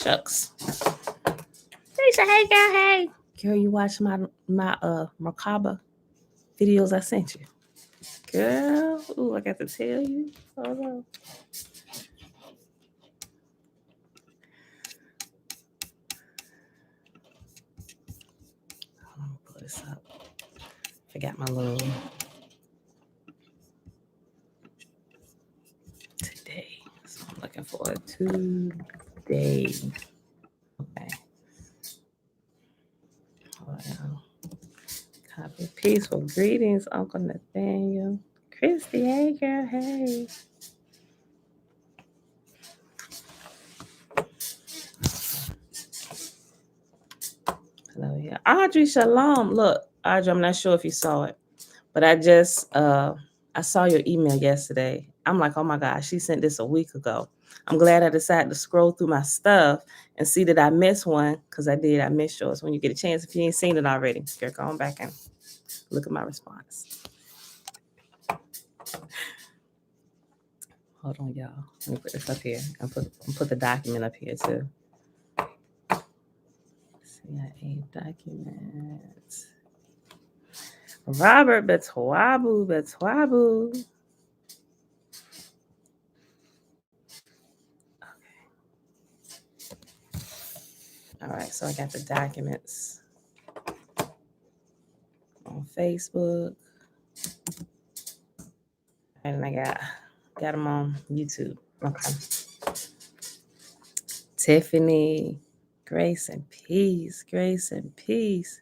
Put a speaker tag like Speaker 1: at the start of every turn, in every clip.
Speaker 1: shucks. They say, hey, girl, hey. Girl, you watch my MerKaBa videos I sent you. Girl, ooh, I got to tell you. Hold on. I'm gonna pull this up. Forgot my little today. So I'm looking for a today. Okay. Hold on. Copy peaceful greetings, Uncle Nathaniel. Christy, hey girl, hey. Hello, yeah. Audrey, shalom. Look, Audrey, I'm not sure if you saw it, but I just I saw your email yesterday. I'm like, oh my gosh, she sent this a week ago. I'm glad I decided to scroll through my stuff and see that I missed one, because I did. I missed yours. When you get a chance, if you ain't seen it already, girl, go on back and look at my response. Hold on, y'all. Let me put this up here and put the document up here too. C.I.A. documents. Robert Betwabu. Okay. All right, so I got the documents on Facebook. And I got them on YouTube. Okay. Tiffany, grace and peace. Grace and peace.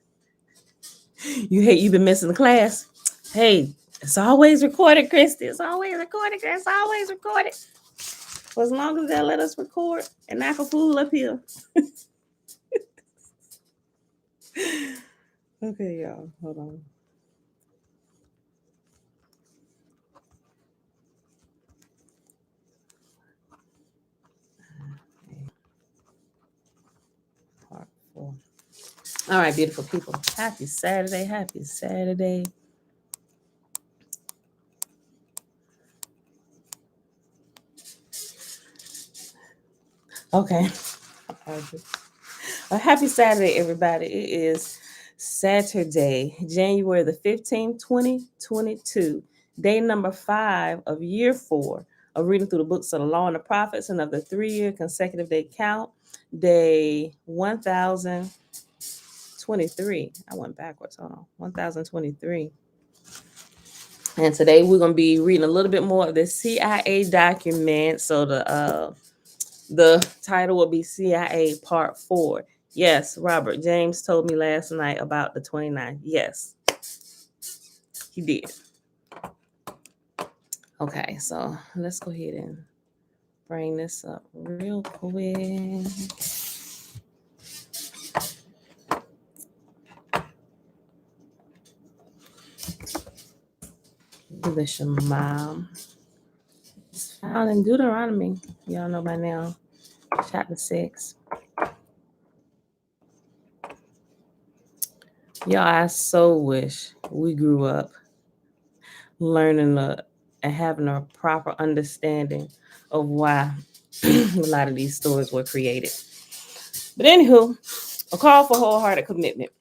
Speaker 1: You hate you've been missing the class? Hey, it's always recorded, Christy. It's always recorded. It's always recorded. For as long as they'll let us record and act a fool up here. Okay, y'all. Hold on. Part 4. All right, beautiful people. Happy Saturday. Happy Saturday. Okay. Happy Saturday, everybody. It is Saturday, January the 15th, 2022. Day number 5 of year 4 of reading through the books of the Law and the Prophets and of the 3-year consecutive day count. Day 1023. I went backwards. Hold on. 1023. And today we're going to be reading a little bit more of the C.I.A. document. So the title will be C.I.A. Part 4. Yes, Robert James told me last night about the 29th. Yes, he did. Okay, so let's go ahead and bring this up real quick. The Shema. It's found in Deuteronomy. Y'all know by now. Chapter 6. Y'all, I so wish we grew up learning and having a proper understanding of why a lot of these stories were created. But anywho, a call for wholehearted commitment.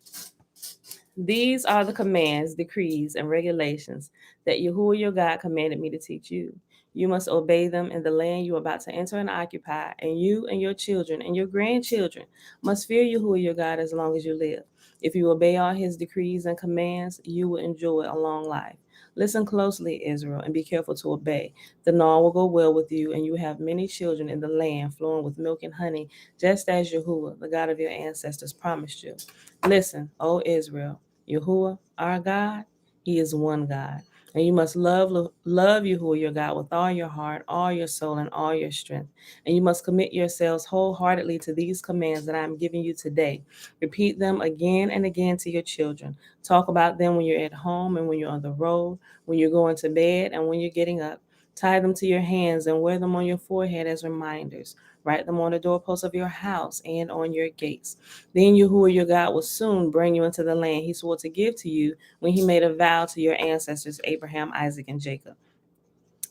Speaker 1: These are the commands, decrees, and regulations that Yahuwah your God commanded me to teach you. You must obey them in the land you are about to enter and occupy, and you and your children and your grandchildren must fear Yahuwah your God as long as you live. If you obey all his decrees and commands, you will enjoy a long life. Listen closely, Israel, and be careful to obey. The law will go well with you, and you have many children in the land flowing with milk and honey, just as Yahuwah, the God of your ancestors, promised you. Listen, O Israel, Yahuwah, our God, he is one God. And you must love Yahuwah your God with all your heart, all your soul, and all your strength. And you must commit yourselves wholeheartedly to these commands that I am giving you today. Repeat them again and again to your children. Talk about them when you're at home and when you're on the road, when you're going to bed and when you're getting up. Tie them to your hands and wear them on your forehead as reminders. Write them on the doorposts of your house and on your gates. Then Yahuwah your God will soon bring you into the land he swore to give to you when he made a vow to your ancestors, Abraham, Isaac, and Jacob.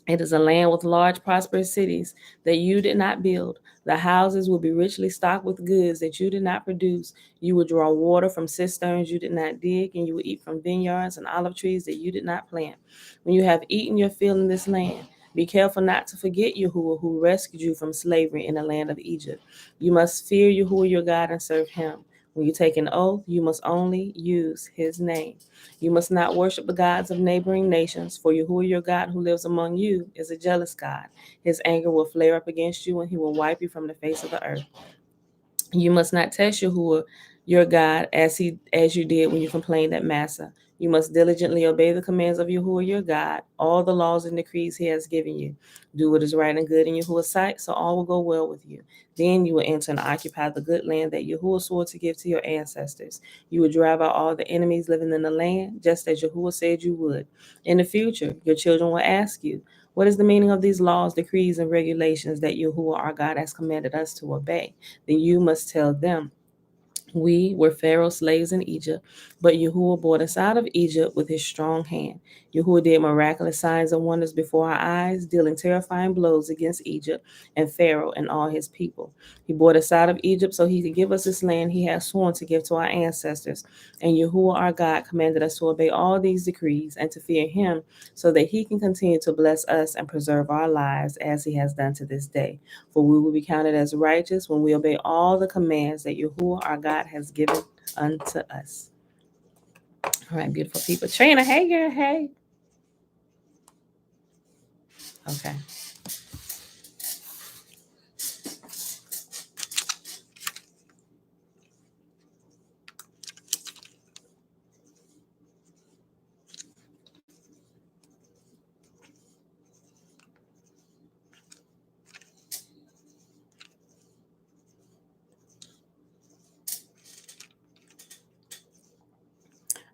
Speaker 1: It is a land with large, prosperous cities that you did not build. The houses will be richly stocked with goods that you did not produce. You will draw water from cisterns you did not dig, and you will eat from vineyards and olive trees that you did not plant. When you have eaten your fill in this land, be careful not to forget Yahuwah who rescued you from slavery in the land of Egypt. You must fear Yahuwah your God and serve him. When you take an oath, you must only use his name. You must not worship the gods of neighboring nations, for Yahuwah your God who lives among you is a jealous God. His anger will flare up against you, and he will wipe you from the face of the earth. You must not test Yahuwah your God as you did when you complained at Massa. You must diligently obey the commands of Yahuwah your God, all the laws and decrees he has given you. Do what is right and good in Yahuwah's sight, so all will go well with you. Then you will enter and occupy the good land that Yahuwah swore to give to your ancestors. You will drive out all the enemies living in the land, just as Yahuwah said you would. In the future, your children will ask you, what is the meaning of these laws, decrees, and regulations that Yahuwah our God has commanded us to obey? Then you must tell them, we were Pharaoh's slaves in Egypt, but Yahuwah brought us out of Egypt with his strong hand. Yahuwah did miraculous signs and wonders before our eyes, dealing terrifying blows against Egypt and Pharaoh and all his people. He brought us out of Egypt so he could give us this land he has sworn to give to our ancestors. And Yahuwah our God commanded us to obey all these decrees and to fear him so that he can continue to bless us and preserve our lives as he has done to this day. For we will be counted as righteous when we obey all the commands that Yahuwah our God has given unto us. All right, beautiful people. Trina, hey girl, hey. Okay.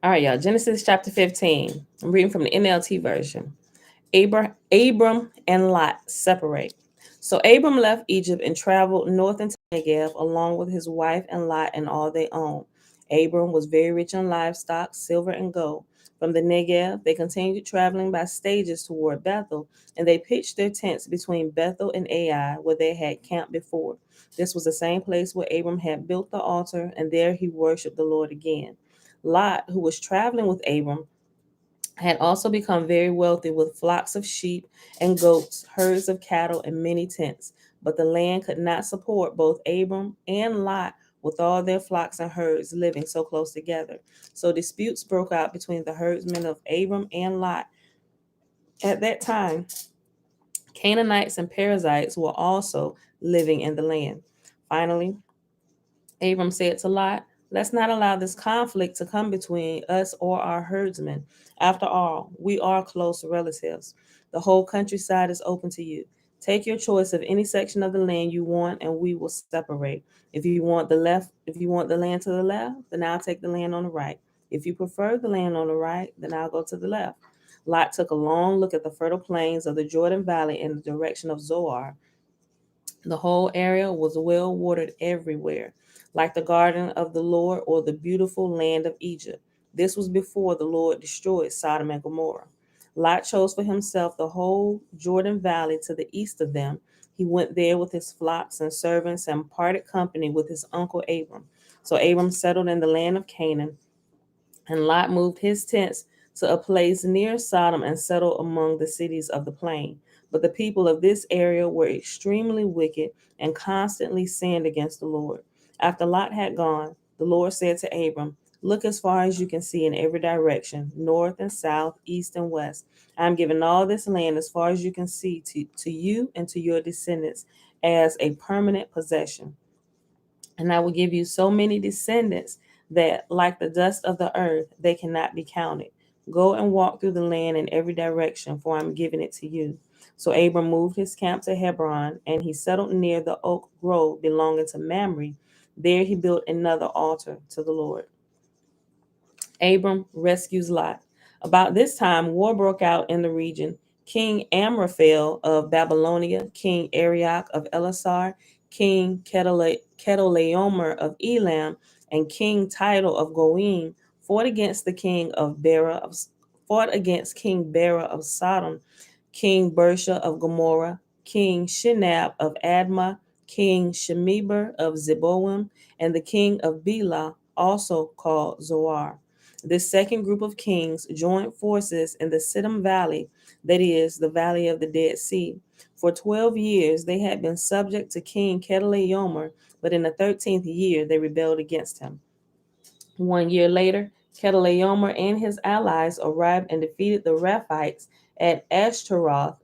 Speaker 1: All right, y'all. Genesis chapter 15. I'm reading from the NLT version. Abram and Lot separate. So Abram left Egypt and traveled north into Negev along with his wife and Lot and all they owned. Abram was very rich in livestock, silver, and gold. From the Negev, they continued traveling by stages toward Bethel, and they pitched their tents between Bethel and Ai, where they had camped before. This was the same place where Abram had built the altar, and there he worshipped the Lord again. Lot, who was traveling with Abram, had also become very wealthy with flocks of sheep and goats, herds of cattle, and many tents. But the land could not support both Abram and Lot with all their flocks and herds living so close together. So disputes broke out between the herdsmen of Abram and Lot. At that time, Canaanites and Perizzites were also living in the land. Finally, Abram said to Lot, let's not allow this conflict to come between us or our herdsmen. After all, we are close relatives. The whole countryside is open to you. Take your choice of any section of the land you want, and we will separate. If you want the land to the left, then I'll take the land on the right. If you prefer the land on the right, then I'll go to the left. Lot took a long look at the fertile plains of the Jordan Valley in the direction of Zoar. The whole area was well watered everywhere, like the garden of the Lord or the beautiful land of Egypt. This was before the Lord destroyed Sodom and Gomorrah. Lot chose for himself the whole Jordan Valley to the east of them. He went there with his flocks and servants and parted company with his uncle Abram. So Abram settled in the land of Canaan, and Lot moved his tents to a place near Sodom and settled among the cities of the plain. But the people of this area were extremely wicked and constantly sinned against the Lord. After Lot had gone, the Lord said to Abram, look as far as you can see in every direction, north and south, east and west. I am giving all this land as far as you can see to you and to your descendants as a permanent possession. And I will give you so many descendants that, like the dust of the earth, they cannot be counted. Go and walk through the land in every direction, for I'm giving it to you. So Abram moved his camp to Hebron, and he settled near the oak grove belonging to Mamre. There he built another altar to the Lord. Abram rescues Lot. About this time, war broke out in the region. King Amraphel of Babylonia, King Arioch of Elasar, King Chedorlaomer of Elam, and King Tidal of Goim fought against King Bera of Sodom. King Bersha of Gomorrah, King Shinab of Admah, King Shemeber of Zeboim, and the king of Bela, also called Zoar. This second group of kings joined forces in the Siddim Valley, that is, the valley of the Dead Sea. For 12 years they had been subject to King Chedorlaomer, but in the 13th year they rebelled against him. 1 year later, Chedorlaomer and his allies arrived and defeated the Rephites at Ashtaroth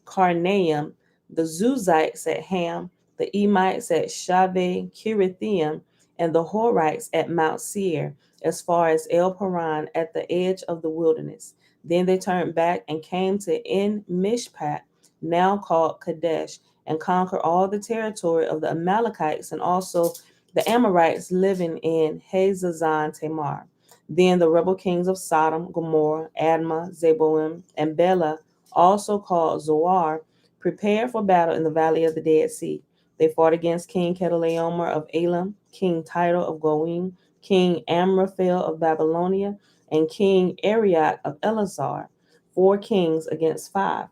Speaker 1: Karnaim, the Zuzites at Ham, the Emites at Shaveh Kirithaim, and the Horites at Mount Seir, as far as El Paran at the edge of the wilderness. Then they turned back and came to En Mishpat, now called Kadesh, and conquered all the territory of the Amalekites and also the Amorites living in Hazazon Tamar. Then the rebel kings of Sodom, Gomorrah, Admah, Zeboim, and Bela, also called Zoar, prepared for battle in the valley of the Dead Sea. They fought against King Chedorlaomer of Elam, King Tidal of Goim, King Amraphel of Babylonia, and King Arioch of Elazar, 4 kings against 5.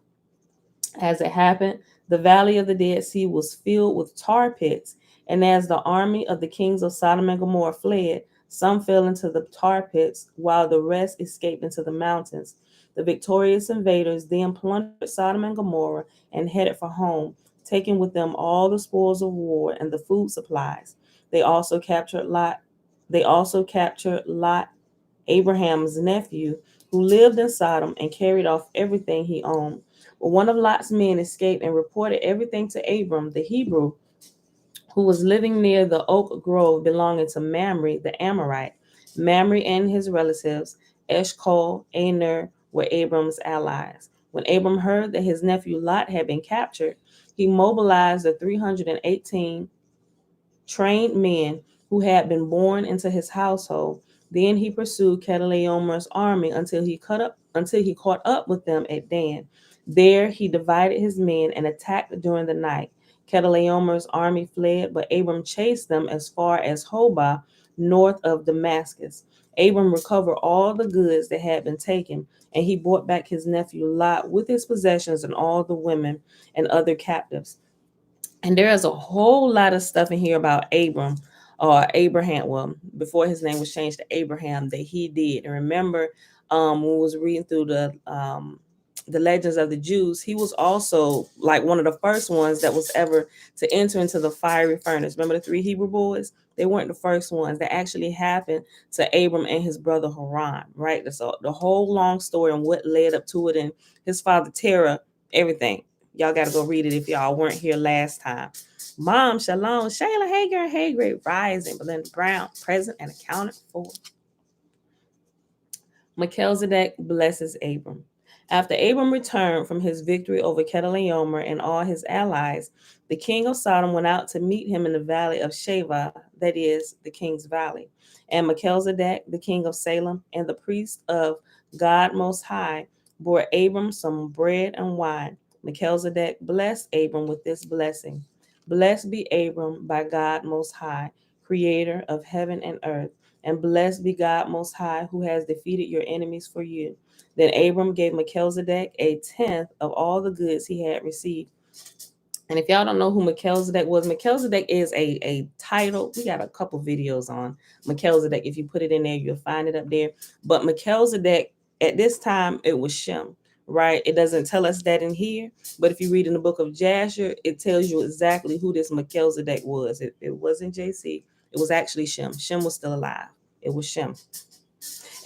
Speaker 1: As it happened, the valley of the Dead Sea was filled with tar pits, and as the army of the kings of Sodom and Gomorrah fled, some fell into the tar pits, while the rest escaped into the mountains. The victorious invaders then plundered Sodom and Gomorrah and headed for home, taking with them all the spoils of war and the food supplies. They also captured Lot. They also captured Lot, Abraham's nephew, who lived in Sodom, and carried off everything he owned. But one of Lot's men escaped and reported everything to Abram, the Hebrew, who was living near the oak grove belonging to Mamre the Amorite. Mamre and his relatives, Eshcol, Aner, were Abram's allies. When Abram heard that his nephew Lot had been captured, he mobilized the 318 trained men who had been born into his household. Then he pursued Chedorlaomer's army until he caught up with them at Dan. There he divided his men and attacked during the night. Chedorlaomer's army fled, but Abram chased them as far as Hobah, north of Damascus. Abram recovered all the goods that had been taken, and he brought back his nephew Lot with his possessions and all the women and other captives. And there is a whole lot of stuff in here about Abram or Abraham. Well, before his name was changed to Abraham, that he did. And remember, when we was reading through the legends of the Jews, he was also like one of the first ones that was ever to enter into the fiery furnace. Remember the 3 Hebrew boys? They weren't the first ones. That actually happened to Abram and his brother Haran, right? So the whole long story and what led up to it, and his father Terah, everything. Y'all got to go read it if y'all weren't here last time. Mom, Shalom, Shayla, hey girl, hey great rising, Belinda Brown, present and accounted for. Melchizedek blesses Abram. After Abram returned from his victory over Chedorlaomer and all his allies, the king of Sodom went out to meet him in the valley of Shaveh, that is, the king's valley. And Melchizedek, the king of Salem, and the priest of God Most High, bore Abram some bread and wine. Melchizedek blessed Abram with this blessing: Blessed be Abram by God Most High, creator of heaven and earth, and blessed be God Most High, who has defeated your enemies for you. Then Abram gave Melchizedek a tenth of all the goods he had received. And if y'all don't know who Melchizedek was, Melchizedek is a title. We got a couple videos on Melchizedek. If you put it in there, you'll find it up there. But Melchizedek, at this time, it was Shem, right? It doesn't tell us that in here. But if you read in the book of Jasher, it tells you exactly who this Melchizedek was. It wasn't JC. It was actually Shem. Shem was still alive. It was Shem.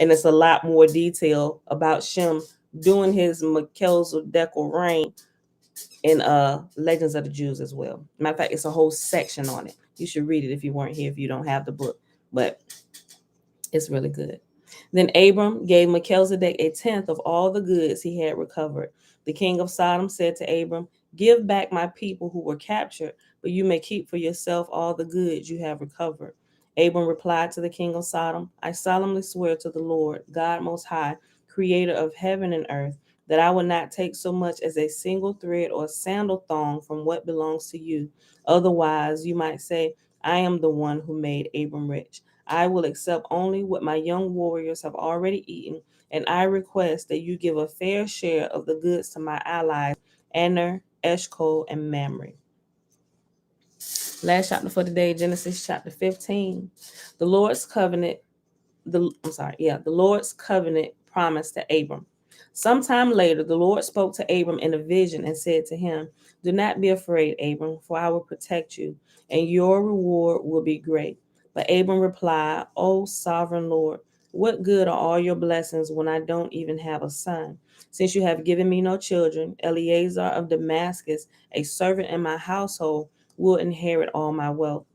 Speaker 1: And it's a lot more detail about Shem doing his Melchizedekal reign in Legends of the Jews as well. Matter of fact, it's a whole section on it. You should read it if you weren't here, if you don't have the book. But it's really good. Then Abram gave Melchizedek a tenth of all the goods he had recovered. The king of Sodom said to Abram, Give back my people who were captured, but you may keep for yourself all the goods you have recovered. Abram replied to the king of Sodom, I solemnly swear to the Lord, God Most High, creator of heaven and earth, that I will not take so much as a single thread or sandal thong from what belongs to you. Otherwise, you might say, I am the one who made Abram rich. I will accept only what my young warriors have already eaten, and I request that you give a fair share of the goods to my allies, Aner, Eshcol, and Mamre. Last chapter for today, Genesis chapter 15. The Lord's covenant, the Lord's covenant promise to Abram. Sometime later, the Lord spoke to Abram in a vision and said to him, "Do not be afraid, Abram, for I will protect you, and your reward will be great." But Abram replied, "O sovereign Lord, what good are all your blessings when I don't even have a son? Since you have given me no children, Eleazar of Damascus, a servant in my household, will inherit all my wealth.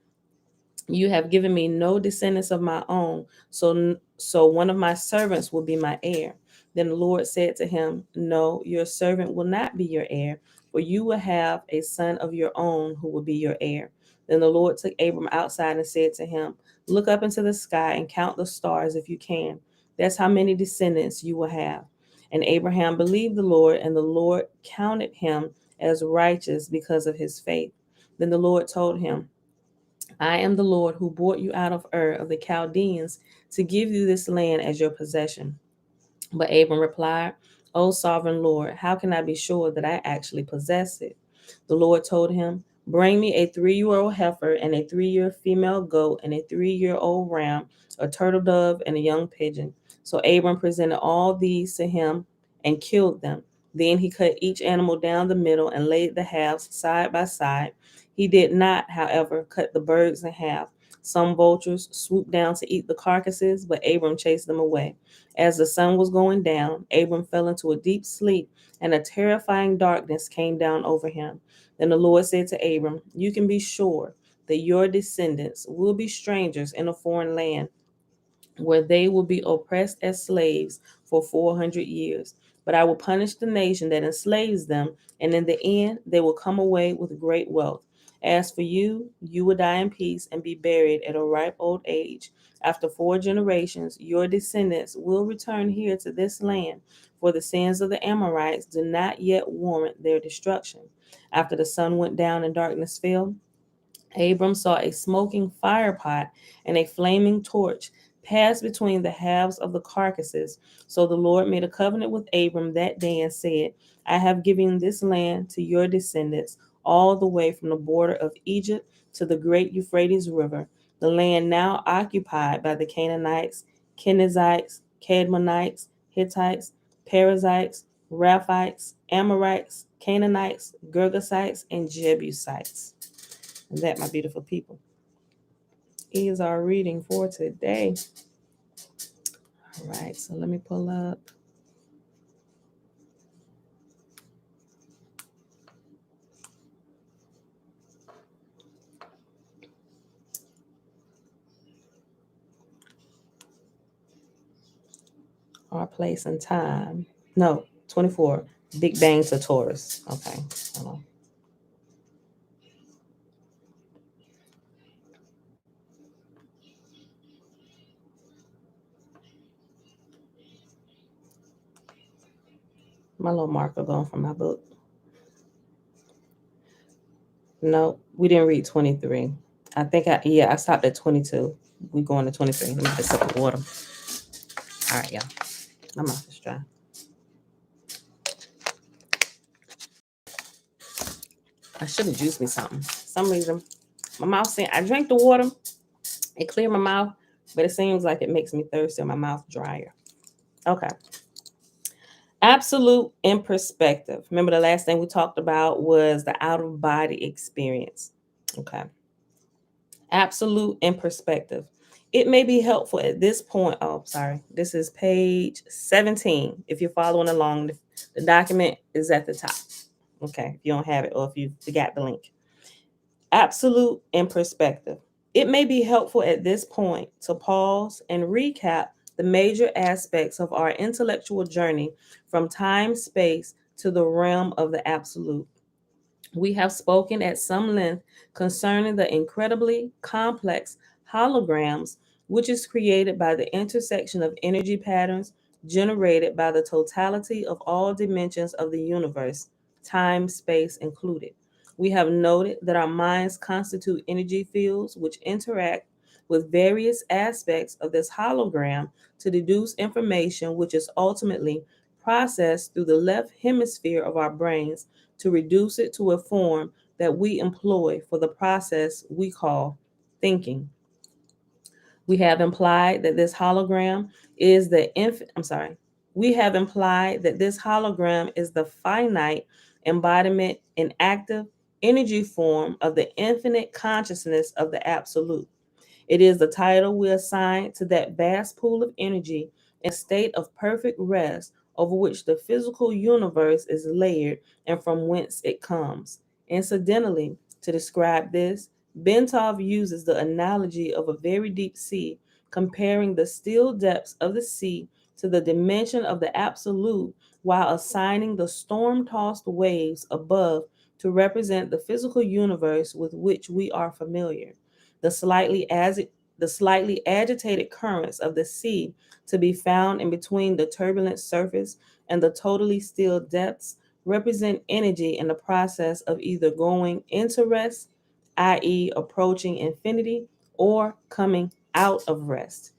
Speaker 1: You have given me no descendants of my own, so one of my servants will be my heir." Then the Lord said to him, "No, your servant will not be your heir, for you will have a son of your own who will be your heir." Then the Lord took Abram outside and said to him, "Look up into the sky and count the stars if you can. That's how many descendants you will have." And Abraham believed the Lord, and the Lord counted him as righteous because of his faith. Then the Lord told him, "I am the Lord who brought you out of Ur of the Chaldeans to give you this land as your possession." But Abram replied, "O sovereign Lord, how can I be sure that I actually possess it?" The Lord told him, "Bring me a 3-year-old heifer and a 3-year female goat and a 3-year-old ram, a turtle dove, and a young pigeon." So Abram presented all these to him and killed them. Then he cut each animal down the middle and laid the halves side by side. He did not, however, cut the birds in half. Some vultures swooped down to eat the carcasses, but Abram chased them away. As the sun was going down, Abram fell into a deep sleep, and a terrifying darkness came down over him. Then the Lord said to Abram, "You can be sure that your descendants will be strangers in a foreign land, where they will be oppressed as slaves for 400 years. But I will punish the nation that enslaves them, and in the end they will come away with great wealth. As for you, you will die in peace and be buried at a ripe old age. After 4 generations, your descendants will return here to this land, for the sins of the Amorites do not yet warrant their destruction." After the sun went down and darkness fell, Abram saw a smoking firepot and a flaming torch pass between the halves of the carcasses. So the Lord made a covenant with Abram that day and said, "I have given this land to your descendants, all the way from the border of Egypt to the great Euphrates River, the land now occupied by the Canaanites, Kenizzites, Cadmonites, Hittites, Perizzites, Raphites, Amorites, Canaanites, Girgasites, and Jebusites." And that, my beautiful people, is our reading for today. All right, so let me pull up our place and time. No, 24. Big Bang to Taurus. Okay, hold on. My little marker going from my book. No, we didn't read 23. I stopped at 22. We going to 23. Let me get a sip of water. All right, y'all. My mouth is dry. I should have juiced me something. For some reason, my mouth saying I drank the water. It cleared my mouth, but it seems like it makes me thirsty and my mouth drier. Okay. Absolute in perspective. Remember, the last thing we talked about was the out of body experience. Okay. Absolute in perspective. It may be helpful at this point. Oh, sorry. This is page 17. If you're following along, the document is at the top. Okay. If you don't have it or if you forgot the link. Absolute in perspective. It may be helpful at this point to pause and recap the major aspects of our intellectual journey from time space to the realm of the absolute. We have spoken at some length concerning the incredibly complex holograms, which is created by the intersection of energy patterns generated by the totality of all dimensions of the universe, time, space included. We have noted that our minds constitute energy fields which interact with various aspects of this hologram to deduce information which is ultimately processed through the left hemisphere of our brains to reduce it to a form that we employ for the process we call thinking. We have implied that this hologram is the we have implied that this hologram is the finite embodiment in active energy form of the infinite consciousness of the absolute. It is the title we assign to that vast pool of energy in a state of perfect rest over which the physical universe is layered and from whence it comes. Incidentally, to describe this, Bentov uses the analogy of a very deep sea, comparing the still depths of the sea to the dimension of the absolute while assigning the storm tossed waves above to represent the physical universe with which we are familiar. The slightly agitated currents of the sea to be found in between the turbulent surface and the totally still depths represent energy in the process of either going into rest, i.e., approaching infinity, or coming out of rest.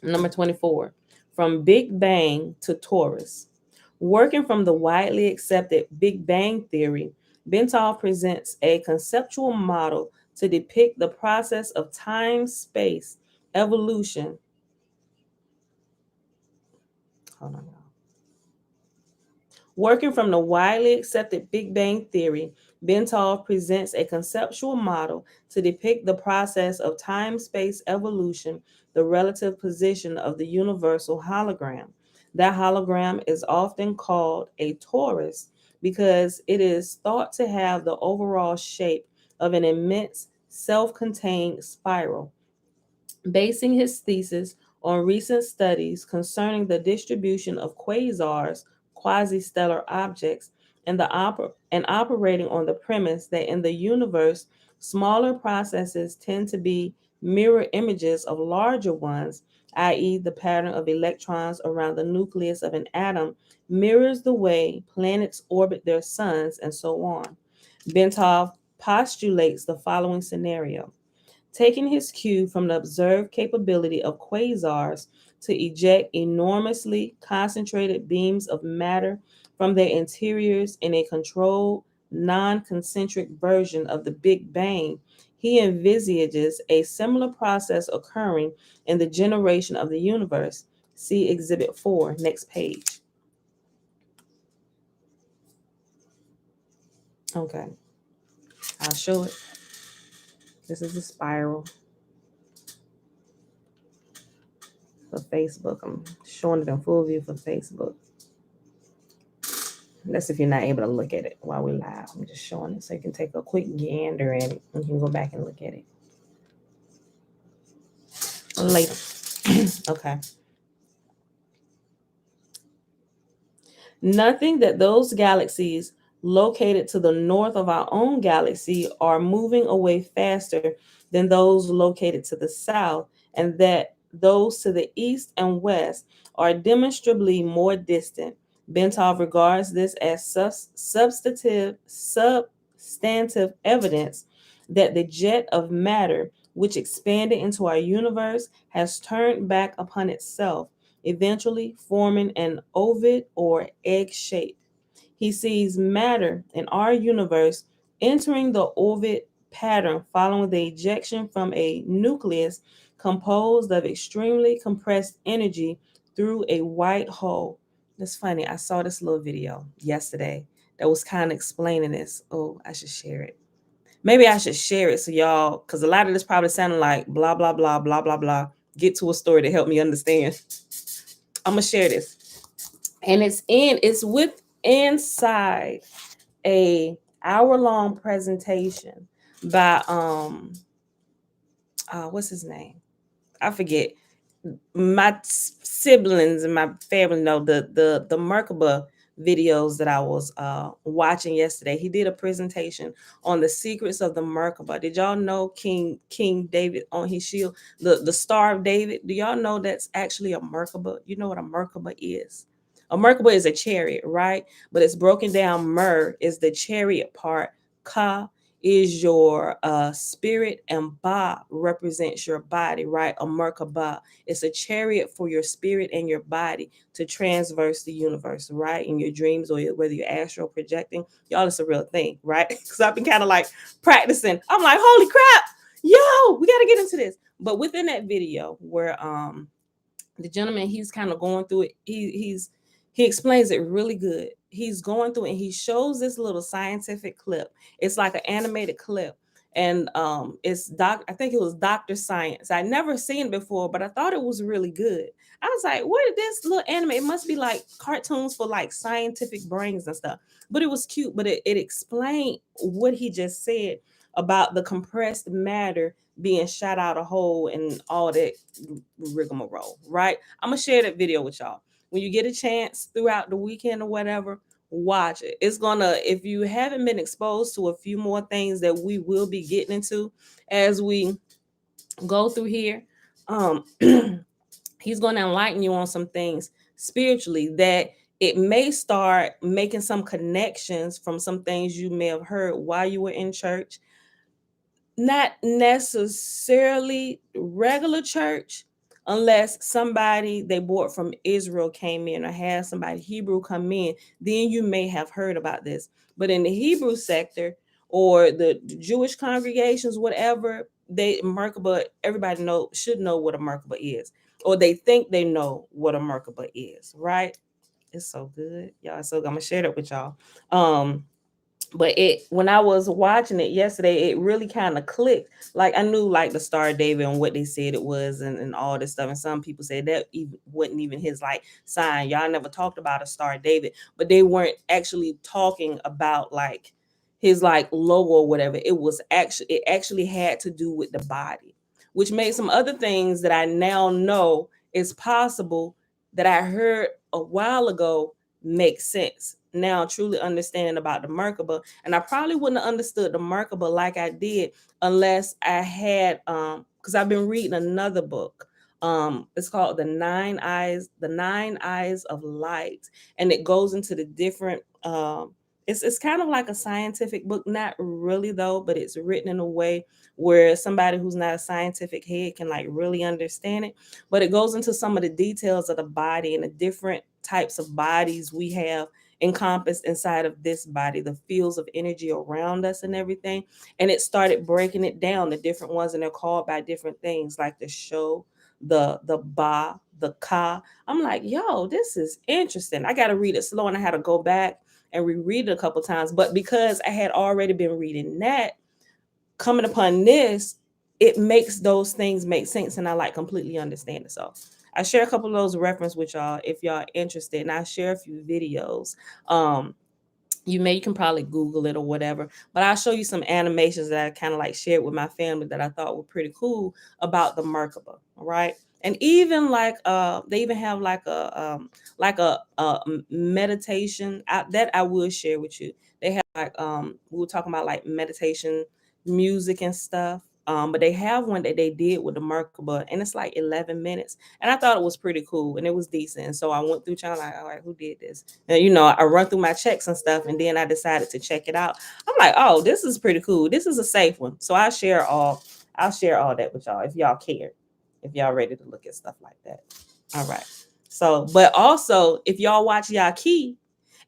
Speaker 1: Number 24, from Big Bang to Taurus. Working from the widely accepted Big Bang theory, Bentov presents a conceptual model to depict the process of time space evolution. Hold on, y'all. Working from the widely accepted Big Bang theory, Bentov presents a conceptual model to depict the process of time space evolution, the relative position of the universal hologram. That hologram is often called a torus because it is thought to have the overall shape of an immense self contained spiral. Basing his thesis on recent studies concerning the distribution of quasars, quasi-stellar objects, and operating on the premise that in the universe, smaller processes tend to be mirror images of larger ones, i.e., the pattern of electrons around the nucleus of an atom mirrors the way planets orbit their suns, and so on. Bentov postulates the following scenario. Taking his cue from the observed capability of quasars to eject enormously concentrated beams of matter from their interiors in a controlled, non concentric version of the Big Bang, he envisages a similar process occurring in the generation of the universe. See Exhibit 4, next page. Okay, I'll show it. This is the spiral for Facebook. I'm showing it in full view for Facebook. That's if you're not able to look at it while we're live. I'm just showing it so you can take a quick gander at it and you can go back and look at it later. Okay. Nothing that those galaxies located to the north of our own galaxy are moving away faster than those located to the south, and that those to the east and west are demonstrably more distant. Bentov regards this as substantive evidence that the jet of matter, which expanded into our universe, has turned back upon itself, eventually forming an ovoid or egg shape. He sees matter in our universe entering the ovoid pattern following the ejection from a nucleus composed of extremely compressed energy through a white hole. That's funny. I saw this little video yesterday that was kind of explaining this. Oh, I should share it. Maybe I should share it so y'all, because a lot of this probably sounded like blah, blah, blah, blah, blah, blah. Get to a story to help me understand. I'm gonna share this, and it's with inside a hour-long presentation by what's his name? I forget. My siblings and my family know the Merkabah videos that I was watching yesterday. He did a presentation on the secrets of the Merkabah. Did y'all know King David on his shield, the Star of David? Do y'all know that's actually a Merkabah? You know what a Merkabah is? A Merkabah is a chariot, right? But it's broken down. Mer is the chariot part. Ka is your spirit, and Ba represents your body, right? A MerKaBa. It's a chariot for your spirit and your body to transverse the universe, right? In your dreams, or whether you're astral projecting. Y'all, it's a real thing, right? Because I've been kind of like practicing. I'm like, holy crap, yo, we got to get into this. But within that video where the gentleman, he's kind of going through it, he explains it really good. He's going through it and he shows this little scientific clip. It's like an animated clip, and it's I think it was Dr. Science. I'd never seen it before, but I thought it was really good. I was like, what is this little anime? It must be like cartoons for like scientific brains and stuff. But it was cute, but it explained what he just said about the compressed matter being shot out a hole and all that rigmarole, right? I'm gonna share that video with y'all. When you get a chance throughout the weekend or whatever, watch it. It's gonna, if you haven't been exposed to a few more things that we will be getting into as we go through here, he's gonna enlighten you on some things spiritually that it may start making some connections from some things you may have heard while you were in church, not necessarily regular church, unless somebody they brought from Israel came in, or had somebody Hebrew come in, then you may have heard about this. But in the Hebrew sector or the Jewish congregations, whatever, they Merkabah, everybody should know what a Merkabah is, or they think they know what a Merkabah is, right? It's so good, y'all. So I'm gonna share that with y'all. But it, when I was watching it yesterday, it really kind of clicked. Like I knew like the Star of David and what they said it was, and all this stuff. And some people said that even wasn't even his like sign. Y'all never talked about a Star of David, but they weren't actually talking about like his like logo or whatever. It actually had to do with the body, which made some other things that I now know is possible that I heard a while ago make sense now, truly understanding about the Merkabah. And I probably wouldn't have understood the Merkabah like I did unless I had because I've been reading another book. It's called the Nine Eyes of Light, and it goes into the different it's kind of like a scientific book, not really though, but it's written in a way where somebody who's not a scientific head can like really understand it. But it goes into some of the details of the body and the different types of bodies we have encompassed inside of this body, the fields of energy around us and everything. And it started breaking it down, the different ones, and they're called by different things like the show, the ba, the ka. I'm like, yo, this is interesting. I got to read it slow, and I had to go back and reread it a couple times. But because I had already been reading that, coming upon this, it makes those things make sense, and I like completely understand it. So I share a couple of those reference with y'all if y'all interested, and I share a few videos. You can probably Google it or whatever, but I'll show you some animations that I kind of like shared with my family that I thought were pretty cool about the Merkabah, right? And even like they even have like a meditation that I will share with you. They have like we were talking about like meditation music and stuff. But they have one that they did with the Merkabah, and it's like 11 minutes. And I thought it was pretty cool and it was decent. And so I went through channel like, all right, who did this? And I run through my checks and stuff, and then I decided to check it out. I'm like, oh, this is pretty cool. This is a safe one. So I'll share all that with y'all if y'all care. If y'all ready to look at stuff like that. All right. So, but also if y'all watch C.I.A,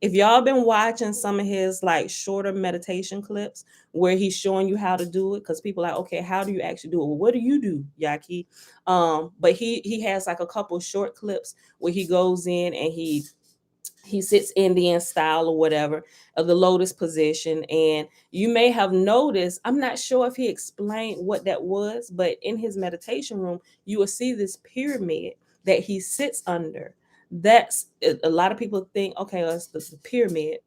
Speaker 1: if y'all been watching some of his like shorter meditation clips where he's showing you how to do it, because people are like, okay, how do you actually do it? Well, what do you do, C.I.A? But he has like a couple short clips where he goes in and he sits Indian style or whatever of the lotus position. And you may have noticed, I'm not sure if he explained what that was, but in his meditation room, you will see this pyramid that he sits under. That's a lot of people think, okay, well, it's the pyramid.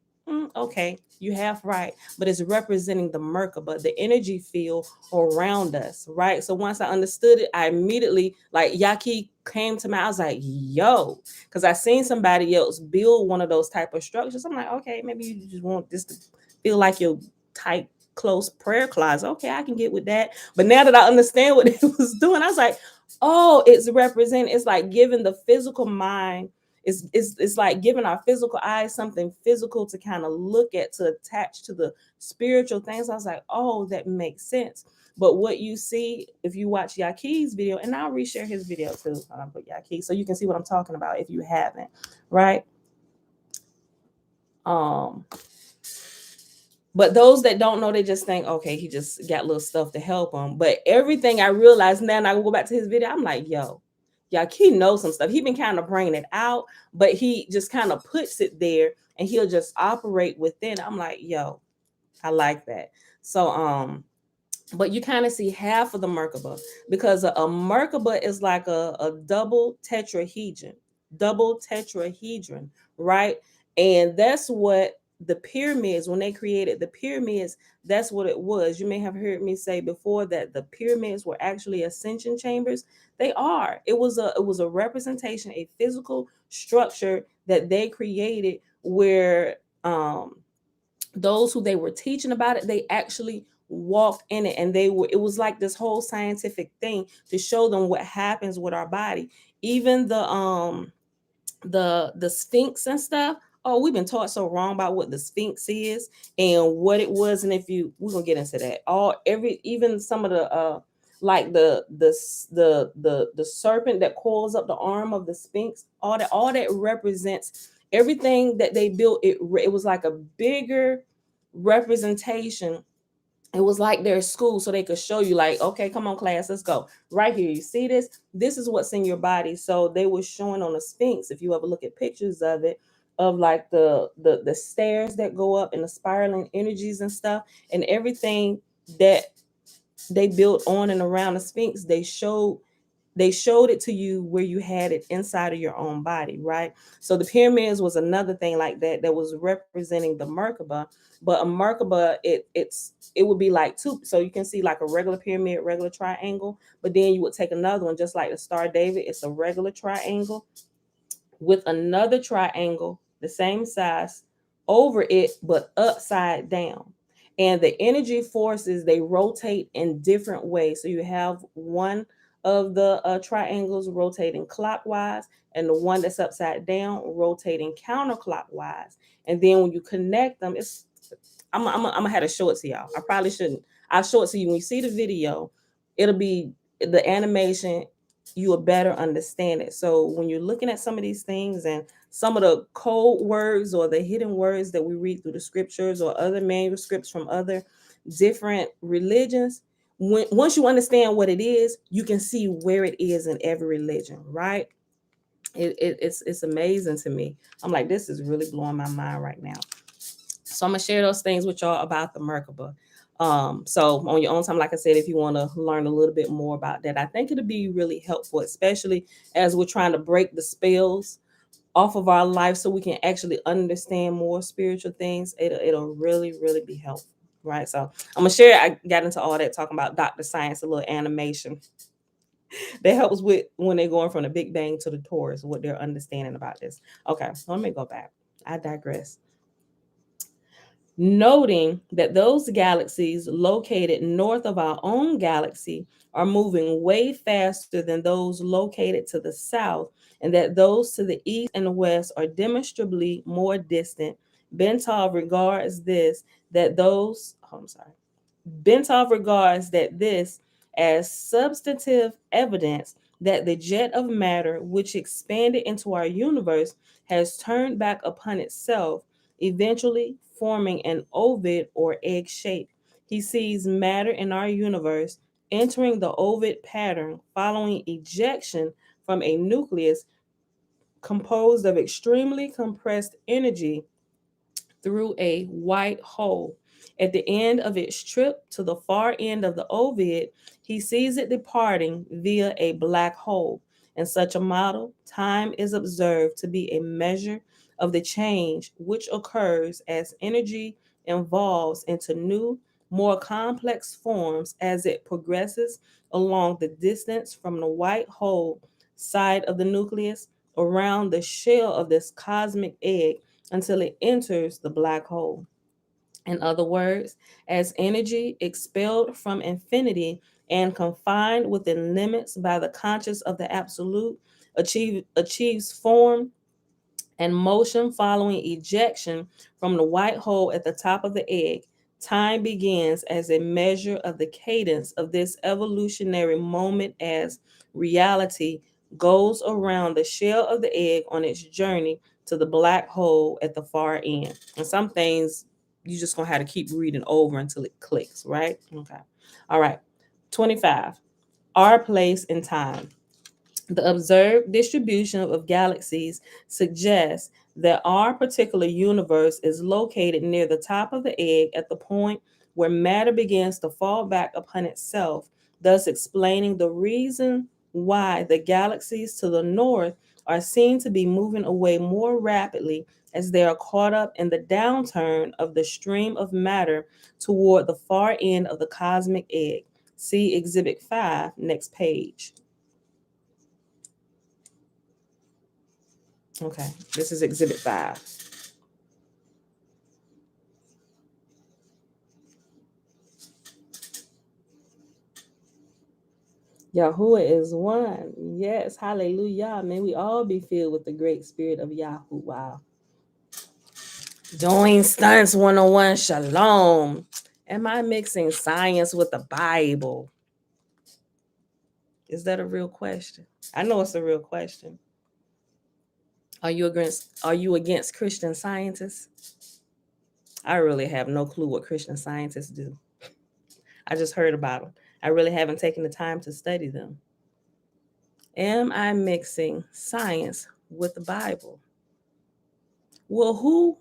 Speaker 1: Okay, you have right, but it's representing the Merkabah, the energy field around us, right? So once I understood it, I immediately, like C.I.A came to me. I was like, yo, because I seen somebody else build one of those type of structures. I'm like, okay, maybe you just want this to feel like your tight, close prayer closet. Okay, I can get with that. But now that I understand what it was doing, I was like, oh, it's like giving the physical mind. It's like giving our physical eyes something physical to kind of look at, to attach to the spiritual things. I was like, oh, that makes sense. But what you see if you watch Yaki's video, and I'll reshare his video too, I'll put Yaki so you can see what I'm talking about if you haven't, right? But those that don't know, they just think, okay, he just got little stuff to help him. But everything I realized now, and I go back to his video, I'm like, yo, Yaki knows some stuff. He been kind of bringing it out, but he just kind of puts it there, and he'll just operate within. I'm like, yo, I like that. So but you kind of see half of the Merkabah, because a Merkabah is like a double tetrahedron, right? And that's what the pyramids, when they created the pyramids, that's what it was. You may have heard me say before that the pyramids were actually ascension chambers. They are. It was a representation, a physical structure that they created where those who they were teaching about it, they actually walked in it, and it was like this whole scientific thing to show them what happens with our body. Even the sphinx and stuff. Oh, we've been taught so wrong about what the sphinx is and what it was. And if you we're gonna get into that. Even some of the like the serpent that coils up the arm of the sphinx, all that represents everything that they built. It was like a bigger representation. It was like their school, so they could show you, like, okay, come on, class, let's go right here. You see this is what's in your body. So they were showing on the sphinx, if you ever look at pictures of it, of like the stairs that go up and the spiraling energies and stuff, and everything that they built on and around the sphinx. They showed it to you where you had it inside of your own body, right? So the pyramids was another thing like that was representing the Merkabah. But a Merkabah, it would be like two. So you can see like a regular pyramid, regular triangle, but then you would take another one, just like the Star David. It's a regular triangle with another triangle the same size over it, but upside down. And the energy forces, they rotate in different ways. So you have one of the triangles rotating clockwise, and the one that's upside down rotating counterclockwise. And then when you connect them, I'm gonna have to show it to y'all. I probably shouldn't. I'll show it to you when you see the video. It'll be the animation. You will better understand it. So when you're looking at some of these things and some of the code words or the hidden words that we read through the scriptures or other manuscripts from other different religions, once you understand what it is, you can see where it is in every religion, right? It's amazing to me. I'm like, this is really blowing my mind right now. So I'm gonna share those things with y'all about the Merkabah. So on your own time, like I said, if you want to learn a little bit more about that, I think it'll be really helpful, especially as we're trying to break the spells off of our life so we can actually understand more spiritual things. It'll really, really be helpful. Right. So I'm gonna share. I got into all that talking about Dr. Science, a little animation that helps with when they're going from the Big Bang to the Taurus, what they're understanding about this. Okay, so let me go back. I digress. Noting that those galaxies located north of our own galaxy are moving way faster than those located to the south, and that those to the east and the west are demonstrably more distant. Bentov regards this that those, oh, I'm sorry. Bentov regards that this as substantive evidence that the jet of matter which expanded into our universe has turned back upon itself, eventually forming an ovid or egg shape. He sees matter in our universe entering the ovid pattern following ejection from a nucleus composed of extremely compressed energy through a white hole. At the end of its trip to the far end of the ovid, he sees it departing via a black hole. In such a model, time is observed to be a measure of the change which occurs as energy evolves into new, more complex forms as it progresses along the distance from the white hole side of the nucleus around the shell of this cosmic egg until it enters the black hole. In other words, as energy expelled from infinity and confined within limits by the conscious of the absolute achieves form and motion following ejection from the white hole at the top of the egg, time begins as a measure of the cadence of this evolutionary moment as reality goes around the shell of the egg on its journey to the black hole at the far end. And some things you just gonna have to keep reading over until it clicks, right? Okay. All right. 25. Our place in time. The observed distribution of galaxies suggests that our particular universe is located near the top of the egg at the point where matter begins to fall back upon itself, thus explaining the reason why the galaxies to the north are seen to be moving away more rapidly as they are caught up in the downturn of the stream of matter toward the far end of the cosmic egg. See Exhibit 5, next page. Okay, this is Exhibit 5. Yahuwah is one. Yes, hallelujah. May we all be filled with the great spirit of Yahuwah. Doing Stunts 101, Shalom. Am I mixing science with the Bible? Is that a real question? I know it's a real question. Are you against Christian scientists? I really have no clue what Christian scientists do. I just heard about them. I really haven't taken the time to study them. Am I mixing science with the Bible? Well, who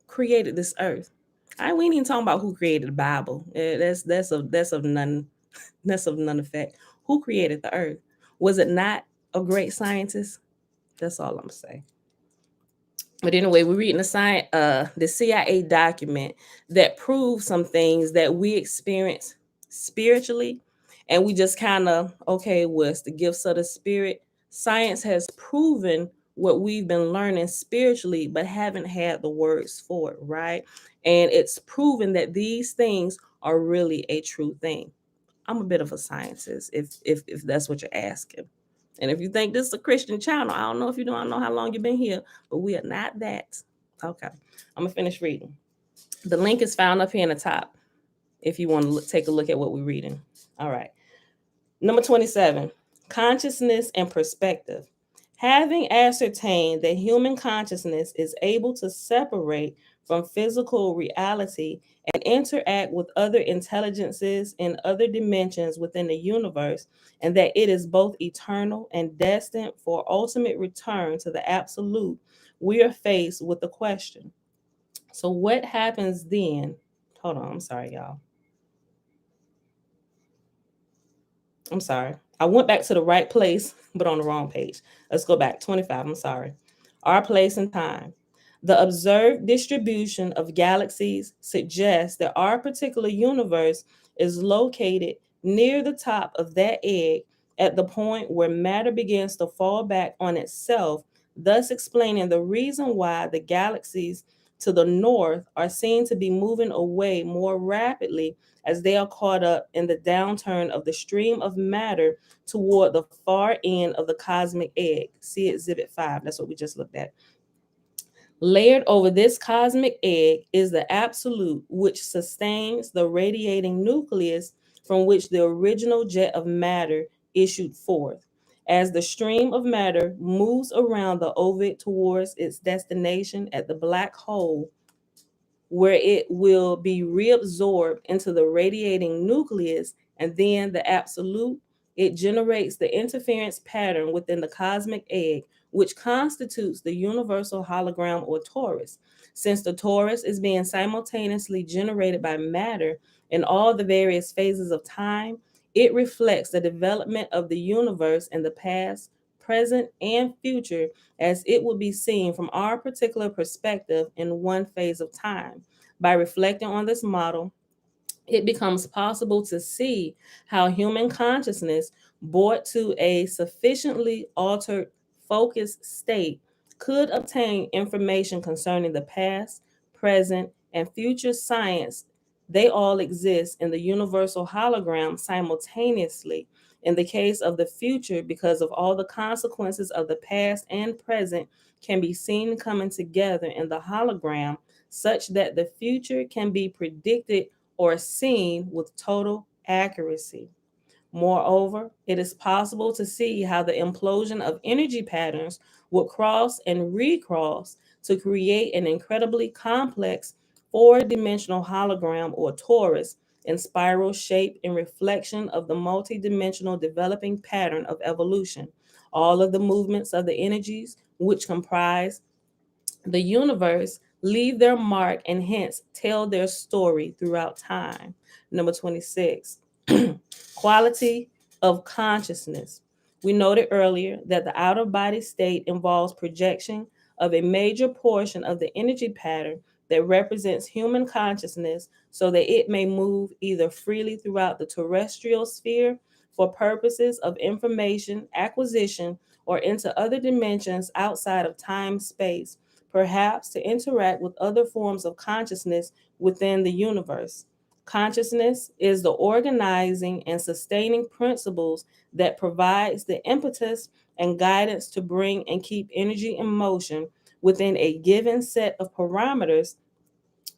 Speaker 1: created this earth? We ain't even talking about who created the Bible. That's of none effect. Who created the earth? Was it not a great scientist? That's all I'm saying. But anyway, we're reading the C.I.A. document that proves some things that we experience spiritually, and we just kind of, okay, what's the gifts of the spirit? Science has proven what we've been learning spiritually, but haven't had the words for it, right? And it's proven that these things are really a true thing. I'm a bit of a scientist, if that's what you're asking. And if you think this is a Christian channel, I don't know if you know, I don't know how long you've been here, but we are not that. Okay, I'm gonna finish reading. The link is found up here in the top if you want to take a look at what we're reading. All right. Number 27, consciousness and perspective. Having ascertained that human consciousness is able to separate from physical reality and interact with other intelligences in other dimensions within the universe, and that it is both eternal and destined for ultimate return to the absolute, we are faced with the question. So, what happens then? Hold on, I'm sorry, y'all. I'm sorry. I went back to the right place, but on the wrong page. Let's go back. 25. I'm sorry. Our place and time. The observed distribution of galaxies suggests that our particular universe is located near the top of that egg at the point where matter begins to fall back on itself, thus explaining the reason why the galaxies to the north are seen to be moving away more rapidly as they are caught up in the downturn of the stream of matter toward the far end of the cosmic egg. See Exhibit 5. That's what we just looked at. Layered over this cosmic egg is the absolute, which sustains the radiating nucleus from which the original jet of matter issued forth. As the stream of matter moves around the ovoid towards its destination at the black hole, where it will be reabsorbed into the radiating nucleus and then the absolute, it generates the interference pattern within the cosmic egg, which constitutes the universal hologram or torus. Since the torus is being simultaneously generated by matter in all the various phases of time, it reflects the development of the universe in the past, present, and future as it will be seen from our particular perspective in one phase of time. By reflecting on this model, it becomes possible to see how human consciousness, brought to a sufficiently altered focused state, could obtain information concerning the past, present, and future science. They all exist in the universal hologram simultaneously. In the case of the future, because of all the consequences of the past and present can be seen coming together in the hologram such that the future can be predicted or seen with total accuracy. Moreover, it is possible to see how the implosion of energy patterns would cross and recross to create an incredibly complex four-dimensional hologram or torus in spiral shape in reflection of the multi-dimensional developing pattern of evolution. All of the movements of the energies which comprise the universe leave their mark and hence tell their story throughout time. Number 26, quality of consciousness. We noted earlier that the outer body state involves projection of a major portion of the energy pattern that represents human consciousness so that it may move either freely throughout the terrestrial sphere for purposes of information acquisition or into other dimensions outside of time space, perhaps to interact with other forms of consciousness within the universe. Consciousness is the organizing and sustaining principles that provides the impetus and guidance to bring and keep energy in motion within a given set of parameters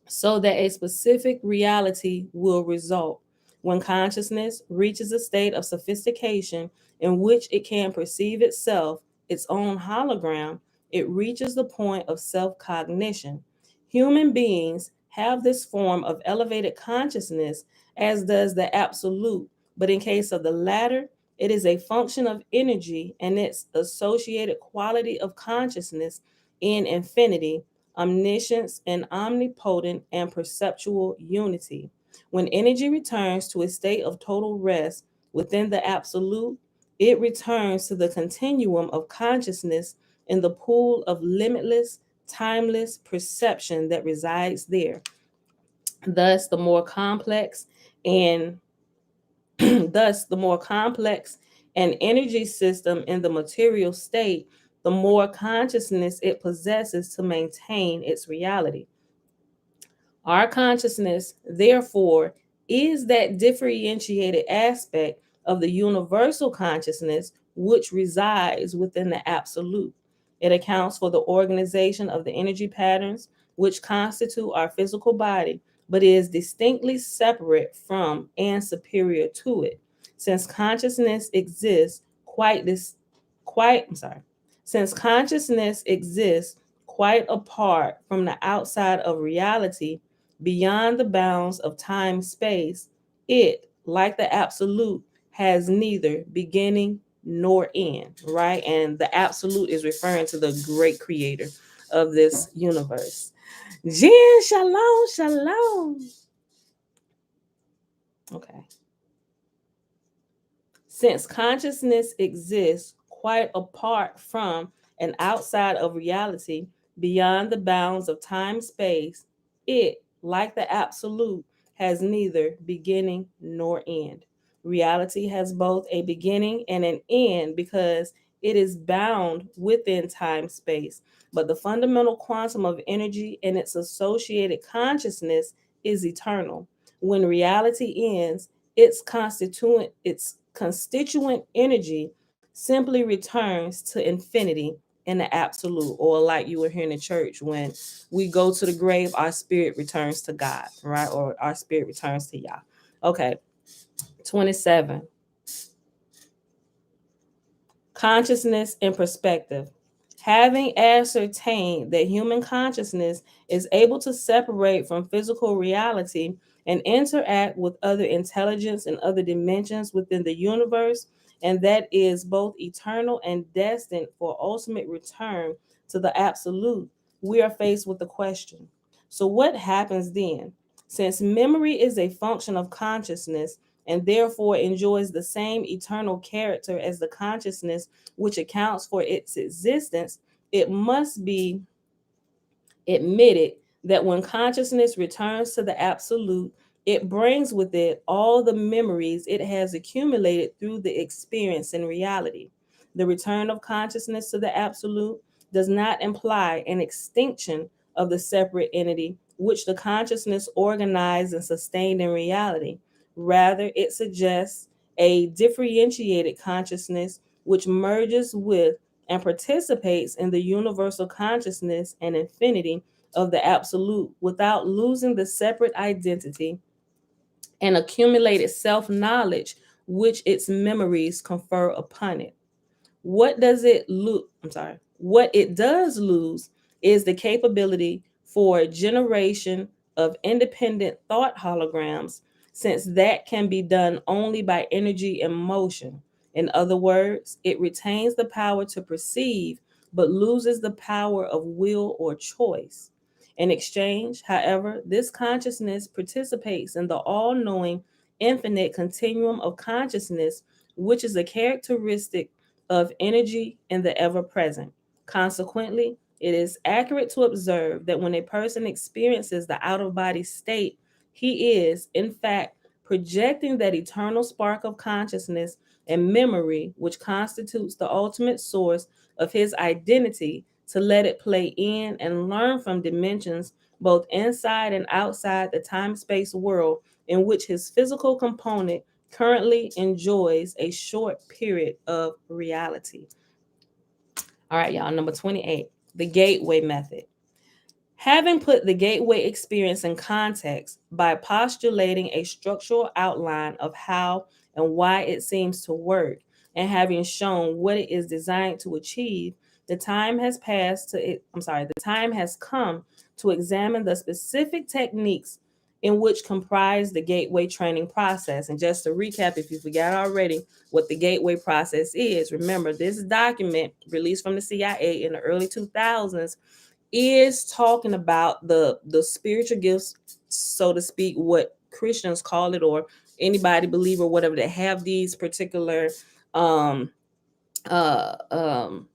Speaker 1: so that a specific reality will result. When consciousness reaches a state of sophistication in which it can perceive itself, its own hologram, it reaches the point of self cognition. Human beings have this form of elevated consciousness, as does the absolute, but in case of the latter, it is a function of energy and its associated quality of consciousness in infinity, omniscience, and omnipotent and perceptual unity. When energy returns to a state of total rest within the absolute, it returns to the continuum of consciousness in the pool of limitless, timeless perception that resides there. Thus, the more complex and thus the more complex an energy system in the material state, the more consciousness it possesses to maintain its reality. Our consciousness, therefore, is that differentiated aspect of the universal consciousness which resides within the absolute. It accounts for the organization of the energy patterns which constitute our physical body, but is distinctly separate from and superior to it. Since consciousness exists quite this quite I'm sorry. Since consciousness exists quite apart from the outside of reality, beyond the bounds of time space, it, like the absolute, has neither beginning nor end, right? And the absolute is referring to the great creator of this universe. Jen, shalom, shalom. Okay. Since consciousness exists quite apart from and outside of reality, beyond the bounds of time space, it, like the absolute, has neither beginning nor end. Reality has both a beginning and an end because it is bound within time space, but the fundamental quantum of energy and its associated consciousness is eternal. When reality ends, its constituent energy simply returns to infinity in the absolute, or like you were here in the church, when we go to the grave, our spirit returns to God, right? Or our spirit returns to Yah. Okay, 27. Consciousness and perspective. Having ascertained that human consciousness is able to separate from physical reality and interact with other intelligence and other dimensions within the universe, and that is both eternal and destined for ultimate return to the absolute, we are faced with the question. So, what happens then? Since memory is a function of consciousness, and therefore enjoys the same eternal character as the consciousness which accounts for its existence, it must be admitted that when consciousness returns to the absolute, it brings with it all the memories it has accumulated through the experience in reality. The return of consciousness to the absolute does not imply an extinction of the separate entity which the consciousness organized and sustained in reality. Rather, it suggests a differentiated consciousness which merges with and participates in the universal consciousness and infinity of the absolute without losing the separate identity and accumulated self-knowledge which its memories confer upon it. What does it lose? I'm sorry. What it does lose is the capability for generation of independent thought holograms, since that can be done only by energy and motion. In other words, it retains the power to perceive, but loses the power of will or choice. In exchange, however, this consciousness participates in the all knowing, infinite continuum of consciousness, which is a characteristic of energy in the ever present. Consequently, it is accurate to observe that when a person experiences the out of body state, he is, in fact, projecting that eternal spark of consciousness and memory, which constitutes the ultimate source of his identity, to let it play in and learn from dimensions both inside and outside the time space world in which his physical component currently enjoys a short period of reality. All right, y'all. Number 28, the gateway method. Having put the gateway experience in context by postulating a structural outline of how and why it seems to work, and having shown what it is designed to achieve, the time has come to examine the specific techniques in which comprise the gateway training process. And just to recap, if you forgot already what the gateway process is, remember this document released from the CIA in the early 2000s is talking about the spiritual gifts, so to speak, what Christians call it, or anybody believer, whatever, that have these particular um uh um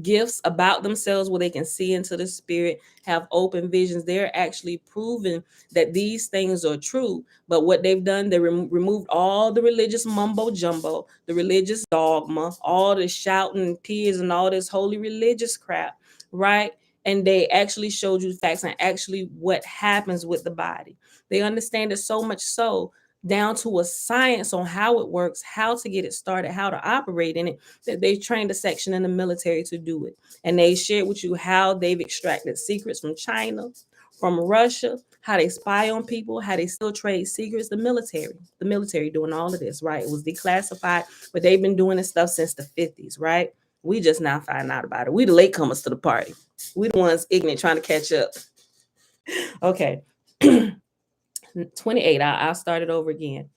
Speaker 1: gifts about themselves where they can see into the spirit, have open visions. They're actually proving that these things are true. But what they've done, they removed all the religious mumbo jumbo, the religious dogma, all the shouting, tears, and all this holy religious crap, right? And they actually showed you facts and actually what happens with the body. They understand it so much so down to a science on how it works, how to get it started, how to operate in it, that they trained a section in the military to do it. And they shared with you how they've extracted secrets from China, from Russia, how they spy on people, how they still trade secrets. The military doing all of this, right? It was declassified, but they've been doing this stuff since the 50s, right? We just now find out about it. We the latecomers to the party. We the ones ignorant trying to catch up. Okay. 28, I'll start it over again.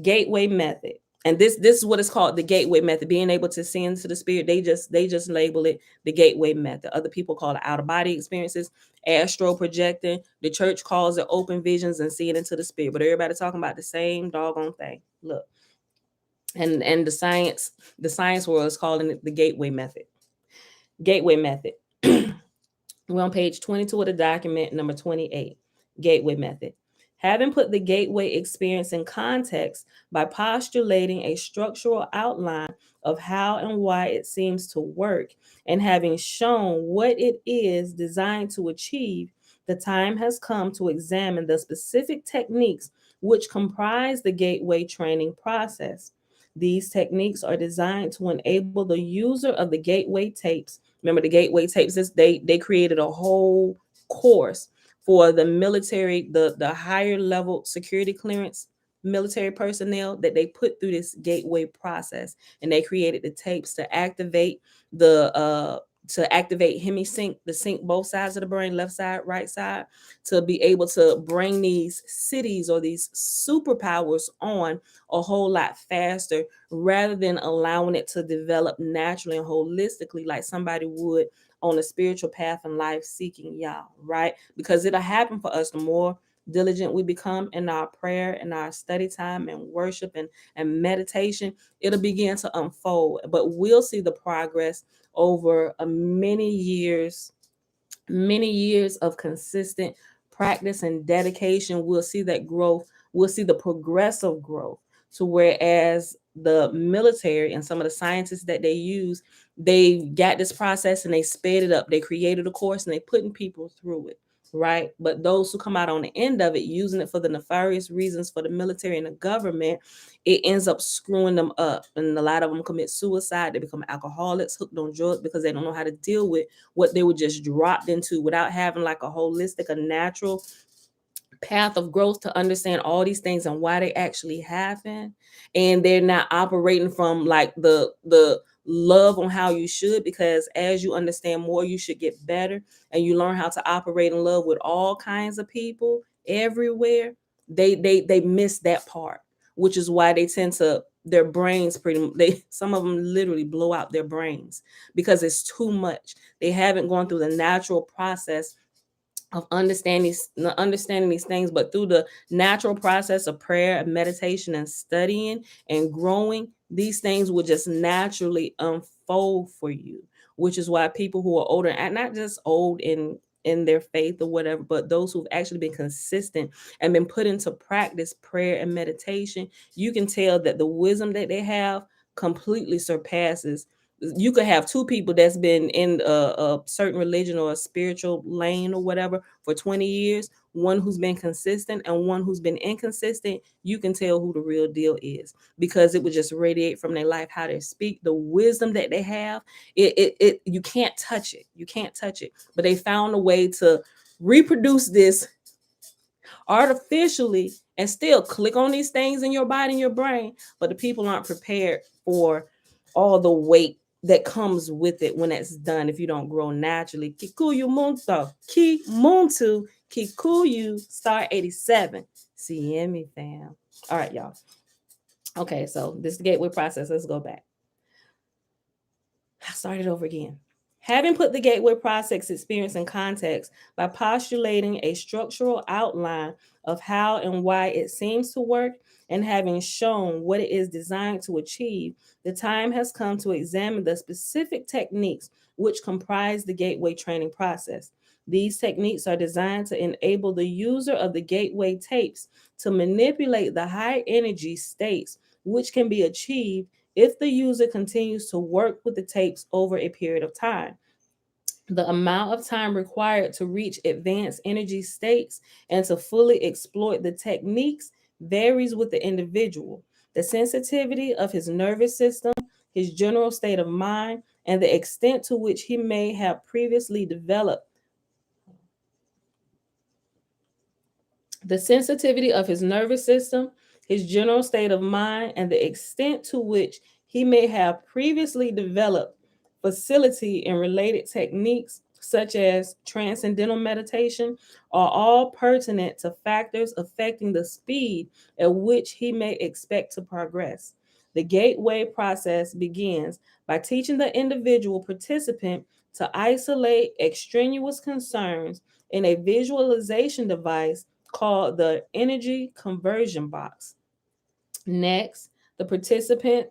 Speaker 1: Gateway method. And this is what it's called, the gateway method, being able to see into the spirit. They just label it the gateway method. Other people call it out of body experiences, astral projecting. The church calls it open visions and seeing into the spirit. But everybody talking about the same doggone thing. Look. And the science world is calling it the gateway method. Gateway method. We're on page 22 of the document, number 28. Gateway method. Having put the gateway experience in context by postulating a structural outline of how and why it seems to work, and having shown what it is designed to achieve, the time has come to examine the specific techniques which comprise the gateway training process. These techniques are designed to enable the user of the gateway tapes. Remember, the gateway tapes, they created a whole course for the military, the higher level security clearance military personnel, that they put through this gateway process. And they created the tapes to activate hemisync, the sync both sides of the brain, left side, right side, to be able to bring these cities or these superpowers on a whole lot faster, rather than allowing it to develop naturally and holistically like somebody would on a spiritual path in life seeking y'all, right? Because it'll happen for us the more diligent we become in our prayer and our study time and worship and meditation. It'll begin to unfold, but we'll see the progress over many years of consistent practice and dedication. We'll see that growth. We'll see the progressive growth, to whereas the military and some of the scientists that they use, they got this process and they sped it up. They created a course and they putting people through it, right? But those who come out on the end of it using it for the nefarious reasons for the military and the government, it ends up screwing them up. And a lot of them commit suicide. They become alcoholics, hooked on drugs, because they don't know how to deal with what they were just dropped into without having like a holistic, a natural path of growth to understand all these things and why they actually happen. And they're not operating from like the love on how you should, because as you understand more, you should get better, and you learn how to operate in love with all kinds of people everywhere. They miss that part, which is why they tend to, their brains some of them literally blow out their brains because it's too much. They haven't gone through the natural process of understanding these things, but through the natural process of prayer and meditation and studying and growing, these things will just naturally unfold for you. Which is why people who are older, and not just old in their faith or whatever, but those who've actually been consistent and been put into practice prayer and meditation, you can tell that the wisdom that they have completely surpasses. You could have two people that's been in a certain religion or a spiritual lane or whatever for 20 years, one who's been consistent and one who's been inconsistent. You can tell who the real deal is, because it would just radiate from their life, how they speak, the wisdom that they have. It you can't touch it. You can't touch it. But they found a way to reproduce this artificially and still click on these things in your body and your brain. But the people aren't prepared for all the weight that comes with it when it's done if you don't grow naturally. Kikuyu Muntu, Ki Muntu, Kikuyu, star 87. See me, fam. All right, y'all. Okay, so this is the gateway process. Let's go back. I started over again. Having put the gateway process experience in context by postulating a structural outline of how and why it seems to work, and having shown what it is designed to achieve, the time has come to examine the specific techniques which comprise the gateway training process. These techniques are designed to enable the user of the gateway tapes to manipulate the high energy states which can be achieved if the user continues to work with the tapes over a period of time. The amount of time required to reach advanced energy states and to fully exploit the techniques varies with the individual. The sensitivity of his nervous system, his general state of mind, and the extent to which he may have previously developed. The sensitivity of his nervous system, his general state of mind, and the extent to which he may have previously developed facility in related techniques such as transcendental meditation are all pertinent to factors affecting the speed at which he may expect to progress. The gateway process begins by teaching the individual participant to isolate extraneous concerns in a visualization device called the energy conversion box. Next, the participant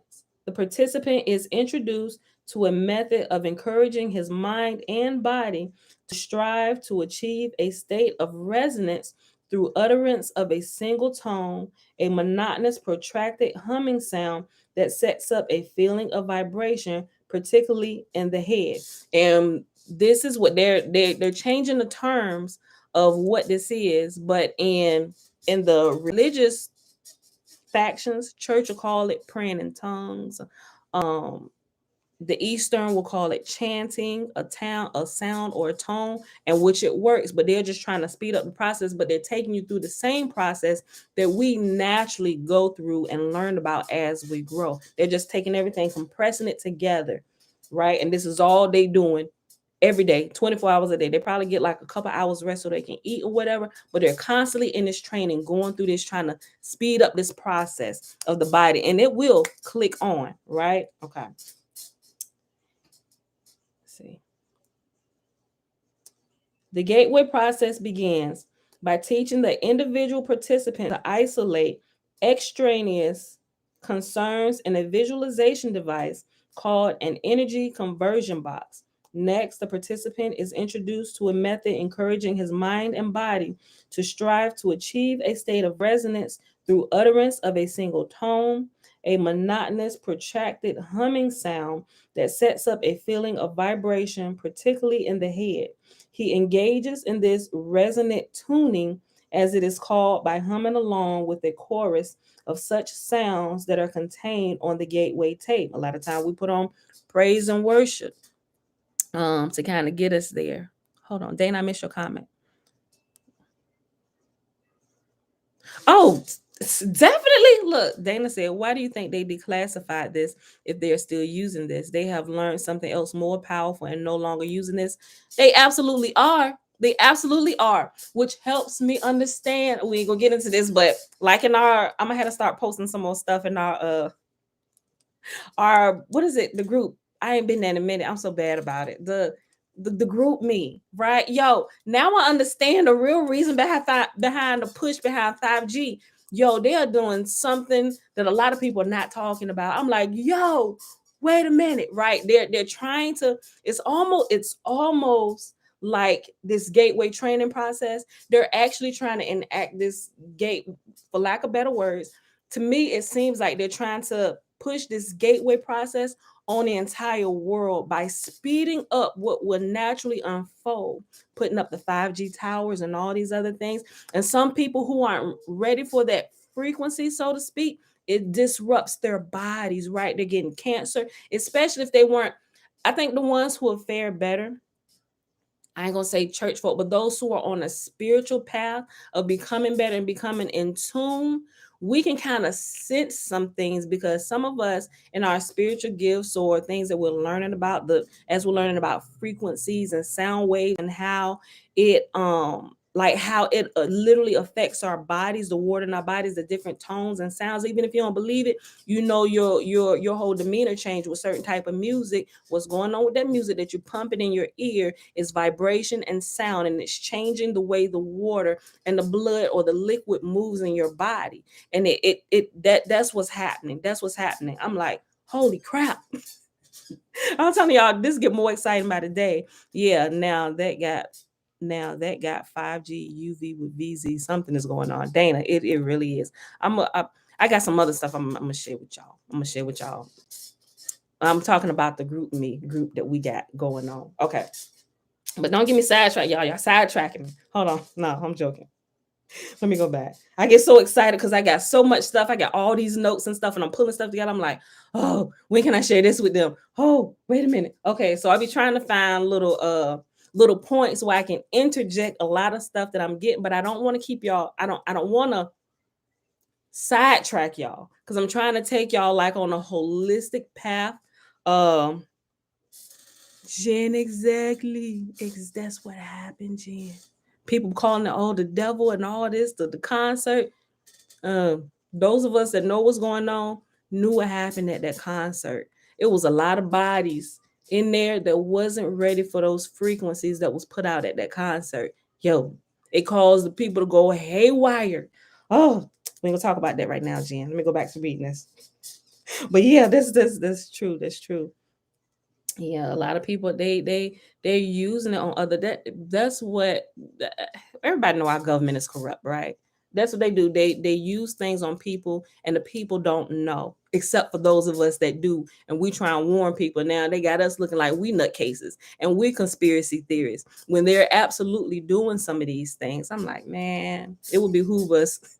Speaker 1: is introduced to a method of encouraging his mind and body to strive to achieve a state of resonance through utterance of a single tone, a monotonous protracted humming sound that sets up a feeling of vibration, particularly in the head. And this is what they're changing the terms of what this is, but in the religious factions, church will call it praying in tongues. Um, the Eastern will call it chanting a sound or a tone, and which it works, but they're just trying to speed up the process, but they're taking you through the same process that we naturally go through and learn about as we grow. They're just taking everything, compressing it together, right? And this is all they doing every day, 24 hours a day. They probably get like a couple hours rest so they can eat or whatever, but they're constantly in this training, going through this, trying to speed up this process of the body, and it will click on, right? Okay. Let's see. The gateway process begins by teaching the individual participant to isolate extraneous concerns in a visualization device called an energy conversion box. Next, the participant is introduced to a method encouraging his mind and body to strive to achieve a state of resonance through utterance of a single tone, a monotonous, protracted humming sound that sets up a feeling of vibration, particularly in the head. He engages in this resonant tuning, as it is called, by humming along with a chorus of such sounds that are contained on the gateway tape. A lot of time we put on praise and worship to kind of get us there. Hold on, Dana, I missed your comment. Oh, definitely. Look, Dana said, why do you think they declassified this if they're still using this? They have learned something else more powerful and no longer using this. They absolutely are. They absolutely are, which helps me understand. We ain't gonna get into this, but like in our, I'm gonna have to start posting some more stuff in our what is it? The group. I ain't been there in a minute. I'm so bad about it. The group me, right? Yo, now I understand the real reason behind the push behind 5G. Yo, they are doing something that a lot of people are not talking about. I'm like, yo, wait a minute, right? They're trying to, it's almost like this gateway training process. They're actually trying to enact this gate, for lack of better words. To me, it seems like they're trying to push this gateway process on the entire world by speeding up what will naturally unfold, putting up the 5G towers and all these other things. And some people who aren't ready for that frequency, so to speak, it disrupts their bodies, right? They're getting cancer, especially if they weren't. I think the ones who have fared better, I ain't gonna say church folk, but those who are on a spiritual path of becoming better and becoming in tune, we can kind of sense some things because some of us in our spiritual gifts or things that we're learning about as we're learning about frequencies and sound waves and how it like how it literally affects our bodies, the water in our bodies, the different tones and sounds. Even if you don't believe it, you know your whole demeanor change with certain type of music. What's going on with that music that you're pumping in your ear is vibration and sound, and it's changing the way the water and the blood or the liquid moves in your body. And that's what's happening. That's what's happening. I'm like, holy crap. I'm telling y'all, this get more exciting by the day. Yeah, now that got 5G UV with VZ. Something is going on. Dana, it really is. I got some other stuff I'm gonna share with y'all. I'm talking about the group that we got going on. Okay. But don't get me sidetracked, y'all. Y'all sidetracking me. Hold on. No, I'm joking. Let me go back. I get so excited because I got so much stuff. I got all these notes and stuff, and I'm pulling stuff together. I'm like, oh, when can I share this with them? Oh, wait a minute. Okay, so I'll be trying to find little points where I can interject a lot of stuff that I'm getting, but I don't want to keep y'all. I don't want to sidetrack y'all because I'm trying to take y'all like on a holistic path. Um, Jen, exactly. That's what happened, Jen. People calling it the devil and all this, the concert. Those of us that know what's going on knew what happened at that concert. It was a lot of bodies in there that wasn't ready for those frequencies that was put out at that concert. Yo, it caused the people to go haywire. Oh, we ain't gonna talk about that right now, Jen. Let me go back to reading this. But yeah, that's true. That's true. Yeah, a lot of people they're using it on other that's what everybody know our government is corrupt, right? That's what they do. They use things on people and the people don't know, except for those of us that do. And we try and warn people. Now they got us looking like we nutcases and we conspiracy theorists when they're absolutely doing some of these things. I'm like, man, it would behoove us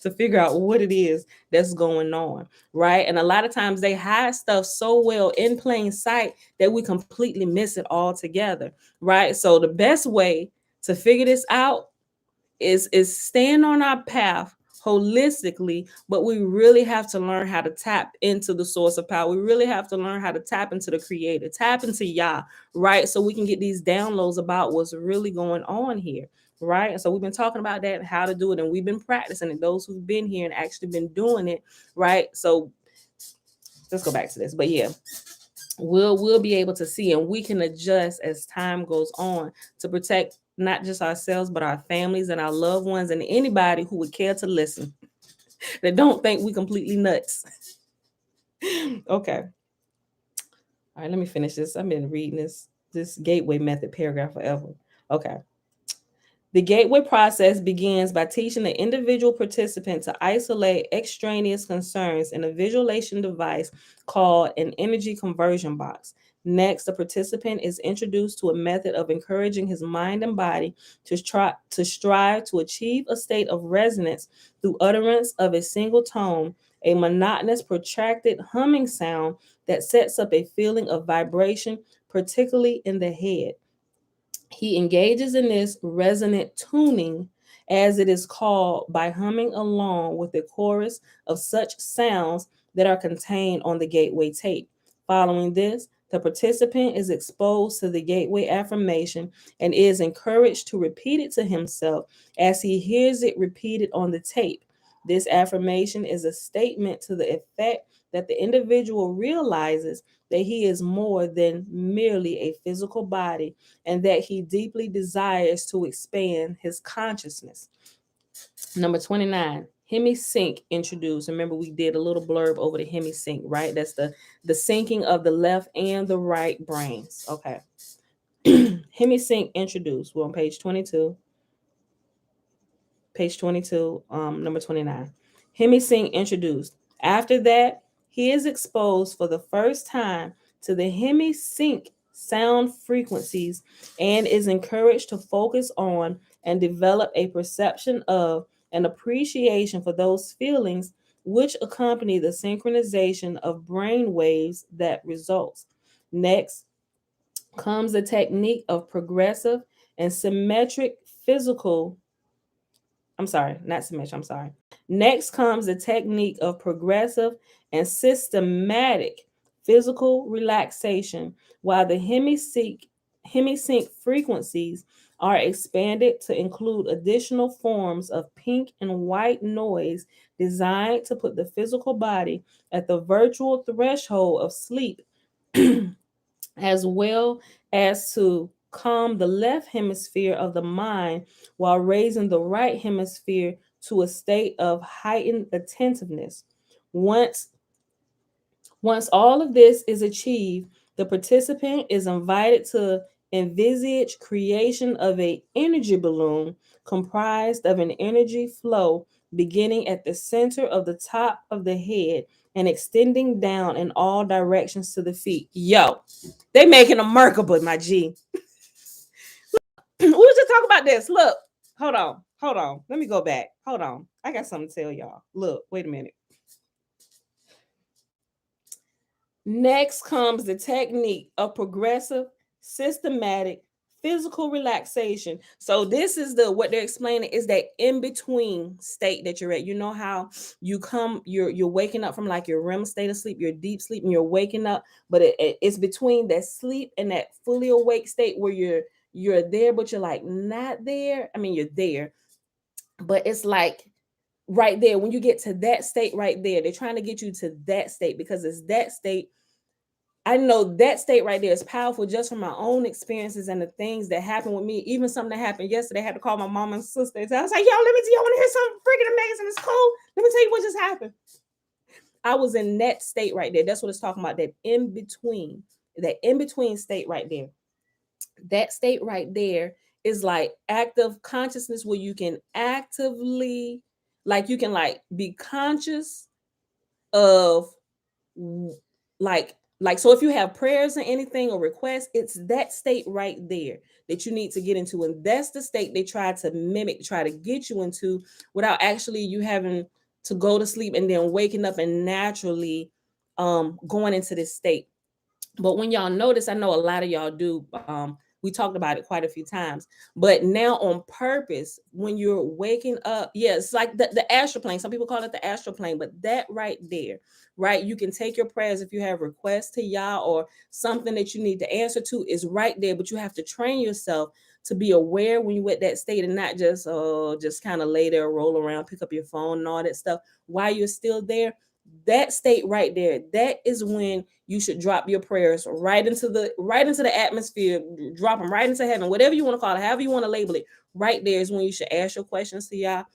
Speaker 1: to figure out what it is that's going on, right? And a lot of times they hide stuff so well in plain sight that we completely miss it altogether, right? So the best way to figure this out is staying on our path holistically, but we really have to learn how to tap into the source of power. We really have to learn how to tap into the creator, tap into Yah, right? So we can get these downloads about what's really going on here, right? And so we've been talking about that and how to do it, and we've been practicing it. Those who've been here and actually been doing it, right? So let's go back to this. But yeah, we'll be able to see, and we can adjust as time goes on to protect not just ourselves but our families and our loved ones and anybody who would care to listen that don't think we completely nuts. Okay, all right, let me finish this. I've been reading this gateway method paragraph forever. Okay, The gateway process begins by teaching the individual participant to isolate extraneous concerns in a visualization device called an energy conversion box. Next, the participant is introduced to a method of encouraging his mind and body to strive to achieve a state of resonance through utterance of a single tone, a monotonous, protracted humming sound that sets up a feeling of vibration, particularly in the head. He engages in this resonant tuning, as it is called, by humming along with the chorus of such sounds that are contained on the gateway tape. Following this, the participant is exposed to the gateway affirmation and is encouraged to repeat it to himself as he hears it repeated on the tape. This affirmation is a statement to the effect that the individual realizes that he is more than merely a physical body and that he deeply desires to expand his consciousness. Number 29, hemisync introduced. Remember, we did a little blurb over the hemisync, right? That's the syncing of the left and the right brains. Okay. Hemisync introduced. We're on page 22. Page 22, number 29. Hemisync introduced. After that, he is exposed for the first time to the hemisync sound frequencies and is encouraged to focus on and develop a perception of an appreciation for those feelings which accompany the synchronization of brain waves that results. Next comes the technique of progressive and symmetric physical I'm sorry, not symmetric. I'm sorry. Next comes the technique of progressive and systematic physical relaxation, while the hemisync frequencies are expanded to include additional forms of pink and white noise designed to put the physical body at the virtual threshold of sleep, as well as to calm the left hemisphere of the mind while raising the right hemisphere to a state of heightened attentiveness. Once once all of this is achieved, the participant is invited to envisage creation of an energy balloon comprised of an energy flow beginning at the center of the top of the head and extending down in all directions to the feet. Yo, they making a Merkabah, my G. We was just talking about this. Look, hold on. Let me go back. Hold on. I got something to tell y'all. Look, wait a minute. Next comes the technique of progressive, systematic, physical relaxation. So this is the what they're explaining is that in between state that you're at. You know how you're waking up from like your REM state of sleep, your deep sleep, and you're waking up, but it's between that sleep and that fully awake state where you're there, but you're like not there. I mean, you're there, but it's like right there when you get to that state right there, they're trying to get you to that state because it's that state. I know that state right there is powerful just from my own experiences and the things that happened with me. Even something that happened yesterday, I had to call my mom and sister. And I was like, yo, let me tell you, I want to hear something freaking amazing. It's cool. Let me tell you what just happened. I was in that state right there. That's what it's talking about. That in between state right there. That state right there is like active consciousness where you can actively, like you can like be conscious of like so if you have prayers or anything or requests, it's that state right there that you need to get into, and that's the state they try to mimic, try to get you into without actually you having to go to sleep and then waking up and naturally going into this state. But when y'all notice, I know a lot of y'all do. We talked about it quite a few times, but now on purpose, when you're waking up, yeah, it's like the astral plane. Some people call it the astral plane, but that right there, right? You can take your prayers if you have requests to y'all or something that you need to answer to is right there, but you have to train yourself to be aware when you're at that state and not just kind of lay there, roll around, pick up your phone and all that stuff while you're still there. That state right there, that is when you should drop your prayers right into the atmosphere, drop them right into heaven, whatever you want to call it, however you want to label it. Right there is when you should ask your questions to y'all,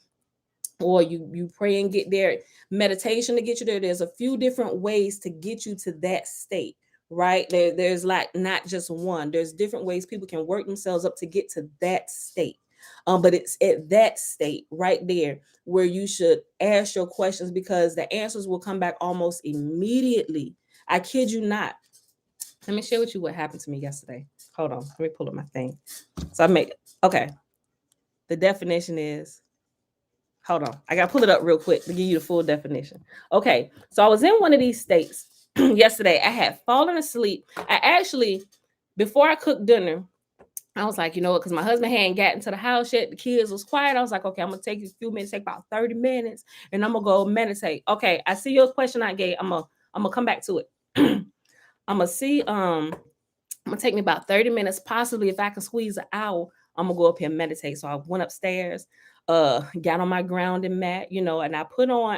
Speaker 1: or you pray and get there. Meditation to get you there. There's a few different ways to get you to that state, right? There's like not just one. There's different ways people can work themselves up to get to that state. But it's at that state right there where you should ask your questions, because the answers will come back almost immediately. I kid you not. Let me share with you what happened to me yesterday. Hold on, let me pull up my thing. So I make, okay, the definition is, hold on, I gotta pull it up real quick to give you the full definition. Okay, so I was in one of these states yesterday. I had fallen asleep. I actually, before I cooked dinner, I was like, you know what, because my husband hadn't gotten to the house yet. The kids was quiet. I was like, okay, I'm gonna take a few minutes, take about 30 minutes, and I'm gonna go meditate. Okay, I see your question I gave. I'm gonna come back to it. I'm gonna see, I'm gonna take me about 30 minutes, possibly if I can squeeze an hour, I'm gonna go up here and meditate. So I went upstairs, got on my grounding mat, and I put on,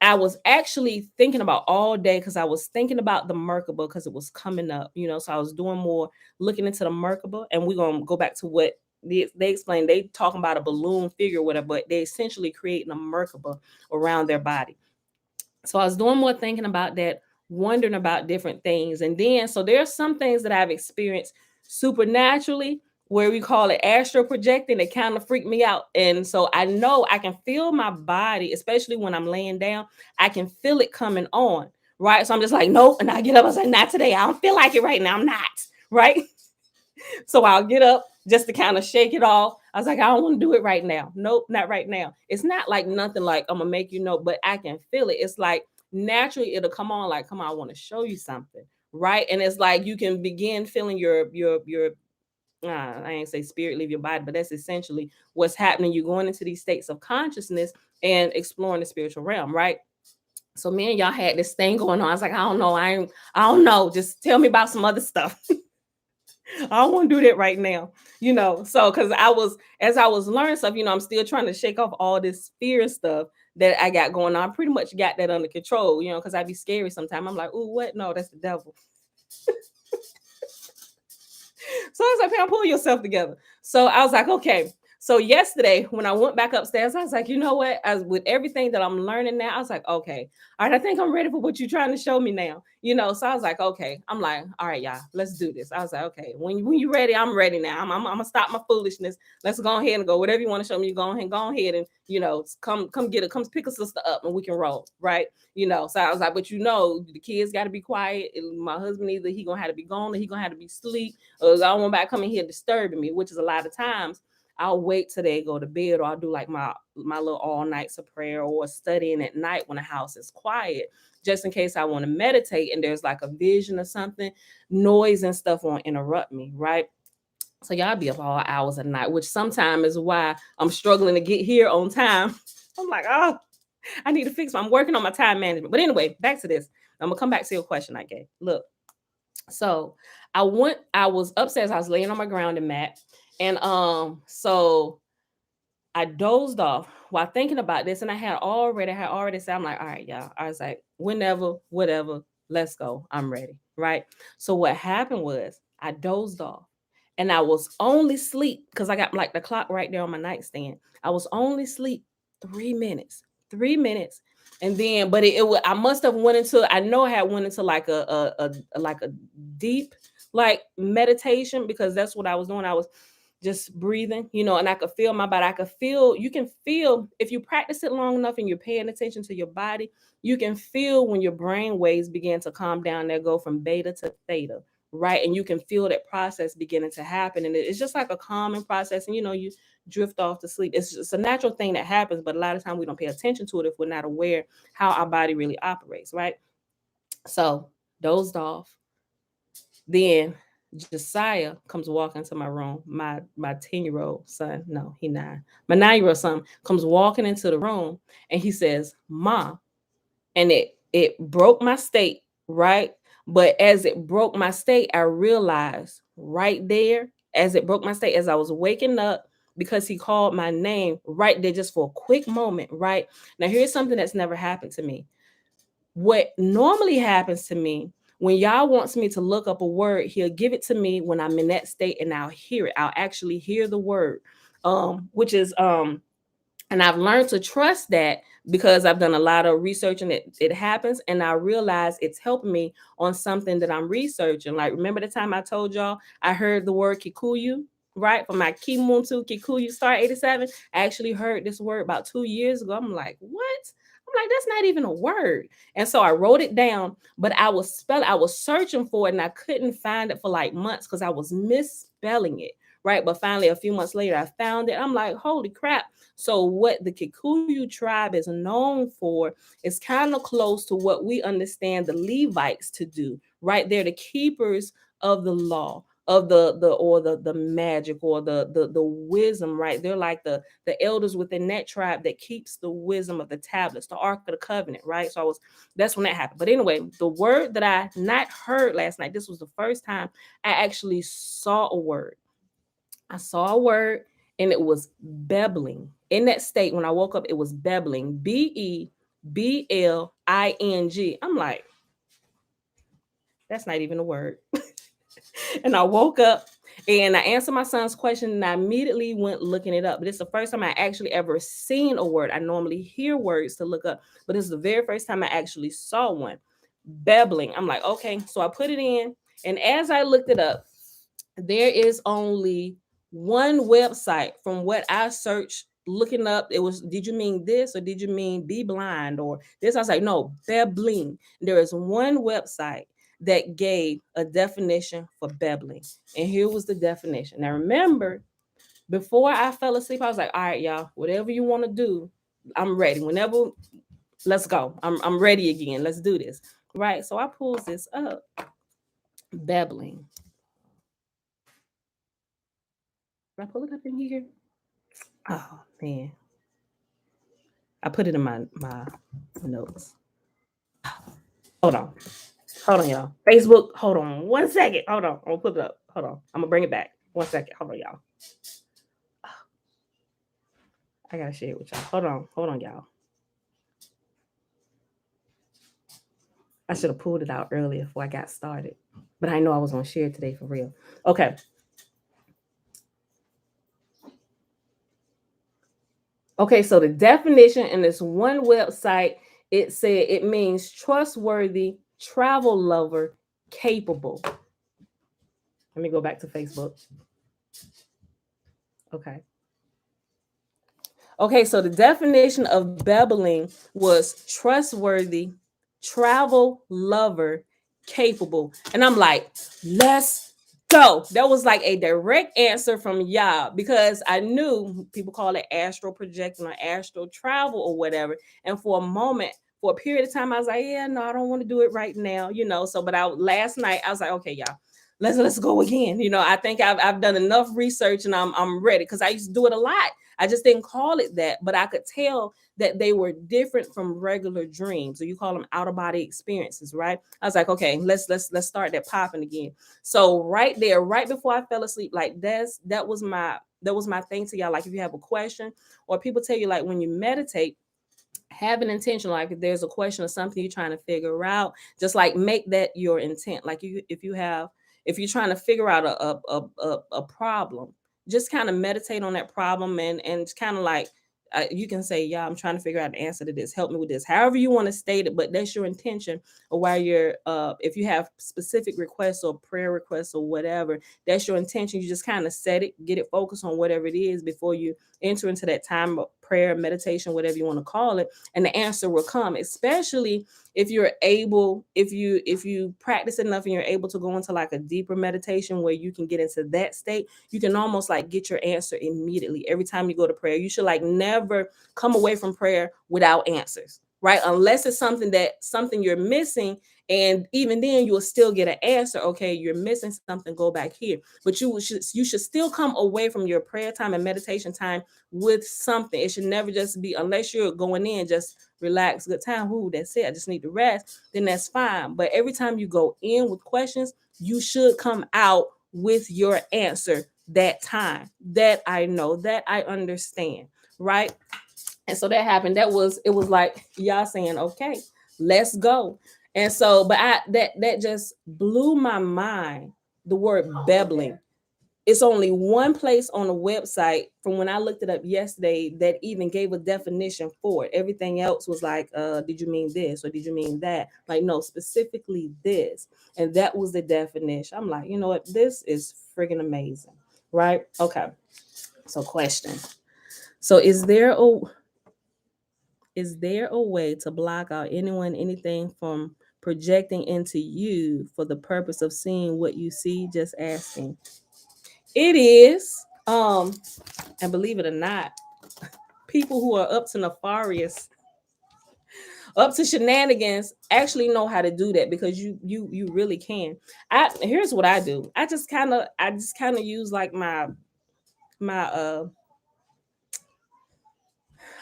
Speaker 1: I was actually thinking about all day, because I was thinking about the Merkabah, because it was coming up, so I was doing more looking into the Merkabah. And we're gonna go back to what they explained. They talking about a balloon figure or whatever, but they essentially creating a Merkabah around their body. So I was doing more thinking about that, wondering about different things. And then, so there's some things that I've experienced supernaturally, where we call it astral projecting, that kind of freak me out. And so I know I can feel my body, especially when I'm laying down, I can feel it coming on. Right. So I'm just like, nope. And I get up, I was like, not today. I don't feel like it right now. I'm not. Right. So I'll get up just to kind of shake it off. I was like, I don't want to do it right now. Nope, not right now. It's not like nothing like I'm gonna make you know, but I can feel it. It's like naturally it'll come on, like, come on, I want to show you something. Right. And it's like you can begin feeling your I ain't say spirit leave your body, but that's essentially what's happening. You're going into these states of consciousness and exploring the spiritual realm, right? So me and y'all had this thing going on. I was like, I don't know. I don't know. Just tell me about some other stuff. I don't want to do that right now, So, because as I was learning stuff, I'm still trying to shake off all this fear stuff that I got going on. I pretty much got that under control, because I'd be scary sometimes. I'm like, oh, what? No, that's the devil. So I was like, Pam, pull yourself together. So I was like, okay. So yesterday, when I went back upstairs, I was like, you know what? As with everything that I'm learning now, I was like, okay, all right, I think I'm ready for what you're trying to show me now. So I was like, okay. I'm like, all right, y'all, let's do this. I was like, okay, when you're ready, I'm ready now. I'm gonna stop my foolishness. Let's go ahead and go. Whatever you want to show me, go ahead and come get it, come pick a sister up and we can roll, right? So I was like, but the kids got to be quiet. My husband, either he gonna have to be gone or he gonna have to be asleep, or I don't want back coming here disturbing me, which is a lot of times I'll wait till they go to bed, or I'll do like my little all nights of prayer or studying at night when the house is quiet, just in case I want to meditate and there's like a vision or something, noise and stuff won't interrupt me, right? So y'all be up all hours of the night, which sometimes is why I'm struggling to get here on time. I'm like, oh, I need to fix I'm working on my time management. But anyway, back to this. I'm gonna come back to your question I gave. Look, so I was upstairs, I was laying on my grounding mat, and so I dozed off while thinking about this, and I had already said, I'm like, all right, y'all. I was like, whenever, whatever, let's go. I'm ready. Right. So what happened was I dozed off, and I was only sleep because I got like the clock right there on my nightstand. I was only sleep 3 minutes. 3 minutes. And then, but I must have went into, I know I had went into like a deep like meditation, because that's what I was doing. I was just breathing, and I could feel my body. You can feel, if you practice it long enough and you're paying attention to your body, you can feel when your brain waves begin to calm down. They go from beta to theta, right? And you can feel that process beginning to happen. And it's just like a calming process. And, you drift off to sleep. It's just a natural thing that happens, but a lot of times we don't pay attention to it if we're not aware how our body really operates, right? So dozed off. Then Josiah comes walking into my room. My 10-year-old son, no, he 9. My 9-year-old son comes walking into the room, and he says, "Mom," and it broke my state, right? But as it broke my state, I realized right there, as it broke my state, as I was waking up, because he called my name right there, just for a quick moment, right? Now here's something that's never happened to me. What normally happens to me, when y'all wants me to look up a word, he'll give it to me when I'm in that state, and I'll hear it. I'll actually hear the word, which is and I've learned to trust that, because I've done a lot of research, and it happens, and I realize it's helping me on something that I'm researching. Like, remember the time I told y'all I heard the word kikuyu, right? For my Kimuntu Kikuyu Star 87. I actually heard this word about 2 years ago. I'm like, what? I'm like, that's not even a word. And so I wrote it down, but I was searching for it and I couldn't find it for like months because I was misspelling it. Right. But finally, a few months later, I found it. I'm like, holy crap. So, what the Kikuyu tribe is known for is kind of close to what we understand the Levites to do, right? They're the keepers of the law, of the magic or the wisdom, right? They're like the elders within that tribe that keeps the wisdom of the tablets, the Ark of the Covenant, right? So that's when that happened. But anyway, the word that I not heard last night, this was the first time I actually saw a word. I saw a word and it was bebbling. In that state, when I woke up, it was bebbling. Bebling. I'm like, that's not even a word. And I woke up and I answered my son's question and I immediately went looking it up. But it's the first time I actually ever seen a word. I normally hear words to look up, but this is the very first time I actually saw one. Bebbling. I'm like, okay. So I put it in. And as I looked it up, there is only one website from what I searched looking up. It was, did you mean this or did you mean be blind or this? I was like, no, bebbling. There is one website that gave a definition for bebbling. And here was the definition. Now remember, before I fell asleep, I was like, all right, y'all, whatever you want to do, I'm ready. Whenever, let's go. I'm ready again. Let's do this. Right. So I pulls this up. Bebbling. Did I pull it up in here? Oh man. I put it in my notes. Hold on. Hold on, y'all. Facebook, hold on 1 second. Hold on. I'm gonna put it up. Hold on. I'm gonna bring it back. 1 second. Hold on, y'all. I gotta share it with y'all. Hold on, y'all. I should have pulled it out earlier before I got started. But I know I was gonna share it today for real. Okay. Okay, so the definition in this one website, it said it means trustworthy, travel lover, capable. Let me go back to Facebook. Okay. Okay, so the definition of bebbling was trustworthy, travel lover, capable. And I'm like, let's go. That was like a direct answer from Yah because I knew people call it astral projecting or astral travel or whatever. And for a moment, for a period of time, I was like, yeah, no, I don't want to do it right now, you know. So, but last night I was like, okay, y'all, let's go again. You know, I think I've done enough research and I'm ready because I used to do it a lot. I just didn't call it that, but I could tell that they were different from regular dreams, or you call them out of body experiences, right? I was like, okay, let's start that popping again. So right there, right before I fell asleep, like that was my thing to y'all. Like if you have a question, or people tell you like when you meditate, have an intention. Like if there's a question or something you're trying to figure out, just like make that your intent. Like if you're trying to figure out a problem, just kind of meditate on that problem and kind of like you can say, yeah, I'm trying to figure out an answer to this. Help me with this. However you want to state it, but that's your intention. Or while you're if you have specific requests or prayer requests or whatever, that's your intention. You just kind of set it, get it focused on whatever it is before you enter into that time of prayer, meditation, whatever you want to call it, and the answer will come. Especially if you're able, if you practice enough and you're able to go into like a deeper meditation where you can get into that state, you can almost like get your answer immediately. Every time you go to prayer, you should like never come away from prayer without answers, right? Unless it's something you're missing, and even then you will still get an answer. Okay, you're missing something, go back here. But you should still come away from your prayer time and meditation time with something. It should never just be, unless you're going in just relax, good time, ooh, that's it, I just need to rest, then that's fine. But every time you go in with questions, you should come out with your answer that time. That I know, that I understand, right? And so that happened. It was like y'all saying, okay, let's go. And so, but that just blew my mind, the word bebbling. It's only one place on the website from when I looked it up yesterday that even gave a definition for it. Everything else was like, did you mean this or did you mean that? Like, no, specifically this. And that was the definition. I'm like, you know what? This is friggin' amazing. right? Okay. So question. So is there a way to block out anyone, anything from projecting into you for the purpose of seeing what you see? Just asking. It is. And believe it or not, people who are up to nefarious, up to shenanigans, actually know how to do that, because you really can. Here's what I do. I just kind of use like my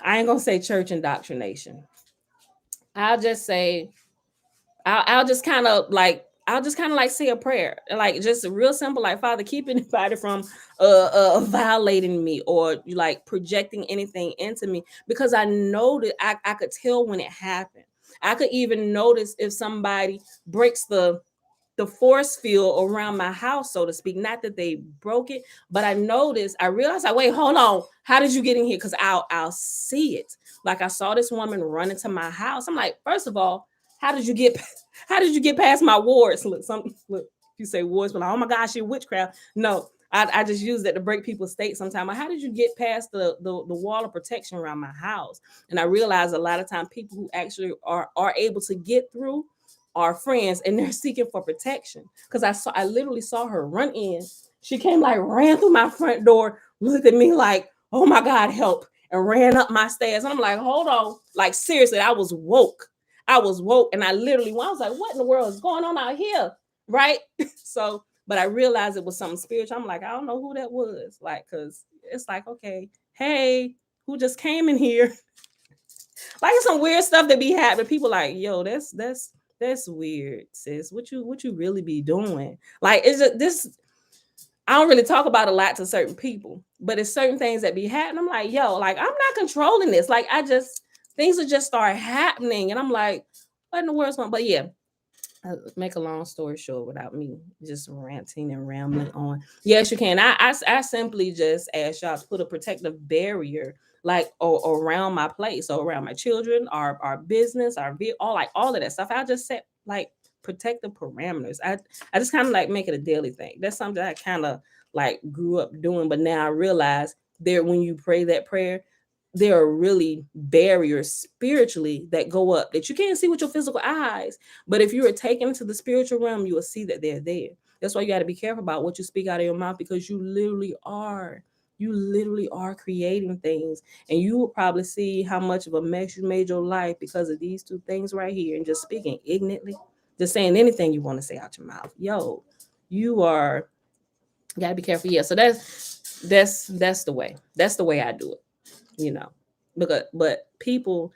Speaker 1: I ain't gonna say church indoctrination. I'll just say I'll just kind of like say a prayer, like just real simple, like, Father, keep anybody from violating me, or like projecting anything into me, because I know that I could tell when it happened. I could even notice if somebody breaks the force field around my house, so to speak. Not that they broke it, but I realized, like, wait, hold on, how did you get in here? Because I'll see it. Like, I saw this woman run into my house. I'm like, first of all, how did you get how did you get past my wards? Look, you say wards, but like, oh my gosh, you're witchcraft. No, I just use that to break people's state sometimes. Like, how did you get past the wall of protection around my house? And I realize a lot of time people who actually are able to get through are friends, and they're seeking for protection. Because I literally saw her run in. She came, like, ran through my front door, looked at me like, oh my God, help, and ran up my stairs. And I'm like, hold on. Like, seriously, I was woke. And I literally, I was like, what in the world is going on out here? Right. So, but I realized it was something spiritual. I'm like, I don't know who that was. Like, because it's like, okay, hey, who just came in here? Like, it's some weird stuff that be happening. People like, yo, that's weird, sis. What you really be doing? Like, it's just this. I don't really talk about a lot to certain people, but it's certain things that be happening. I'm like, yo, like, I'm not controlling this. Like, things will just start happening, and I'm like, what in the world's going? But yeah, make a long story short, without me just ranting and rambling on. Yes, you can. I simply just ask y'all to put a protective barrier, like, around my place, or around my children, our business, all of that stuff. I just set, like, protective parameters. I just kind of like make it a daily thing. That's something I kind of like grew up doing, but now I realize there, when you pray that prayer, there are really barriers spiritually that go up that you can't see with your physical eyes. But if you are taken into the spiritual realm, you will see that they're there. That's why you got to be careful about what you speak out of your mouth, because you literally are. You literally are creating things. And you will probably see how much of a mess you made your life because of these two things right here. And just speaking ignorantly, just saying anything you want to say out your mouth. Yo, you gotta be careful. Yeah. So that's the way. That's the way I do it, you know. But people,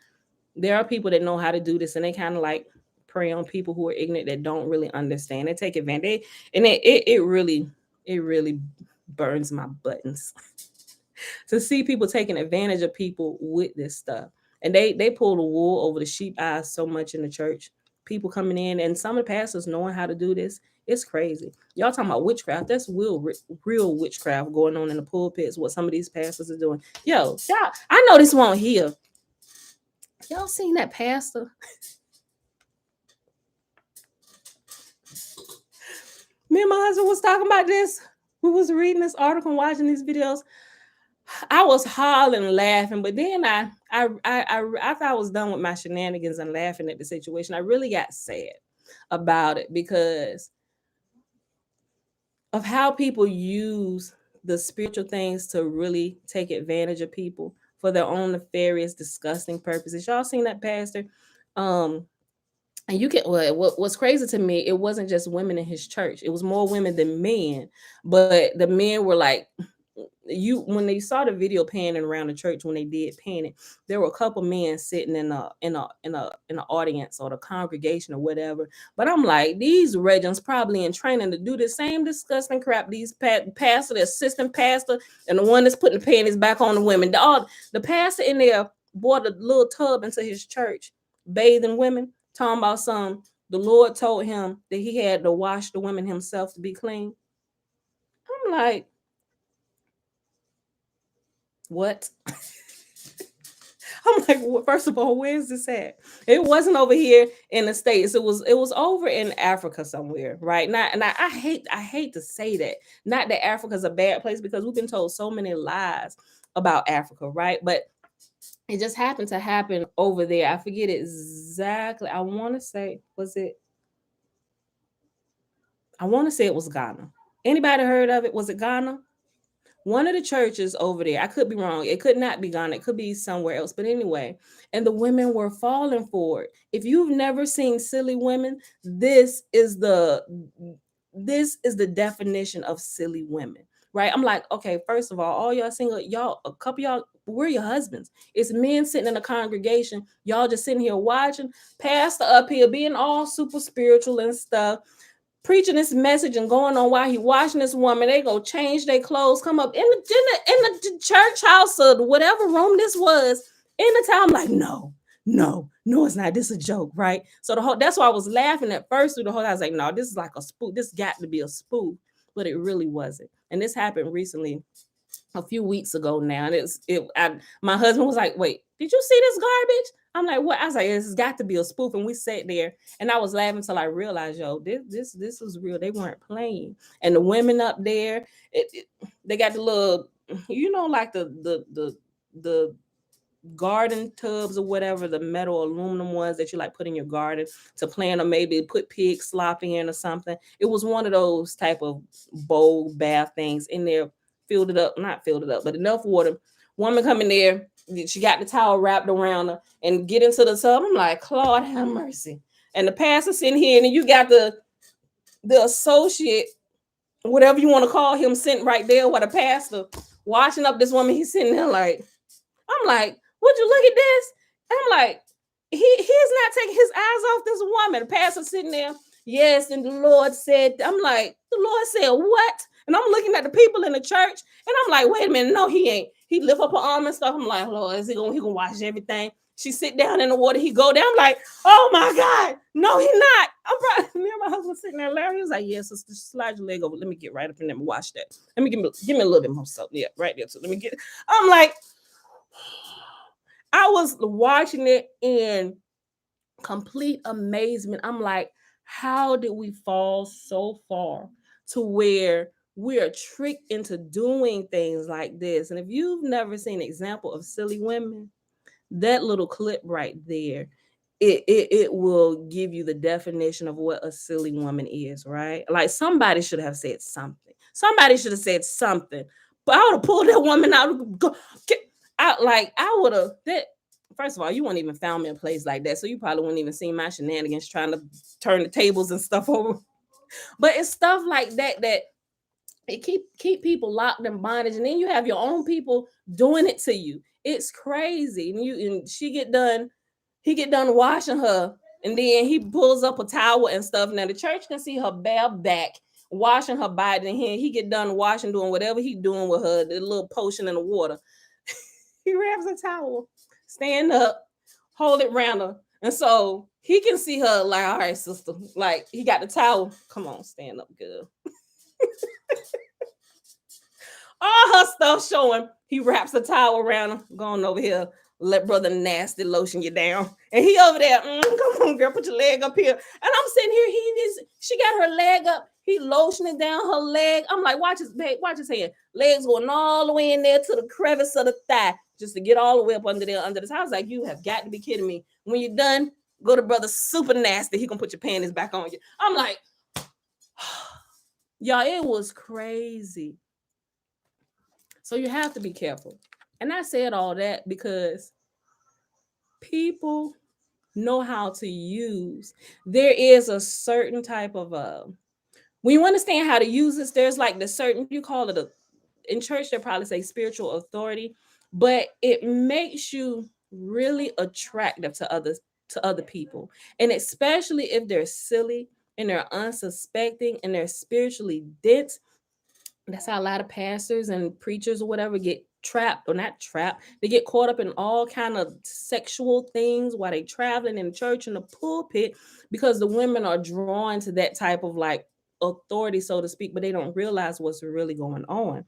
Speaker 1: there are people that know how to do this, and they kind of like prey on people who are ignorant, that don't really understand. They take advantage, and it really burns my buttons to see people taking advantage of people with this stuff. And they pull the wool over the sheep eyes so much in the church. People coming in, and some of the pastors knowing how to do this. It's crazy. Y'all talking about witchcraft? That's real witchcraft going on in the pulpits. What some of these pastors are doing. Yo, y'all, I know this won't hear. Y'all seen that pastor? Me and my husband was talking about this. We was reading this article and watching these videos. I was hollering and laughing, but then after I was done with my shenanigans and laughing at the situation, I really got sad about it, because of how people use the spiritual things to really take advantage of people for their own nefarious, disgusting purposes. Y'all seen that pastor? Um, and you can, well, what's crazy to me, it wasn't just women in his church. It was more women than men. But the men were like, you when they saw the video panning around the church, when they did pan it, there were a couple men sitting in a audience, or the congregation, or whatever. But I'm like, these regents probably in training to do the same disgusting crap. These pastor, the assistant pastor, and the one that's putting the panties back on the women. The pastor in there brought a little tub into his church, bathing women, talking about some. The Lord told him that he had to wash the women himself to be clean. I'm like, what? I'm like, well, first of all, where is this at? It wasn't over here in the States. It was over in Africa somewhere, right? Not and I hate to say that. Not that Africa's a bad place, because we've been told so many lies about Africa, right? But it just happened to happen over there. I forget exactly. I want to say it was Ghana. Anybody heard of it? Was it Ghana? One of the churches over there. I could be wrong. It could not be Ghana. It could be somewhere else. But anyway, and the women were falling for it. If you've never seen Silly Women, this is the definition of silly women. Right? I'm like, okay, first of all y'all single, y'all, a couple y'all, where are your husbands? It's men sitting in a congregation, y'all just sitting here watching, pastor up here being all super spiritual and stuff, preaching this message and going on while he watching this woman. They go change their clothes, come up in the church house or whatever room this was in the town. I'm like, no, it's not. This is a joke, right? So that's why I was laughing at first through the whole. I was like, no, this is like a spoof. This got to be a spoof, but it really wasn't. And this happened recently, a few weeks ago now, and my husband was like, "Wait, did you see this garbage?" I'm like, "What?" I was like, "This has got to be a spoof." And we sat there, and I was laughing until I realized, yo, this was real. They weren't playing. And the women up there, they got the little, like the garden tubs or whatever, the metal aluminum ones that you like put in your garden to plant, or maybe put pig slop in or something. It was one of those type of bowl bath things in there, filled it up, not filled it up, but enough water. Woman come in there, she got the towel wrapped around her and get into the tub. I'm like, Lord have mercy. And the pastor sitting here, and you got the associate, whatever you want to call him, sitting right there while the pastor washing up this woman. He's sitting there like, I'm like, would you look at this? And I'm like, he's not taking his eyes off this woman. The pastor sitting there, yes, and the Lord said, I'm like, the Lord said what? And I'm looking at the people in the church, and I'm like, wait a minute, no, he ain't. He lift up her arm and stuff. I'm like, Lord, he gonna wash everything? She sit down in the water, he go down. I'm like, oh my God, no, he not. I'm probably, me and my husband sitting there, Larry. He was like, yes, sister, slide your leg over. Let me get right up in there and wash that. Let me give me a little bit more soap. Yeah, right there. So let me get. I'm like, I was watching it in complete amazement. I'm like, how did we fall so far to where we are tricked into doing things like this? And if you've never seen an example of silly women, that little clip right there, it will give you the definition of what a silly woman is, right? Like, somebody should have said something. Somebody should have said something. But I would have pulled that woman out. I would have that. First of all, you wouldn't even found me a place like that, so you probably wouldn't even see my shenanigans trying to turn the tables and stuff over. But it's stuff like that it keep people locked in bondage, and then you have your own people doing it to you. It's crazy. And he get done washing her, and then he pulls up a towel and stuff. Now the church can see her bare back washing her body, and he get done washing, doing whatever he doing with her, the little potion in the water. He grabs a towel, stand up, hold it round her, and so he can see her like, all right, sister, like he got the towel. Come on, stand up, girl. All her stuff showing. He wraps a towel around her, going over here. Let brother nasty lotion you down, and he over there. Come on, girl, put your leg up here. And I'm sitting here. She got her leg up. He lotioning down her leg. I'm like, watch his hand. Legs going all the way in there to the crevice of the thigh, just to get all the way up under there, under this. I was like, you have got to be kidding me. When you're done, go to brother super nasty. He gonna put your panties back on you. I'm like, y'all, it was crazy. So you have to be careful. And I said all that because people know how to use. There is a certain type of when you understand how to use this, there's like the certain, you call it in church they probably say spiritual authority, but it makes you really attractive to other people. And especially if they're silly and they're unsuspecting and they're spiritually dense. That's how a lot of pastors and preachers or whatever get trapped, or not trapped, they get caught up in all kind of sexual things while they traveling in church in the pulpit, because the women are drawn to that type of like authority, so to speak, but they don't realize what's really going on.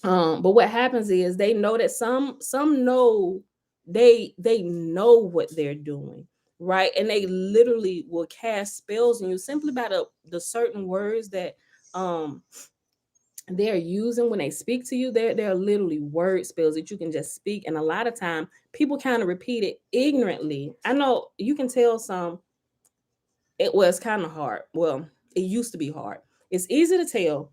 Speaker 1: But what happens is they know that some know they know what they're doing. right? And they literally will cast spells on you simply by the certain words that they're using when they speak to you. They're literally word spells that you can just speak. And a lot of time people kind of repeat it ignorantly. I know you can tell some, it was kind of hard. Well, it used to be hard. It's easy to tell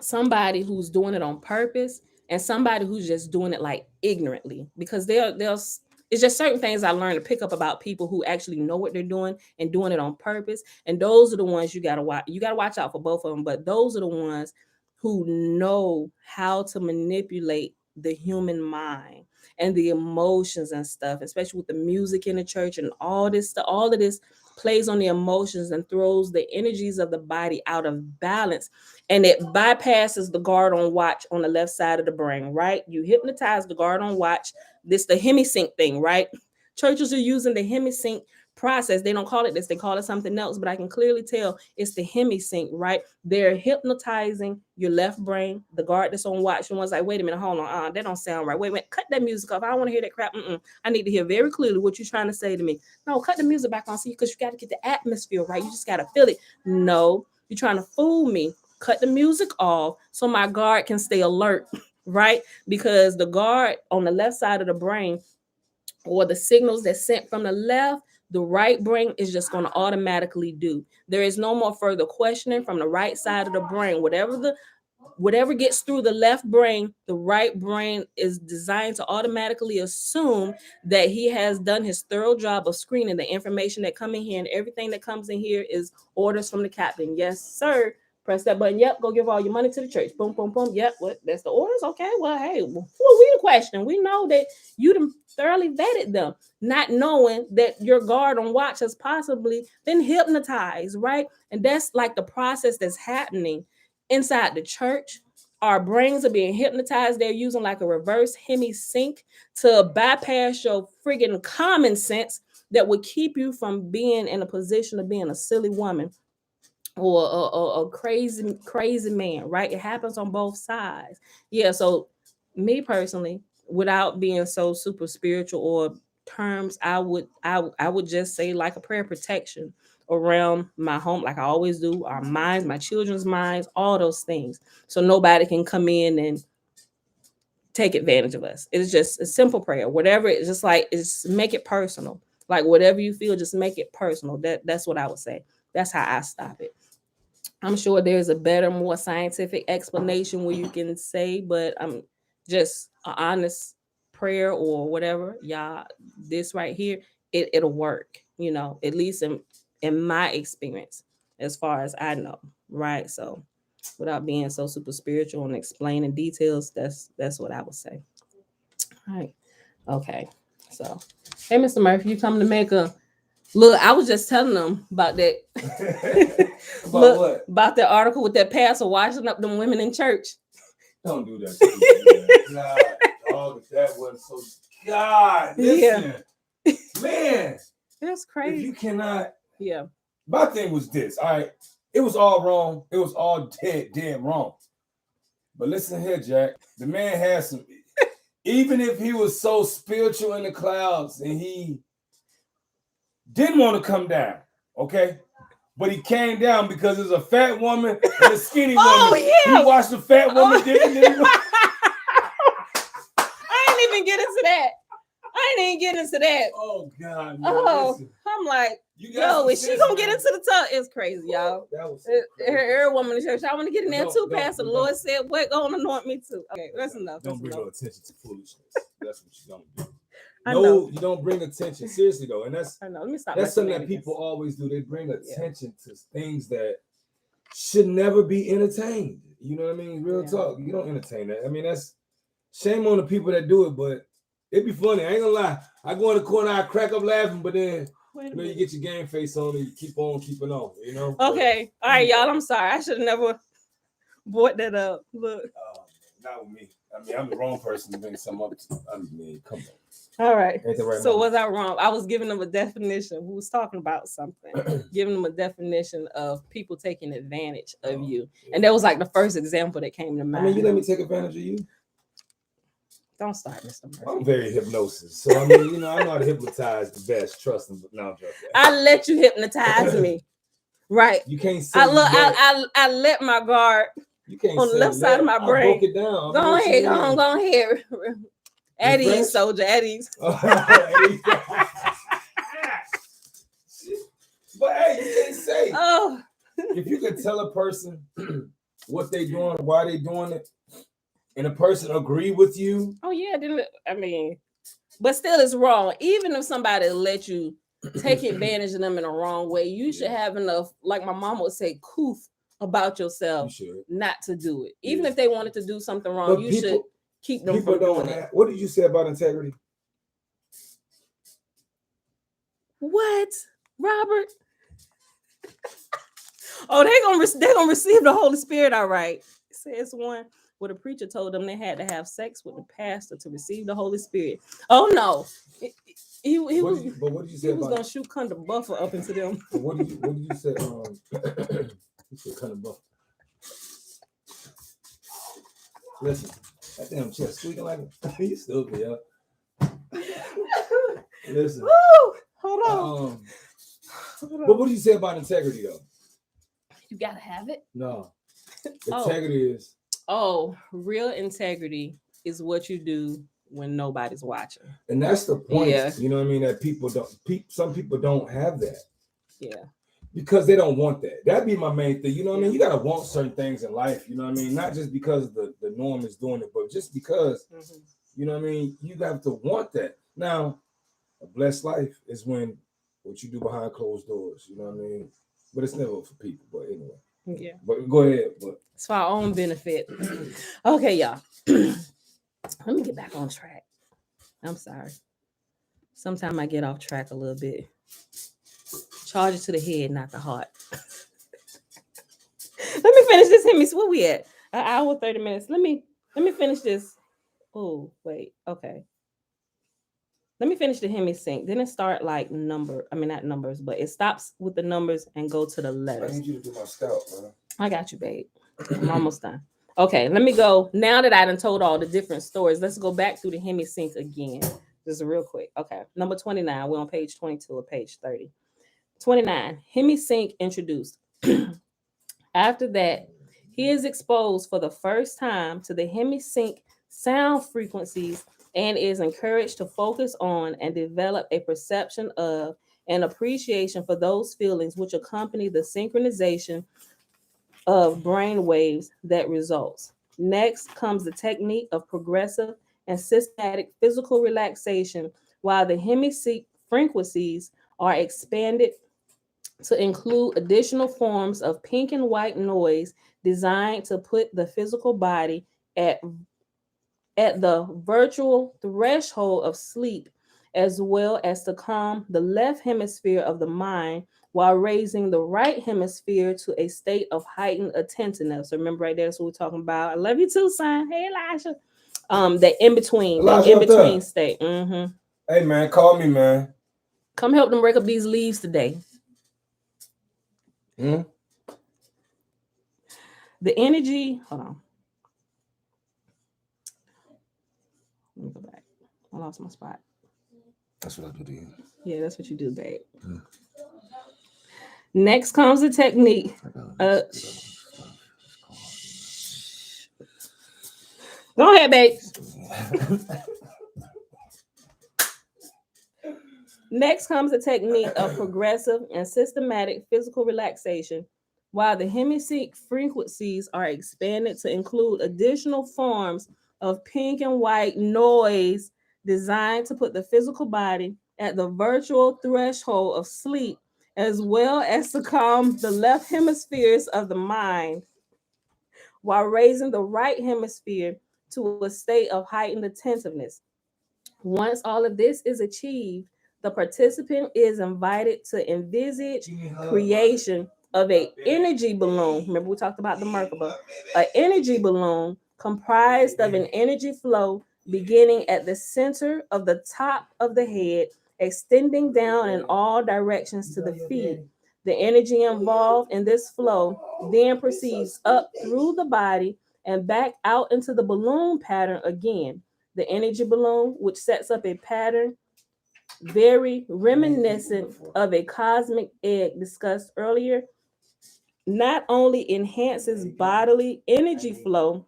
Speaker 1: somebody who's doing it on purpose and somebody who's just doing it like ignorantly, because there's it's just certain things I learned to pick up about people who actually know what they're doing and doing it on purpose. And those are the ones you gotta watch. You gotta watch out for both of them, but those are the ones who know how to manipulate the human mind and the emotions and stuff, especially with the music in the church and all this stuff. All of this plays on the emotions and throws the energies of the body out of balance, and it bypasses the guard on watch on the left side of the brain, right? You hypnotize the guard on watch. This the hemisync thing, right? Churches are using the hemisync process. They don't call it this, they call it something else, but I can clearly tell it's the hemisync, right? They're hypnotizing your left brain, the guard that's on watch. And one's like, wait a minute, hold on, that don't sound right. Wait a minute, cut that music off. I don't want to hear that crap. I need to hear very clearly what you're trying to say to me. No, cut the music back on, see, because you got to get the atmosphere right. You just got to feel it. No, you're trying to fool me. Cut the music off so my guard can stay alert, right? Because the guard on the left side of the brain, or the signals that's sent from the left, the right brain is just going to automatically do. There is no more further questioning from the right side of the brain. Whatever gets through the left brain, the right brain is designed to automatically assume that he has done his thorough job of screening the information that come in here, and everything that comes in here is orders from the captain. Yes, sir. Press that button. Yep. Go give all your money to the church. Boom, boom, boom. Yep. What? That's the orders. Okay. Well, hey, who are we to question? We know that you done thoroughly vetted them, not knowing that your guard on watch has possibly been hypnotized, right? And that's like the process that's happening inside the church. Our brains are being hypnotized. They're using like a reverse hemisync to bypass your friggin' common sense that would keep you from being in a position of being a silly woman or a crazy man, right? It happens on both sides. Yeah, so me personally, without being so super spiritual or terms, I would just say like a prayer protection around my home, like I always do, our minds, my children's minds, all those things, so nobody can come in and take advantage of us. It's just a simple prayer. Whatever, it's just like, it's make it personal. Like whatever you feel, just make it personal. That's what I would say. That's how I stop it. I'm sure there's a better, more scientific explanation where you can say, but I'm just an honest prayer or whatever. Y'all, this right here, it'll work, at least in my experience, as far as I know. Right. So without being so super spiritual and explaining details, that's what I would say. All right. Okay. So hey, Mr. Murphy, you coming to make a look? I was just telling them about that.
Speaker 2: About what?
Speaker 1: About that article with that pastor washing up them women in church.
Speaker 2: Don't do that. To me, God, dog, that was so. God, listen, man,
Speaker 1: that's crazy.
Speaker 2: If you cannot,
Speaker 1: yeah.
Speaker 2: My thing was this. All right, it was all wrong. It was all dead wrong. But listen here, Jack. The man has some. Even if he was so spiritual in the clouds and he didn't want to come down, okay? But he came down because there's a fat woman and a skinny woman.
Speaker 1: Oh, yeah.
Speaker 2: He watched the fat woman.
Speaker 1: I ain't even get into that.
Speaker 2: Oh, God. Man,
Speaker 1: listen. I'm like, yo, is she going to get into the talk? It's crazy, y'all. That was her woman in church. I want to get in there too, Pastor. The Lord said, what, go and anoint me too. Okay, that's enough.
Speaker 2: Don't bring no attention to foolishness. That's what you don't do.
Speaker 1: No,
Speaker 2: you don't bring attention. Seriously, though. And that's
Speaker 1: I know. Let me stop.
Speaker 2: That's something that people always do. They bring attention to things that should never be entertained. You know what I mean? Real talk. You don't entertain that. I mean, that's shame on the people that do it, but it'd be funny. I ain't gonna lie. I go in the corner, I crack up laughing, but then you get your game face on and you keep on keeping on,
Speaker 1: Okay. All right, y'all. I'm sorry. I should have never brought that up. Look.
Speaker 2: Not with me. I mean, I'm the wrong person to bring something up to. I mean, come on.
Speaker 1: All right.
Speaker 2: Right
Speaker 1: so was I wrong? I was giving them a definition. Who was talking about something? Giving them a definition of people taking advantage of you. And that was like the first example that came to mind.
Speaker 2: I mean, you let me take advantage of you?
Speaker 1: Don't start, Mr. Murphy.
Speaker 2: I'm very hypnosis. So, I mean, you know, I know how to hypnotize the best. Trust them. But no, I'm joking.
Speaker 1: I let you hypnotize me. Right.
Speaker 2: You can't say
Speaker 1: I let my guard
Speaker 2: you can't
Speaker 1: on the left side of my brain.
Speaker 2: I broke it down.
Speaker 1: Go ahead. At ease, soldier. At ease.
Speaker 2: But hey, you can't say.
Speaker 1: Oh.
Speaker 2: If you could tell a person what they doing, why they doing it, and a person agree with you.
Speaker 1: Oh yeah, I mean, but still it's wrong. Even if somebody let you take advantage of them in a wrong way, you should have enough, like my mom would say, coof about yourself not to do it. Even if they wanted to do something wrong, but you should keep them from doing it.
Speaker 2: What did you say about integrity?
Speaker 1: What, Robert? Oh, they're gonna receive the Holy Spirit, all right. It says one where the preacher told them they had to have sex with the pastor to receive the Holy Spirit. Oh no, he was gonna shoot Kunda Buffer up into them.
Speaker 2: What did you say? You said Kunda Buffer. Listen, that damn chest squeaking like you stupid, yo. Listen.
Speaker 1: Woo! Hold on.
Speaker 2: But what do you say about integrity, though?
Speaker 1: You gotta have it.
Speaker 2: No, integrity is.
Speaker 1: Oh, real integrity is what you do when nobody's watching,
Speaker 2: and that's the point. Yeah. You know what I mean? That people don't. Some people don't have that.
Speaker 1: Yeah.
Speaker 2: Because they don't want that. That'd be my main thing. You know what I mean? You gotta want certain things in life. You know what I mean? Not just because the norm is doing it, but just because. Mm-hmm. You know what I mean? You have to want that. Now, a blessed life is when what you do behind closed doors. You know what I mean? But it's never for people. But anyway.
Speaker 1: Yeah.
Speaker 2: But go ahead. But
Speaker 1: it's for our own benefit. Okay, y'all. Let me get back on track. I'm sorry. Sometimes I get off track a little bit. Charge it to the head, not the heart. Let me finish this. Hemi. Where we at? An hour, 30 minutes. Let me finish this. Oh, wait. Okay. Let me finish the hemi sync. Then it start like not numbers, but it stops with the numbers and go to the letters.
Speaker 2: I need you to do my scalp, man.
Speaker 1: I got you, babe. I'm almost done. Okay, let me go. Now that I done told all the different stories, let's go back through the hemi sync again. Just real quick. Okay, number 29. We're on page 22 of page 30. 29. Hemi sync introduced. After that, he is exposed for the first time to the hemi sync sound frequencies and is encouraged to focus on and develop a perception of and appreciation for those feelings which accompany the synchronization of brain waves that results. Next comes the technique of progressive and systematic physical relaxation, while the hemi sync frequencies are expanded to include additional forms of pink and white noise designed to put the physical body at the virtual threshold of sleep, as well as to calm the left hemisphere of the mind while raising the right hemisphere to a state of heightened attentiveness. So remember right there, that's what we're talking about. I love you too, son. Hey, Elijah. The in-between state. Mm-hmm.
Speaker 2: Hey, man, call me, man.
Speaker 1: Come help them break up these leaves today.
Speaker 2: Hmm?
Speaker 1: The energy, hold on. Let me go back. I lost my spot.
Speaker 2: That's what I do to you.
Speaker 1: Yeah, that's what you do, babe. Yeah. Next comes the technique. Go ahead, babe. Next comes the technique of progressive and systematic physical relaxation, while the hemi sync frequencies are expanded to include additional forms of pink and white noise designed to put the physical body at the virtual threshold of sleep, as well as to calm the left hemispheres of the mind, while raising the right hemisphere to a state of heightened attentiveness. Once all of this is achieved, the participant is invited to envisage creation of an energy balloon. Remember, we talked about the Merkabah. An energy balloon comprised of an energy flow beginning at the center of the top of the head, extending down in all directions to the feet. The energy involved in this flow then proceeds up through the body and back out into the balloon pattern again. the energy balloon, which sets up a pattern very reminiscent of a cosmic egg discussed earlier, not only enhances bodily energy flow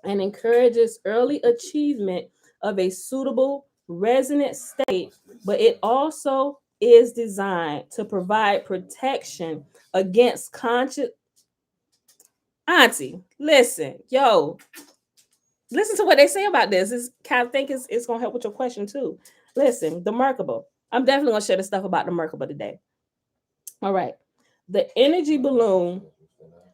Speaker 1: and encourages early achievement of a suitable resonant state, but it also is designed to provide protection against conscious. Auntie, listen, yo, listen to what they say about this. It's kind of think it's gonna help with your question too. Listen, the Merkabah. I'm definitely gonna share the stuff about the Merkabah today. All right. The energy balloon,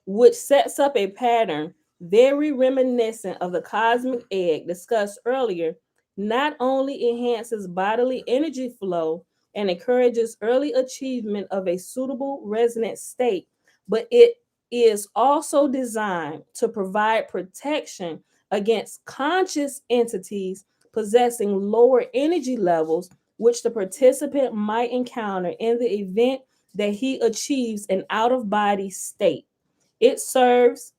Speaker 1: which sets up a pattern very reminiscent of the cosmic egg discussed earlier, not only enhances bodily energy flow and encourages early achievement of a suitable resonant state, but it is also designed to provide protection against conscious entities possessing lower energy levels, which the participant might encounter in the event that he achieves an out of body state. It serves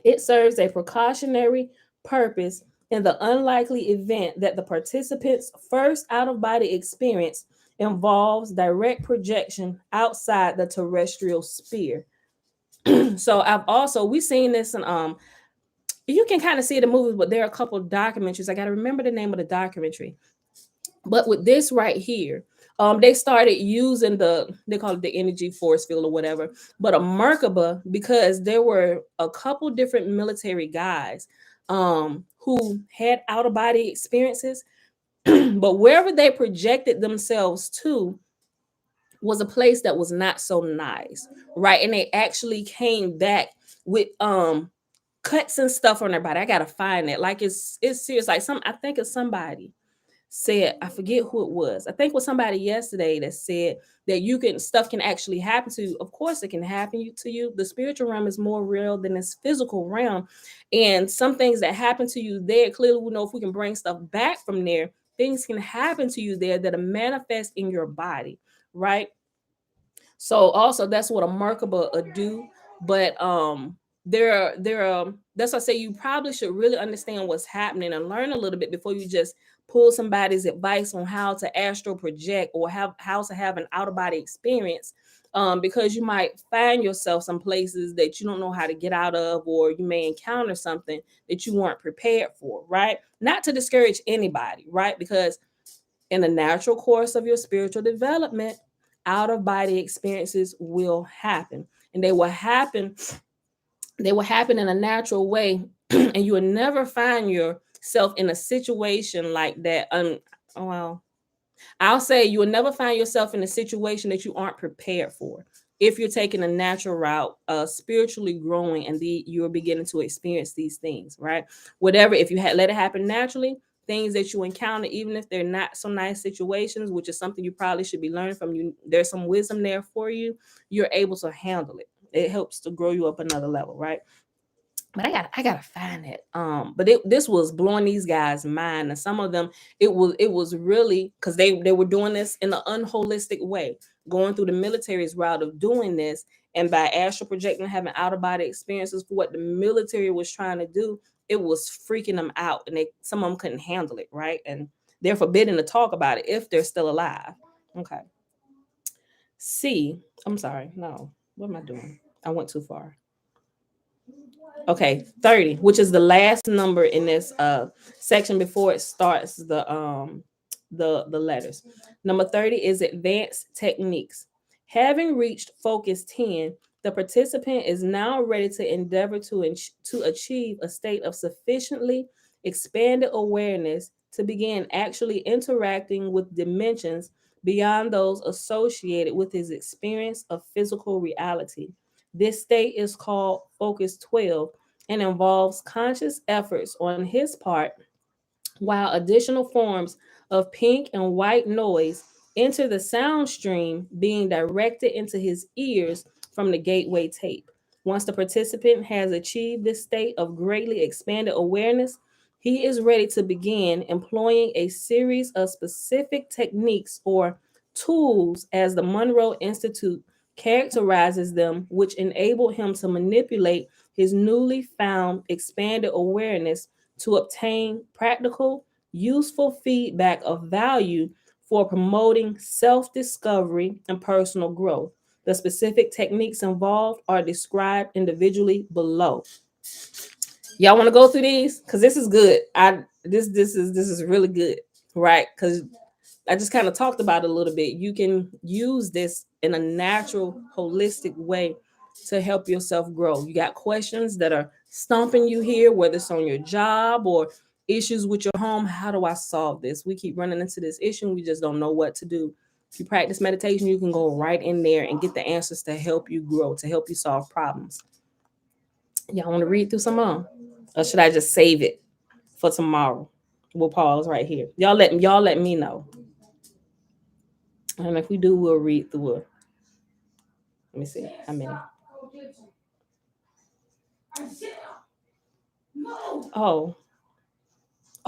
Speaker 1: it serves a precautionary purpose in the unlikely event that the participant's first out of body experience involves direct projection outside the terrestrial sphere. So I've also we seen this in you can kind of see the movies, but there are a couple of documentaries. I got to remember the name of the documentary. But with this right here, they started using they call it the energy force field or whatever, but a Merkabah, because there were a couple different military guys who had out of body experiences, but wherever they projected themselves to was a place that was not so nice, right? And they actually came back with cuts and stuff on their body. I gotta find it. Like it's serious. Like I think it's somebody said, I forget who it was. I think it was somebody yesterday that said that stuff can actually happen to you. Of course it can happen to you. The spiritual realm is more real than this physical realm. And some things that happen to you there, clearly we know if we can bring stuff back from there, things can happen to you there that are manifest in your body, right? So also that's what a Merkabah do. But that's why I say you probably should really understand what's happening and learn a little bit before you just pull somebody's advice on how to astral project or how to have an out of body experience. Because you might find yourself some places that you don't know how to get out of, or you may encounter something that you weren't prepared for, right? Not to discourage anybody, right? Because in the natural course of your spiritual development, out of body experiences will happen, and they will happen in a natural way. And you will never find yourself in a situation like that. Well, I'll say you will never find yourself in a situation that you aren't prepared for if you're taking a natural route, spiritually growing, and you're beginning to experience these things, right? Whatever, if you let it happen naturally, things that you encounter, even if they're not so nice situations, which is something you probably should be learning from you, there's some wisdom there for you. You're able to handle it. It helps to grow you up another level, right? But I gotta find it. But this was blowing these guys' mind, and some of them it was really because they were doing this in an unholistic way, going through the military's route of doing this, and by astral projecting, having out of body experiences for what the military was trying to do, it was freaking them out, and some of them couldn't handle it, right? And they're forbidden to talk about it if they're still alive. Okay. I'm sorry. No, what am I doing? I went too far. Okay, 30, which is the last number in this section before it starts the letters. Number 30 is advanced techniques. Having reached focus 10, the participant is now ready to endeavor to achieve a state of sufficiently expanded awareness to begin actually interacting with dimensions beyond those associated with his experience of physical reality. This state is called Focus 12 and involves conscious efforts on his part, while additional forms of pink and white noise enter the sound stream being directed into his ears from the gateway tape. Once the participant has achieved this state of greatly expanded awareness, he is ready to begin employing a series of specific techniques or tools, as the Monroe Institute characterizes them, which enable him to manipulate his newly found expanded awareness to obtain practical, useful feedback of value for promoting self-discovery and personal growth. The specific techniques involved are described individually below. Y'all want to go through these? Because this is good. This is really good, right? Because I just kind of talked about it a little bit. You can use this in a natural, holistic way to help yourself grow. You got questions that are stumping you here, whether it's on your job or issues with your home. How do I solve this? We keep running into this issue and we just don't know what to do. If you practice meditation, you can go right in there and get the answers to help you grow, to help you solve problems. Y'all want to read through some more? Or should I just save it for tomorrow? We'll pause right here. Y'all let me know. And if we do, we'll read through it. Let me see how many. Oh,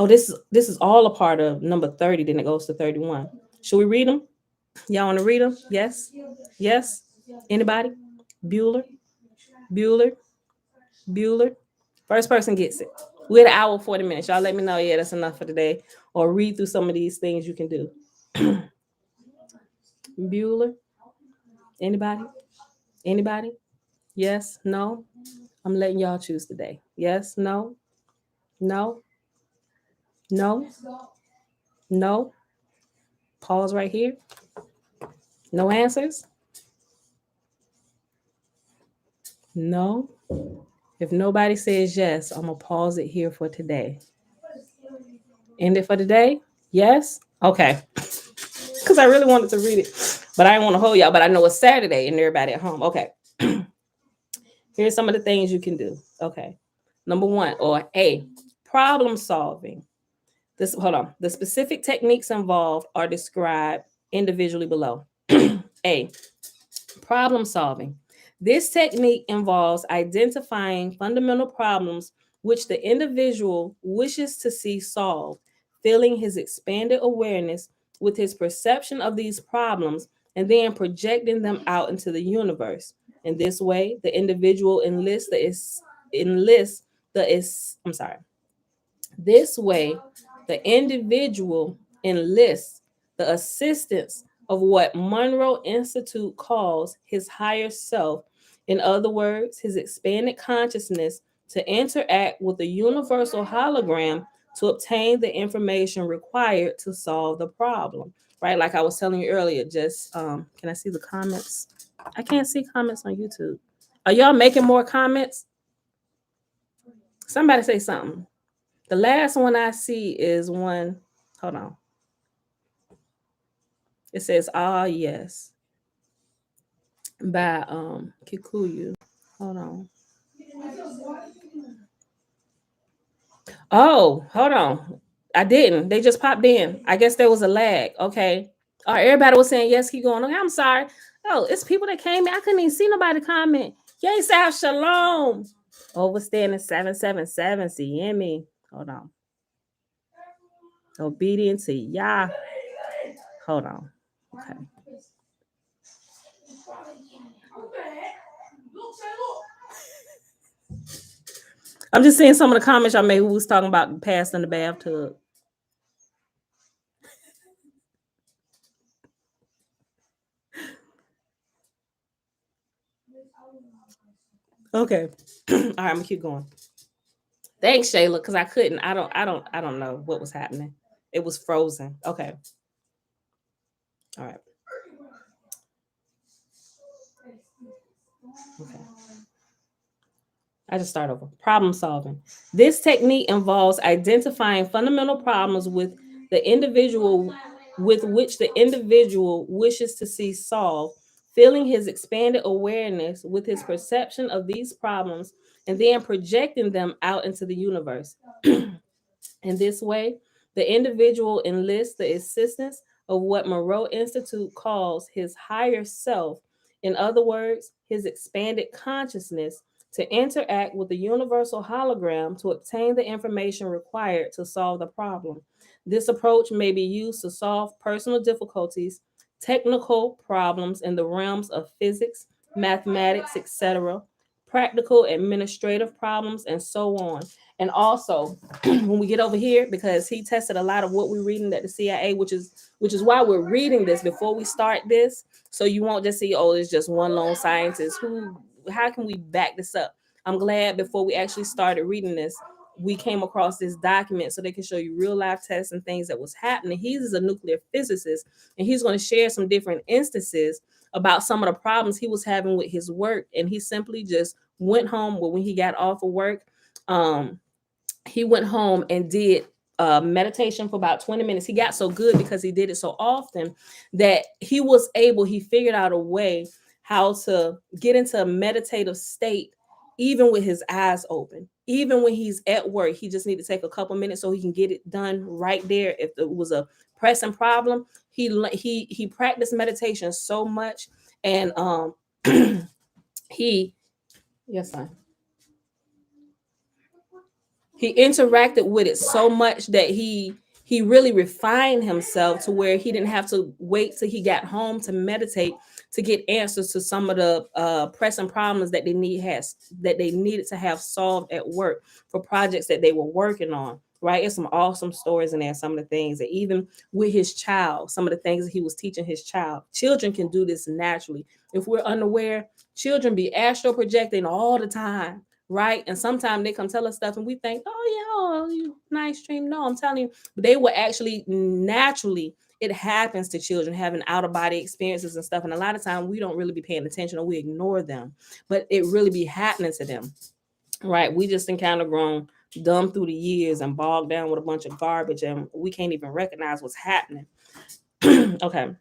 Speaker 1: this is all a part of number 30. Then it goes to 31. Should we read them? Y'all want to read them? Yes. Yes. Anybody? Bueller. First person gets it. We're at an hour 40 minutes. Y'all let me know. Yeah, that's enough for today. Or read through some of these things you can do. Bueller. Anybody? Yes. No. I'm letting y'all choose today. Yes. No. No. Pause right here. No answers. No. If nobody says yes, I'm going to pause it here for today. End it for today? Yes? Okay. Because I really wanted to read it, but I didn't want to hold y'all, but I know it's Saturday and everybody at home. Okay. Here's some of the things you can do. Okay. Number 1, or A, problem solving. Hold on. The specific techniques involved are described individually below. A, problem solving. This technique involves identifying fundamental problems which the individual wishes to see solved, filling his expanded awareness with his perception of these problems, and then projecting them out into the universe. In this way, the individual This way, the individual enlists the assistance of what Monroe Institute calls his higher self. In other words, his expanded consciousness to interact with the universal hologram to obtain the information required to solve the problem. Right? Like I was telling you earlier, just can I see the comments? I can't see comments on YouTube. Are y'all making more comments? Somebody say something. The last one I see is one. Hold on. It says yes by Kikuyu. Hold on. Oh, hold on. I didn't. They just popped in. I guess there was a lag. Okay. All right, everybody was saying yes, keep going. Okay, I'm sorry. Oh, it's people that came in. I couldn't even see nobody comment. Yay, South Shalom. Overstanding 777. See me. Hold on. Obedient to Yah. Hold on. Okay. I'm just seeing some of the comments y'all made who was talking about the past in the bathtub. Okay. All right, I'm gonna keep going. Thanks, Shayla, because I couldn't. I don't know what was happening. It was frozen. Okay. All right. Okay. I just start over. Problem solving. This technique involves identifying fundamental problems with which the individual wishes to see solved, filling his expanded awareness with his perception of these problems, and then projecting them out into the universe. In this way, the individual enlists the assistance of what Monroe Institute calls his higher self, in other words, his expanded consciousness, to interact with the universal hologram to obtain the information required to solve the problem. This approach may be used to solve personal difficulties, technical problems in the realms of physics, mathematics, etc., practical administrative problems, and so on. And also, when we get over here, because he tested a lot of what we're reading at the CIA, which is why we're reading this before we start this, so you won't just see, oh, it's just one lone scientist. How can we back this up? I'm glad before we actually started reading this, we came across this document so they can show you real life tests and things that was happening. He's a nuclear physicist, and he's going to share some different instances about some of the problems he was having with his work. And he simply just went home. When he got off of work, um, he went home and did meditation for about 20 minutes. He got so good because he did it so often that he figured out a way how to get into a meditative state even with his eyes open. Even when he's at work, he just need to take a couple minutes so he can get it done right there. If it was a pressing problem, he practiced meditation so much, and he yes, sir. He interacted with it so much that he really refined himself to where he didn't have to wait till he got home to meditate to get answers to some of the pressing problems that they needed to have solved at work for projects that they were working on. Right, it's some awesome stories in there. Some of the things that even with his child, some of the things that he was teaching his child. Children can do this naturally. If we're unaware, children be astral projecting all the time, right? And sometimes they come tell us stuff and we think, oh yeah, oh, you nice dream. No, I'm telling you, they will actually naturally, it happens to children having out of body experiences and stuff. And a lot of time we don't really be paying attention or we ignore them, but it really be happening to them, right? We just kind of grown dumb through the years and bogged down with a bunch of garbage and we can't even recognize what's happening. Okay.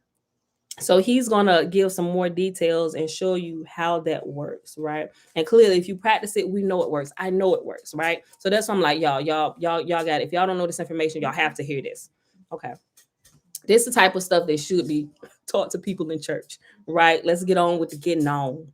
Speaker 1: So he's going to give some more details and show you how that works, right? And clearly, if you practice it, we know it works. I know it works, right? So that's why I'm like, y'all got it. If y'all don't know this information, y'all have to hear this. Okay. This is the type of stuff that should be taught to people in church, right? Let's get on with the getting on.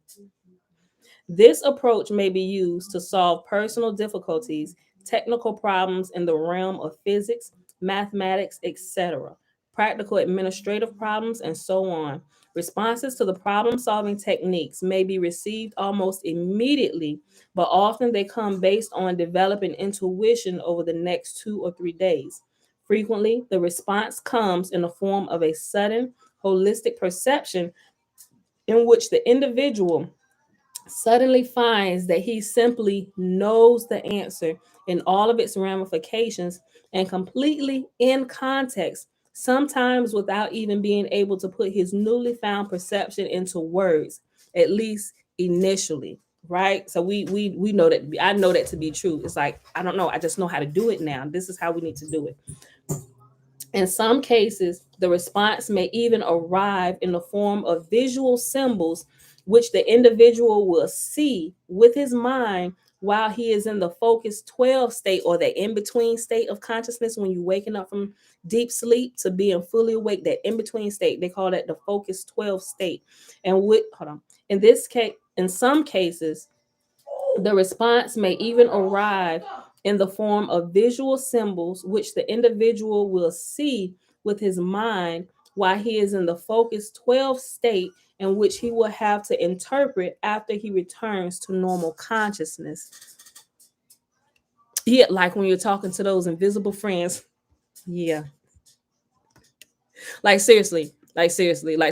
Speaker 1: This approach may be used to solve personal difficulties, technical problems in the realm of physics, mathematics, etc., practical administrative problems, and so on. Responses to the problem solving techniques may be received almost immediately, but often they come based on developing intuition over the next 2 or 3 days. Frequently, the response comes in the form of a sudden, holistic perception in which the individual suddenly finds that he simply knows the answer in all of its ramifications and completely in context, sometimes without even being able to put his newly found perception into words, at least initially. Right. So we know that. I know that to be true. It's like, I don't know. I just know how to do it now. This is how we need to do it. In some cases, the response may even arrive in the form of visual symbols, which the individual will see with his mind while he is in the focus 12 state, or the in between state of consciousness. When you're waking up from deep sleep to being fully awake, that in between state, they call that the focus 12 state. And hold on. In this case, in some cases, the response may even arrive in the form of visual symbols, which the individual will see with his mind while he is in the focus 12 state, in which he will have to interpret after he returns to normal consciousness. Yeah, like when you're talking to those invisible friends. Yeah. Like seriously, like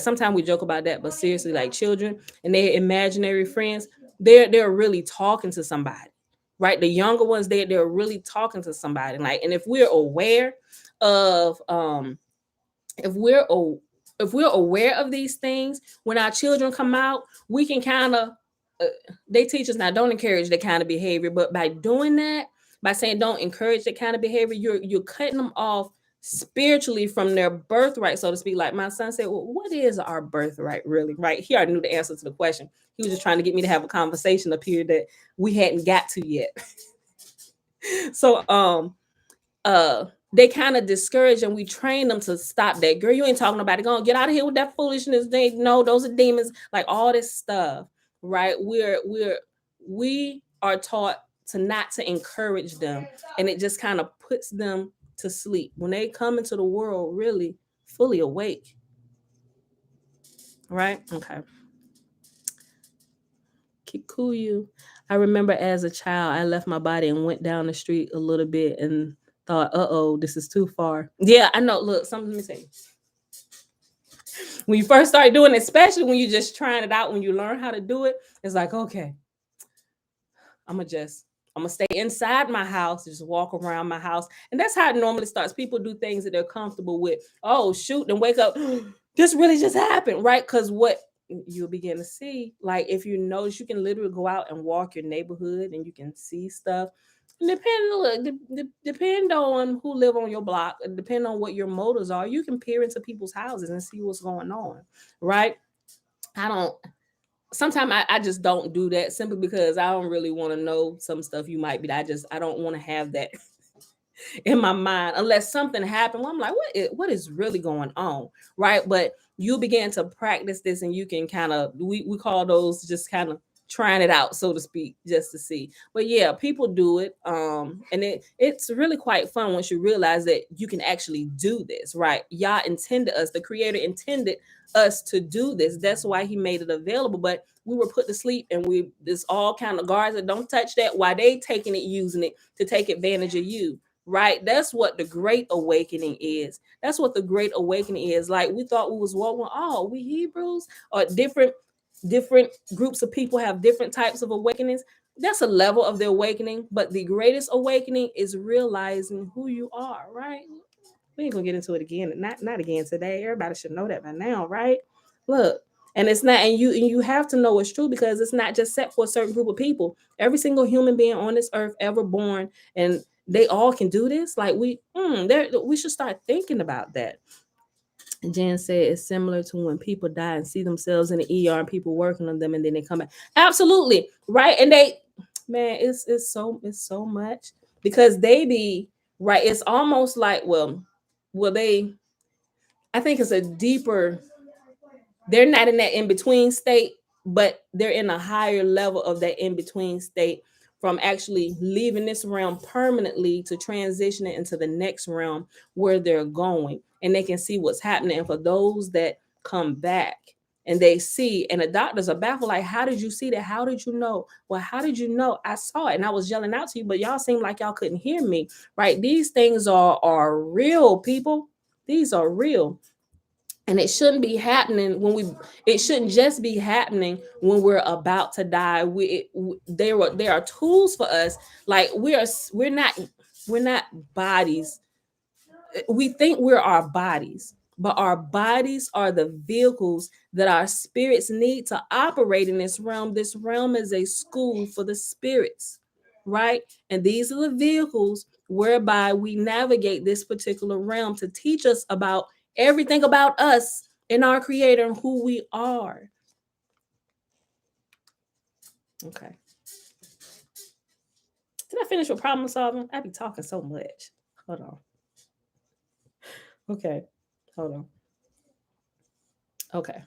Speaker 1: sometimes we joke about that, but seriously, like children and their imaginary friends, they're really talking to somebody, right? The younger ones, they're really talking to somebody. Like, and if we're aware of if we're if we're aware of these things, when our children come out, we can kind of uh, they teach us now, don't encourage that kind of behavior, but by doing that, by saying don't encourage that kind of behavior, you're cutting them off spiritually from their birthright, so to speak. Like my son said, well, what is our birthright really? Right, he already knew the answer to the question. He was just trying to get me to have a conversation up here that we hadn't got to yet. So they kind of discourage and we train them to stop that. Girl, you ain't talking about it. Go on, get out of here with that foolishness. They know those are demons, like all this stuff, right? We are taught to not to encourage them, and it just kind of puts them to sleep when they come into the world really fully awake. Right? Okay. Kikuyu. I remember as a child, I left my body and went down the street a little bit and thought, this is too far. Yeah, I know. Look, something, let me say. When you first start doing it, especially when you're just trying it out, when you learn how to do it, it's like, okay, I'm gonna stay inside my house, just walk around my house. And that's how it normally starts. People do things that they're comfortable with. Oh, shoot, and wake up. This really just happened, right? Because what you'll begin to see, like if you notice, you can literally go out and walk your neighborhood and you can see stuff. Depend on who live on your block, depend on what your motives are. You can peer into people's houses and see what's going on, right? I don't sometimes I just don't do that simply because I don't really want to know some stuff you might be. I don't want to have that in my mind unless something happened. Well, I'm like, what is really going on, right? But you begin to practice this, and you can kind of we call those just kind of trying it out, so to speak, just to see. But yeah, people do it, and it's really quite fun once you realize that you can actually do this, right? Yah intended us, the Creator intended us to do this. That's why He made it available. But we were put to sleep, and there's all kind of guards that don't touch that. Why they taking it, using it to take advantage of you, right? That's what the Great Awakening is. That's what the Great Awakening is. Like we thought we was walking, we Hebrews, or different groups of people have different types of awakenings. That's a level of the awakening, but the greatest awakening is realizing who you are, right? We ain't gonna get into it again. Not again today. Everybody should know that by now, right? Look, and it's not, and you have to know it's true because it's not just set for a certain group of people. Every single human being on this earth ever born, and they all can do this. Like we should start thinking about that. Jan said it's similar to when people die and see themselves in the ER and people working on them and then they come back. Absolutely, right? And it's so much because they be right. It's almost like they. I think it's a deeper. They're not in that in between state, but they're in a higher level of that in between state from actually leaving this realm permanently to transitioning into the next realm where they're going, and they can see what's happening. And for those that come back and they see, and the doctors are baffled, like, how did you see that? How did you know? Well, how did you know? I saw it and I was yelling out to you, but y'all seemed like y'all couldn't hear me, right? These things are real, people. These are real. And it shouldn't be happening it shouldn't just be happening when we're about to die. There are tools for us. Like we're not bodies. We think we're our bodies, but our bodies are the vehicles that our spirits need to operate in this realm. This realm is a school for the spirits, right? And these are the vehicles whereby we navigate this particular realm to teach us about everything about us and our Creator and who we are. Okay. Did I finish with problem solving? I be talking so much. Hold on. Okay. Hold on. Okay.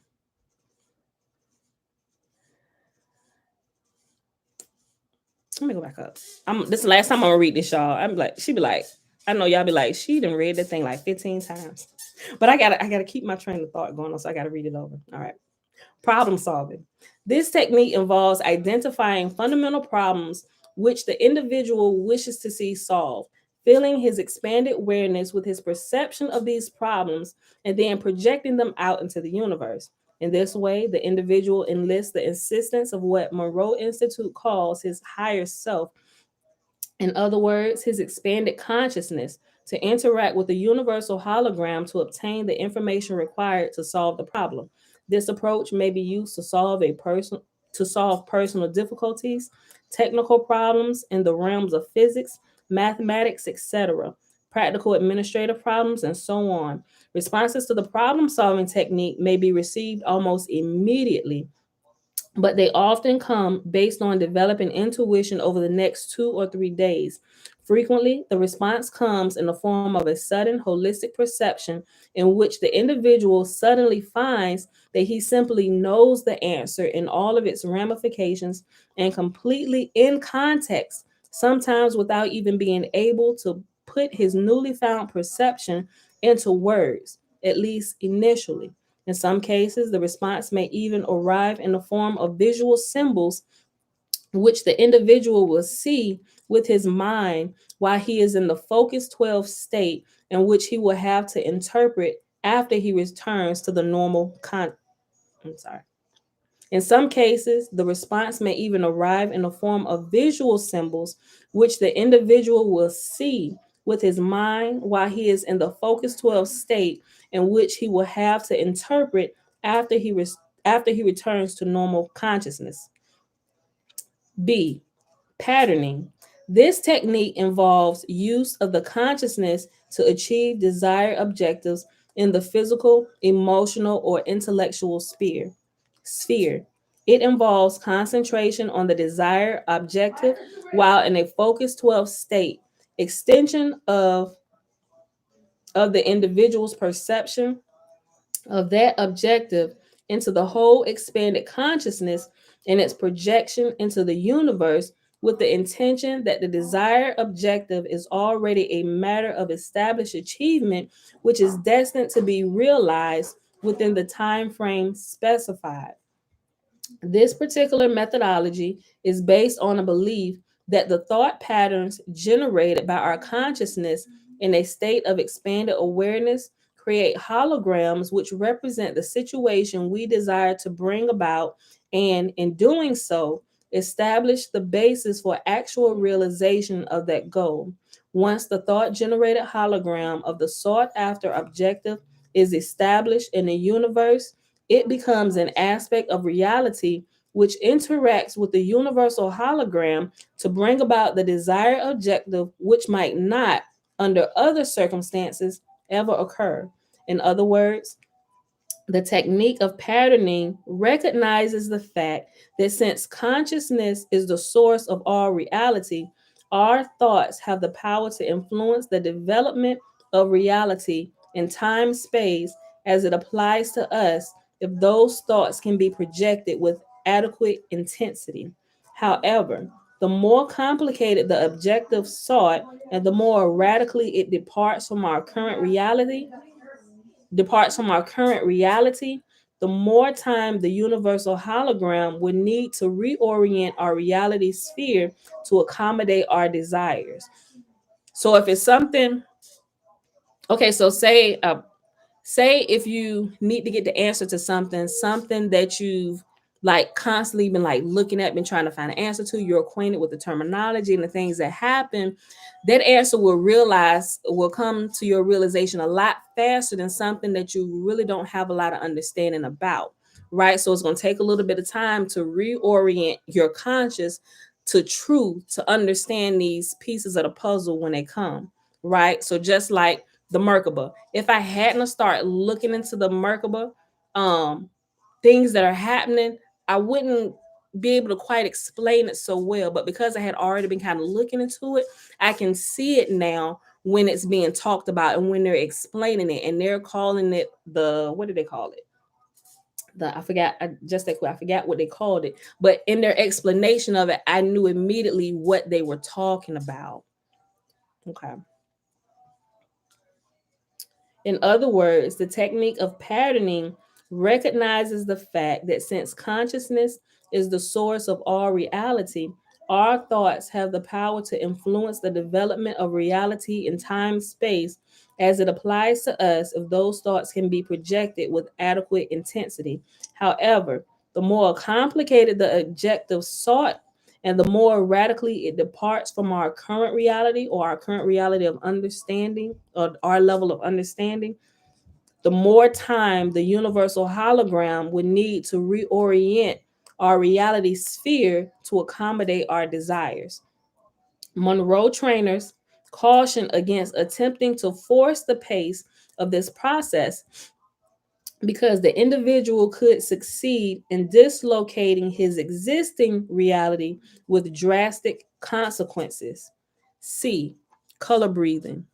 Speaker 1: Let me go back up. This is the last time I'm gonna read this, y'all. I'm like, she be like, I know y'all be like, she done read that thing like 15 times. But I gotta keep my train of thought going on, so I gotta read it over. All right. Problem solving. This technique involves identifying fundamental problems which the individual wishes to see solved, filling his expanded awareness with his perception of these problems, and then projecting them out into the universe. In this way, the individual enlists the assistance of what Monroe Institute calls his higher self. In other words, his expanded consciousness, to interact with the universal hologram to obtain the information required to solve the problem. This approach may be used to solve personal difficulties, technical problems in the realms of physics, mathematics, etc., practical administrative problems, and so on. Responses to the problem-solving technique may be received almost immediately, but they often come based on developing intuition over the next 2 or 3 days. Frequently, the response comes in the form of a sudden holistic perception in which the individual suddenly finds that he simply knows the answer in all of its ramifications and completely in context, sometimes without even being able to put his newly found perception into words, at least initially. In some cases, the response may even arrive in the form of visual symbols which the individual will see with his mind while he is in the focus 12 state, and which he will have to interpret after he returns to the normal I'm sorry. In some cases, the response may even arrive in the form of visual symbols, which the individual will see with his mind while he is in the focus 12 state, and which he will have to interpret after after he returns to normal consciousness. B. Patterning. This technique involves use of the consciousness to achieve desired objectives in the physical, emotional, or intellectual sphere. It involves concentration on the desired objective while in a focus 12 state, extension of the individual's perception of that objective into the whole expanded consciousness and its projection into the universe with the intention that the desired objective is already a matter of established achievement, which is destined to be realized within the time frame specified. This particular methodology is based on a belief that the thought patterns generated by our consciousness in a state of expanded awareness create holograms which represent the situation we desire to bring about, and in doing so, establish the basis for actual realization of that goal. Once the thought generated hologram of the sought after objective is established in the universe, it becomes an aspect of reality which interacts with the universal hologram to bring about the desired objective, which might not, under other circumstances, ever occur. In other words, the technique of patterning recognizes the fact that since consciousness is the source of all reality, our thoughts have the power to influence the development of reality in time space as it applies to us if those thoughts can be projected with adequate intensity. However, the more complicated the objective sought and the more radically it departs from our current reality, the more time the universal hologram would need to reorient our reality sphere to accommodate our desires. So if it's something, okay, so say if you need to get the answer to something that you've like constantly been like looking at, been trying to find an answer to, you're acquainted with the terminology and the things that happen, that answer will come to your realization a lot faster than something that you really don't have a lot of understanding about, right? So it's going to take a little bit of time to reorient your conscious to truth, to understand these pieces of the puzzle when they come, right? So just like the Merkabah. If I hadn't start looking into the Merkabah, things that are happening, I wouldn't be able to quite explain it so well. But because I had already been kind of looking into it, I can see it now when it's being talked about and when they're explaining it, and they're calling it the, what do they call it? I forgot. I forgot what they called it. But in their explanation of it, I knew immediately what they were talking about. Okay. In other words, the technique of patterning recognizes the fact that since consciousness is the source of all reality, our thoughts have the power to influence the development of reality in time space as it applies to us if those thoughts can be projected with adequate intensity. However, the more complicated the objective sought and the more radically it departs from our current reality or our current reality of understanding or our level of understanding, the more time the universal hologram would need to reorient our reality sphere to accommodate our desires. Monroe trainers caution against attempting to force the pace of this process because the individual could succeed in dislocating his existing reality with drastic consequences. C. Color breathing.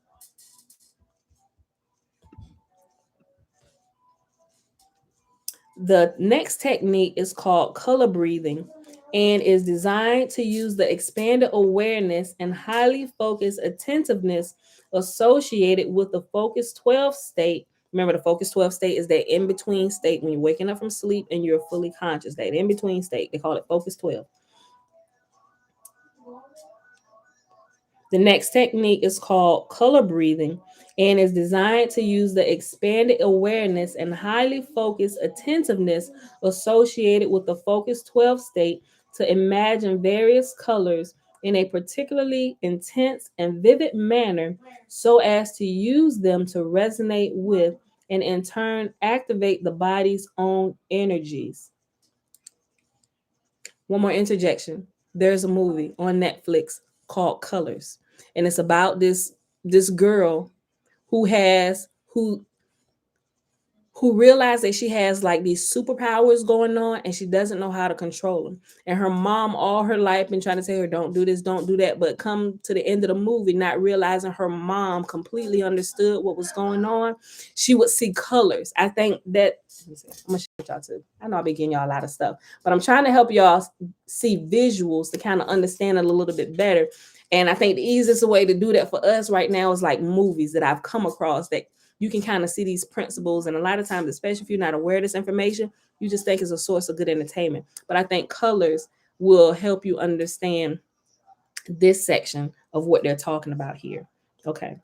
Speaker 1: The next technique is called color breathing and is designed to use the expanded awareness and highly focused attentiveness associated with the focus 12 state. Remember, the focus 12 state is that in between state when you're waking up from sleep and you're fully conscious, that in between state. They call it focus 12. The next technique is called color breathing and is designed to use the expanded awareness and highly focused attentiveness associated with the focus 12 state to imagine various colors in a particularly intense and vivid manner so as to use them to resonate with and in turn activate the body's own energies. One more interjection. There's a movie on Netflix called Colors, and it's about this girl who has who realized that she has like these superpowers going on and she doesn't know how to control them. And her mom all her life been trying to tell her, don't do this, don't do that. But come to the end of the movie, not realizing her mom completely understood what was going on, she would see colors. I think that, I'm gonna show y'all too. I know I've been getting y'all a lot of stuff, but I'm trying to help y'all see visuals to kind of understand it a little bit better. And I think the easiest way to do that for us right now is like movies that I've come across that you can kind of see these principles. And a lot of times, especially if you're not aware of this information, you just think it's a source of good entertainment. But I think colors will help you understand this section of what they're talking about here. Okay.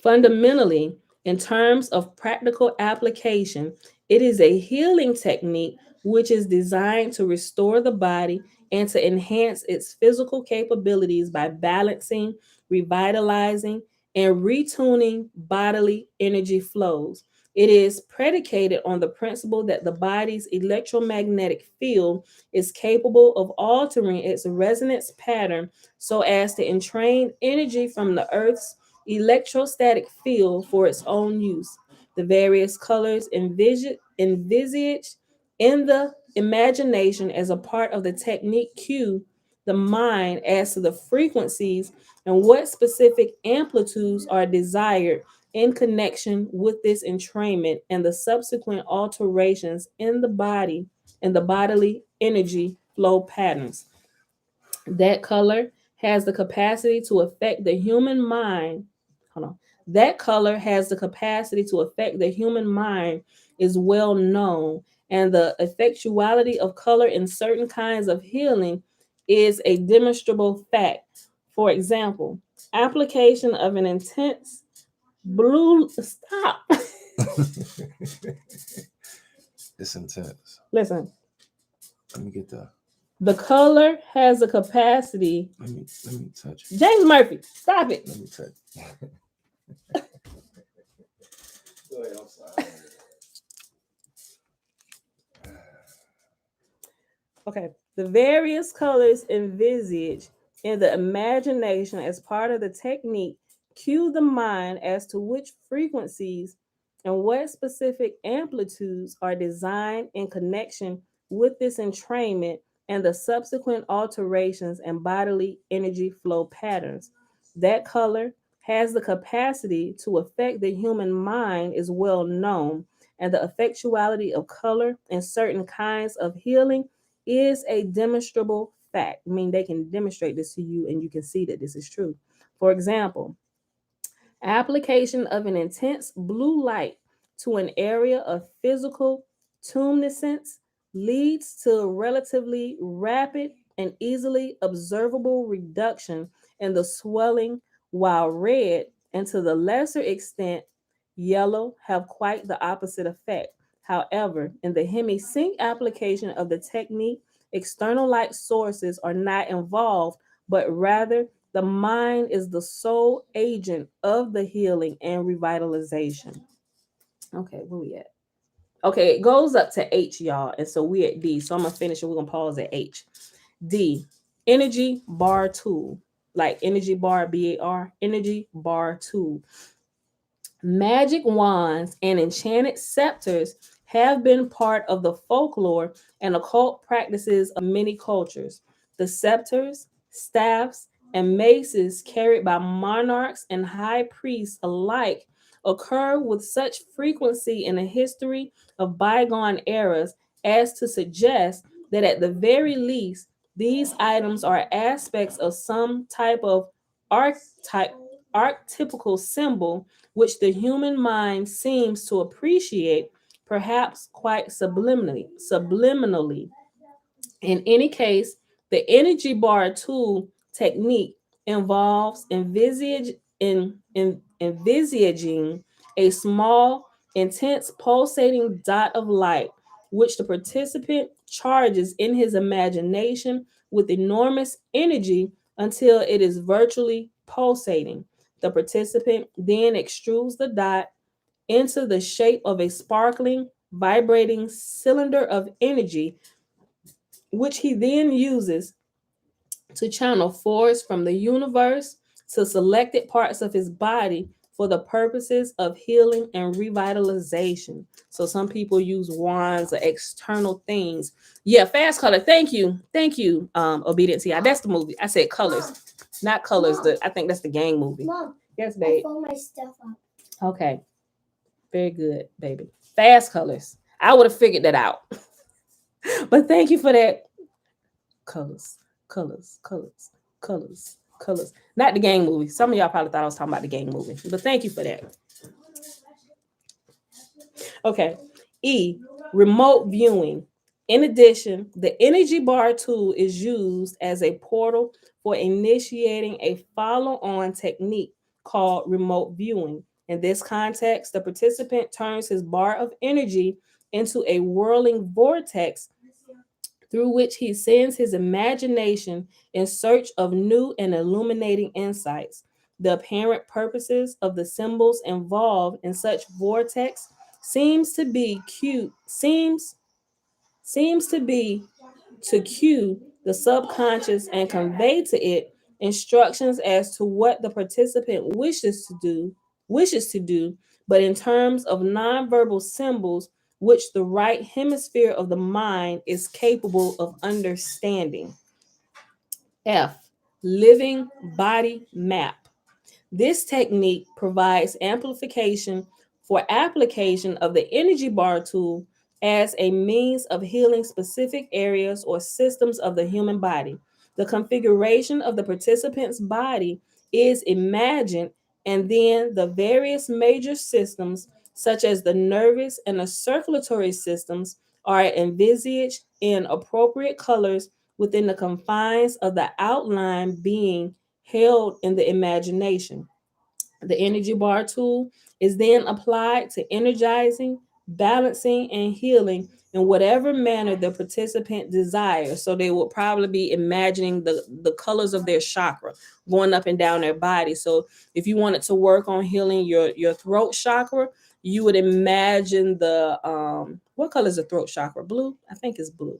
Speaker 1: Fundamentally, in terms of practical application, it is a healing technique which is designed to restore the body and to enhance its physical capabilities by balancing, revitalizing, and retuning bodily energy flows. It is predicated on the principle that the body's electromagnetic field is capable of altering its resonance pattern so as to entrain energy from the Earth's electrostatic field for its own use. The various colors envisaged in the imagination as a part of the technique cue the mind as to the frequencies and what specific amplitudes are desired in connection with this entrainment and the subsequent alterations in the body and the bodily energy flow patterns. That color has the capacity to affect the human mind. Hold on. That color has the capacity to affect the human mind is well known, and the effectuality of color in certain kinds of healing is a demonstrable fact. For example, application of an intense blue stop.
Speaker 2: It's intense.
Speaker 1: Listen,
Speaker 2: Let me get that.
Speaker 1: the color has the capacity.
Speaker 2: Let me touch it.
Speaker 1: James Murphy, stop it.
Speaker 2: Let me touch it. Go ahead, I'm sorry.
Speaker 1: Okay. The various colors envisaged in the imagination as part of the technique cue the mind as to which frequencies and what specific amplitudes are designed in connection with this entrainment and the subsequent alterations and bodily energy flow patterns. That color has the capacity to affect the human mind is well known, and the effectuality of color in certain kinds of healing is a demonstrable fact. I mean, they can demonstrate this to you and you can see that this is true. For example, application of an intense blue light to an area of physical tumescence leads to a relatively rapid and easily observable reduction in the swelling, while red, and to the lesser extent, yellow, have quite the opposite effect. However, in the hemi-sync application of the technique, external light sources are not involved, but rather the mind is the sole agent of the healing and revitalization. Okay, where we at? Okay, it goes up to H, y'all. And so we at D. So I'm gonna finish and we're gonna pause at H. D, energy bar tool. Like energy bar, BAR, energy bar tool. Magic wands and enchanted scepters have been part of the folklore and occult practices of many cultures. The scepters, staffs, and maces carried by monarchs and high priests alike occur with such frequency in the history of bygone eras as to suggest that at the very least, these items are aspects of some type of archetype, archetypical symbol which the human mind seems to appreciate, perhaps quite subliminally. In any case, The energy bar tool technique involves envisaging a small, intense, pulsating dot of light, which the participant charges in his imagination with enormous energy until it is virtually pulsating. The participant then extrudes the dot into the shape of a sparkling, vibrating cylinder of energy, which he then uses to channel force from the universe to selected parts of his body for the purposes of healing and revitalization. So some people use wands or external things. Yeah, fast color. Thank you. Thank you. Obedient C.I.A. That's the movie. I said colors, not colors. I think that's the gang movie.
Speaker 3: Mom,
Speaker 1: yes, babe.
Speaker 3: I fold my stuff up.
Speaker 1: Okay. Very good, baby. Fast colors. I would have figured that out. But thank you for that. Colors, colors, colors, colors, colors. Not the gang movie. Some of y'all probably thought I was talking about the gang movie, but thank you for that. Okay. E, remote viewing. In addition, the energy bar tool is used as a portal for initiating a follow on technique called remote viewing. In this context, the participant turns his bar of energy into a whirling vortex through which he sends his imagination in search of new and illuminating insights. The apparent purposes of the symbols involved in such vortex seems to be cue seems to be to cue the subconscious and convey to it instructions as to what the participant wishes to do, but in terms of nonverbal symbols which the right hemisphere of the mind is capable of understanding. F, living body map. This technique provides amplification for application of the energy bar tool as a means of healing specific areas or systems of the human body. The configuration of the participant's body is imagined, and then the various major systems, such as the nervous and the circulatory systems, are envisaged in appropriate colors within the confines of the outline being held in the imagination. The energy bar tool is then applied to energizing, balancing, and healing in whatever manner the participant desires. So they will probably be imagining the colors of their chakra going up and down their body. So if you wanted to work on healing your throat chakra, you would imagine the what color is the throat chakra? Blue? I think it's blue.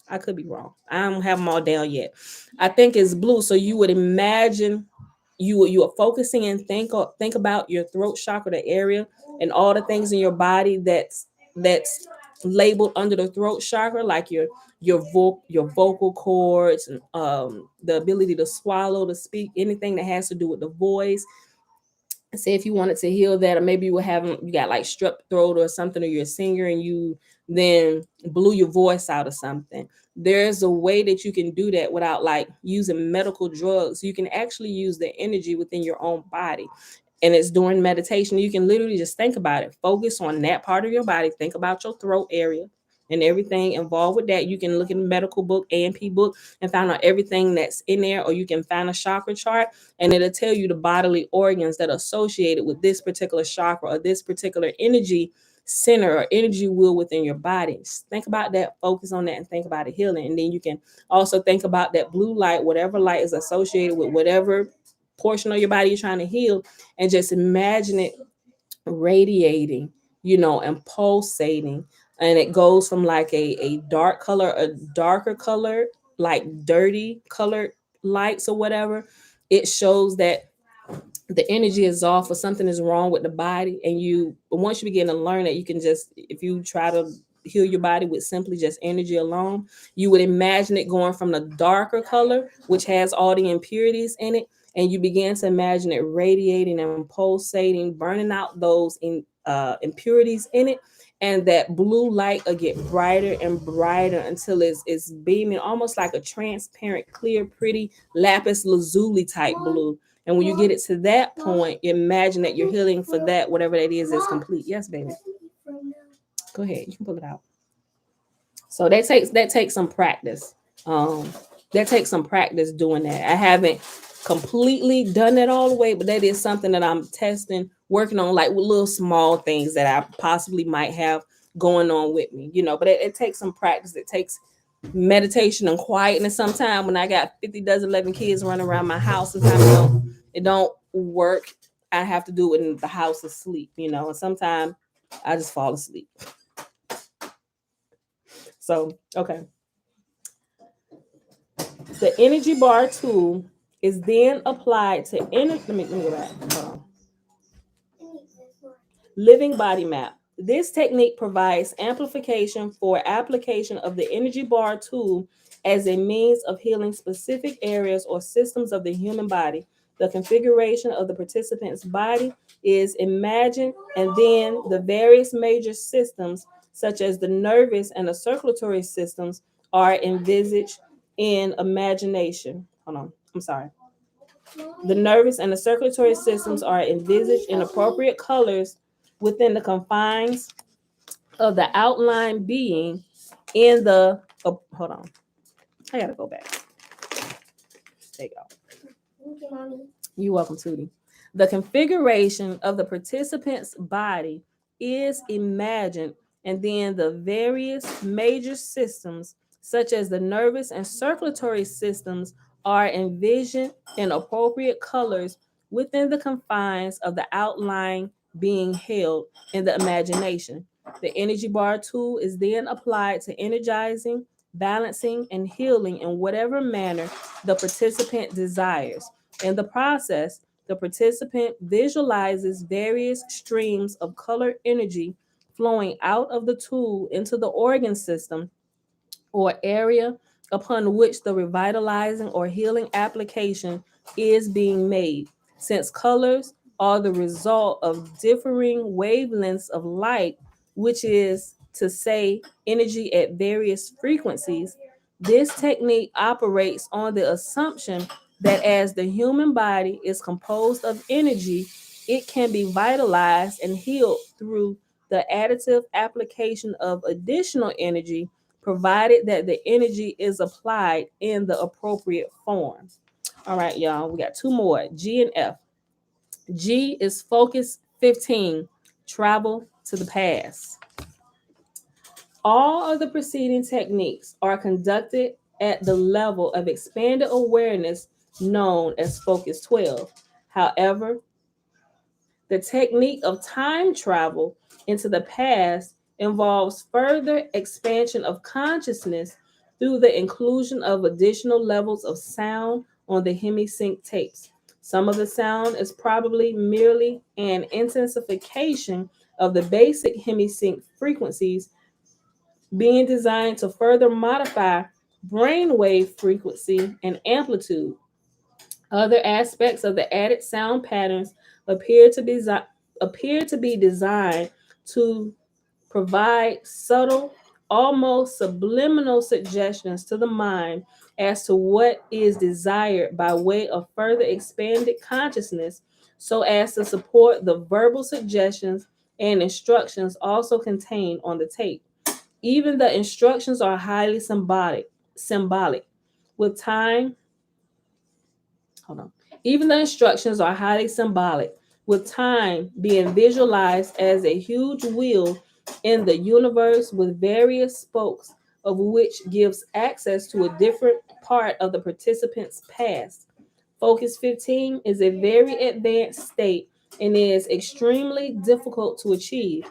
Speaker 1: I could be wrong. I don't have them all down yet. I think it's blue. So you would imagine you are focusing and think about your throat chakra, the area, and all the things in your body that's labeled under the throat chakra, like your vocal cords and the ability to swallow, to speak, anything that has to do with the voice. Say if you wanted to heal that, or maybe you got like strep throat or something, or you're a singer and you then blew your voice out or something. There's a way that you can do that without like using medical drugs. You can actually use the energy within your own body, and it's during meditation. You can literally just think about it, focus on that part of your body, think about your throat area and everything involved with that. You can look in the medical book, A&P book, and find out everything that's in there, or you can find a chakra chart and it'll tell you the bodily organs that are associated with this particular chakra or this particular energy center or energy wheel within your body. Just think about that, focus on that, and think about it healing. And then you can also think about that blue light, whatever light is associated with whatever portion of your body you're trying to heal, and just imagine it radiating, and pulsating. And it goes from like a dark color, a darker color, like dirty colored lights or whatever. It shows that the energy is off or something is wrong with the body. And once you begin to learn that, you can just, if you try to heal your body with simply just energy alone, you would imagine it going from the darker color, which has all the impurities in it, and you begin to imagine it radiating and pulsating, burning out those impurities in it. And that blue light will get brighter and brighter until it's beaming almost like a transparent, clear, pretty lapis lazuli type blue. And when you get it to that point, imagine that you're healing for that, whatever that is complete. Yes, baby. Go ahead. You can pull it out. So that takes some practice. that takes some practice doing that. I haven't completely done it all the way, but that is something that I'm testing, working on, like with little small things that I possibly might have going on with me, but it takes some practice. It takes meditation and quietness. Sometimes when I got 50 dozen 11 kids running around my house, sometimes it don't work. I have to do it in the house asleep, and sometimes I just fall asleep. So, okay. The energy bar tool is then applied to let me go back. Hold on. Living body map. This technique provides amplification for application of the energy bar tool as a means of healing specific areas or systems of the human body. The configuration of the participant's body is imagined, and then the various major systems, such as the nervous and the circulatory systems, are envisaged in imagination. Hold on, I'm sorry. The nervous and the circulatory systems are envisaged in appropriate colors within the confines of the outline being in the hold on. I gotta go back. There you go. Thank you, Mommy. You're welcome, Tootie. The configuration of the participant's body is imagined, and then the various major systems, such as the nervous and circulatory systems, are envisioned in appropriate colors within the confines of the outline being held in the imagination. The energy bar tool is then applied to energizing, balancing, and healing in whatever manner the participant desires. In the process, the participant visualizes various streams of color energy flowing out of the tool into the organ system or area upon which the revitalizing or healing application is being made. Since colors are the result of differing wavelengths of light, which is to say, energy at various frequencies, this technique operates on the assumption that as the human body is composed of energy, it can be vitalized and healed through the additive application of additional energy, provided that the energy is applied in the appropriate form. All right, y'all, we got two more, G and F. G is focus 15, travel to the past. All of the preceding techniques are conducted at the level of expanded awareness known as focus 12. However, the technique of time travel into the past involves further expansion of consciousness through the inclusion of additional levels of sound on the hemisync tapes. Some of the sound is probably merely an intensification of the basic hemisync frequencies being designed to further modify brainwave frequency and amplitude. Other aspects of the added sound patterns appear to be designed to provide subtle, almost subliminal suggestions to the mind as to what is desired by way of further expanded consciousness, so as to support the verbal suggestions and instructions also contained on the tape. Even the instructions are highly symbolic. With time, hold on. Even the instructions are highly symbolic, with time being visualized as a huge wheel in the universe with various spokes, of which gives access to a different part of the participant's past. Focus 15 is a very advanced state and is extremely difficult to achieve.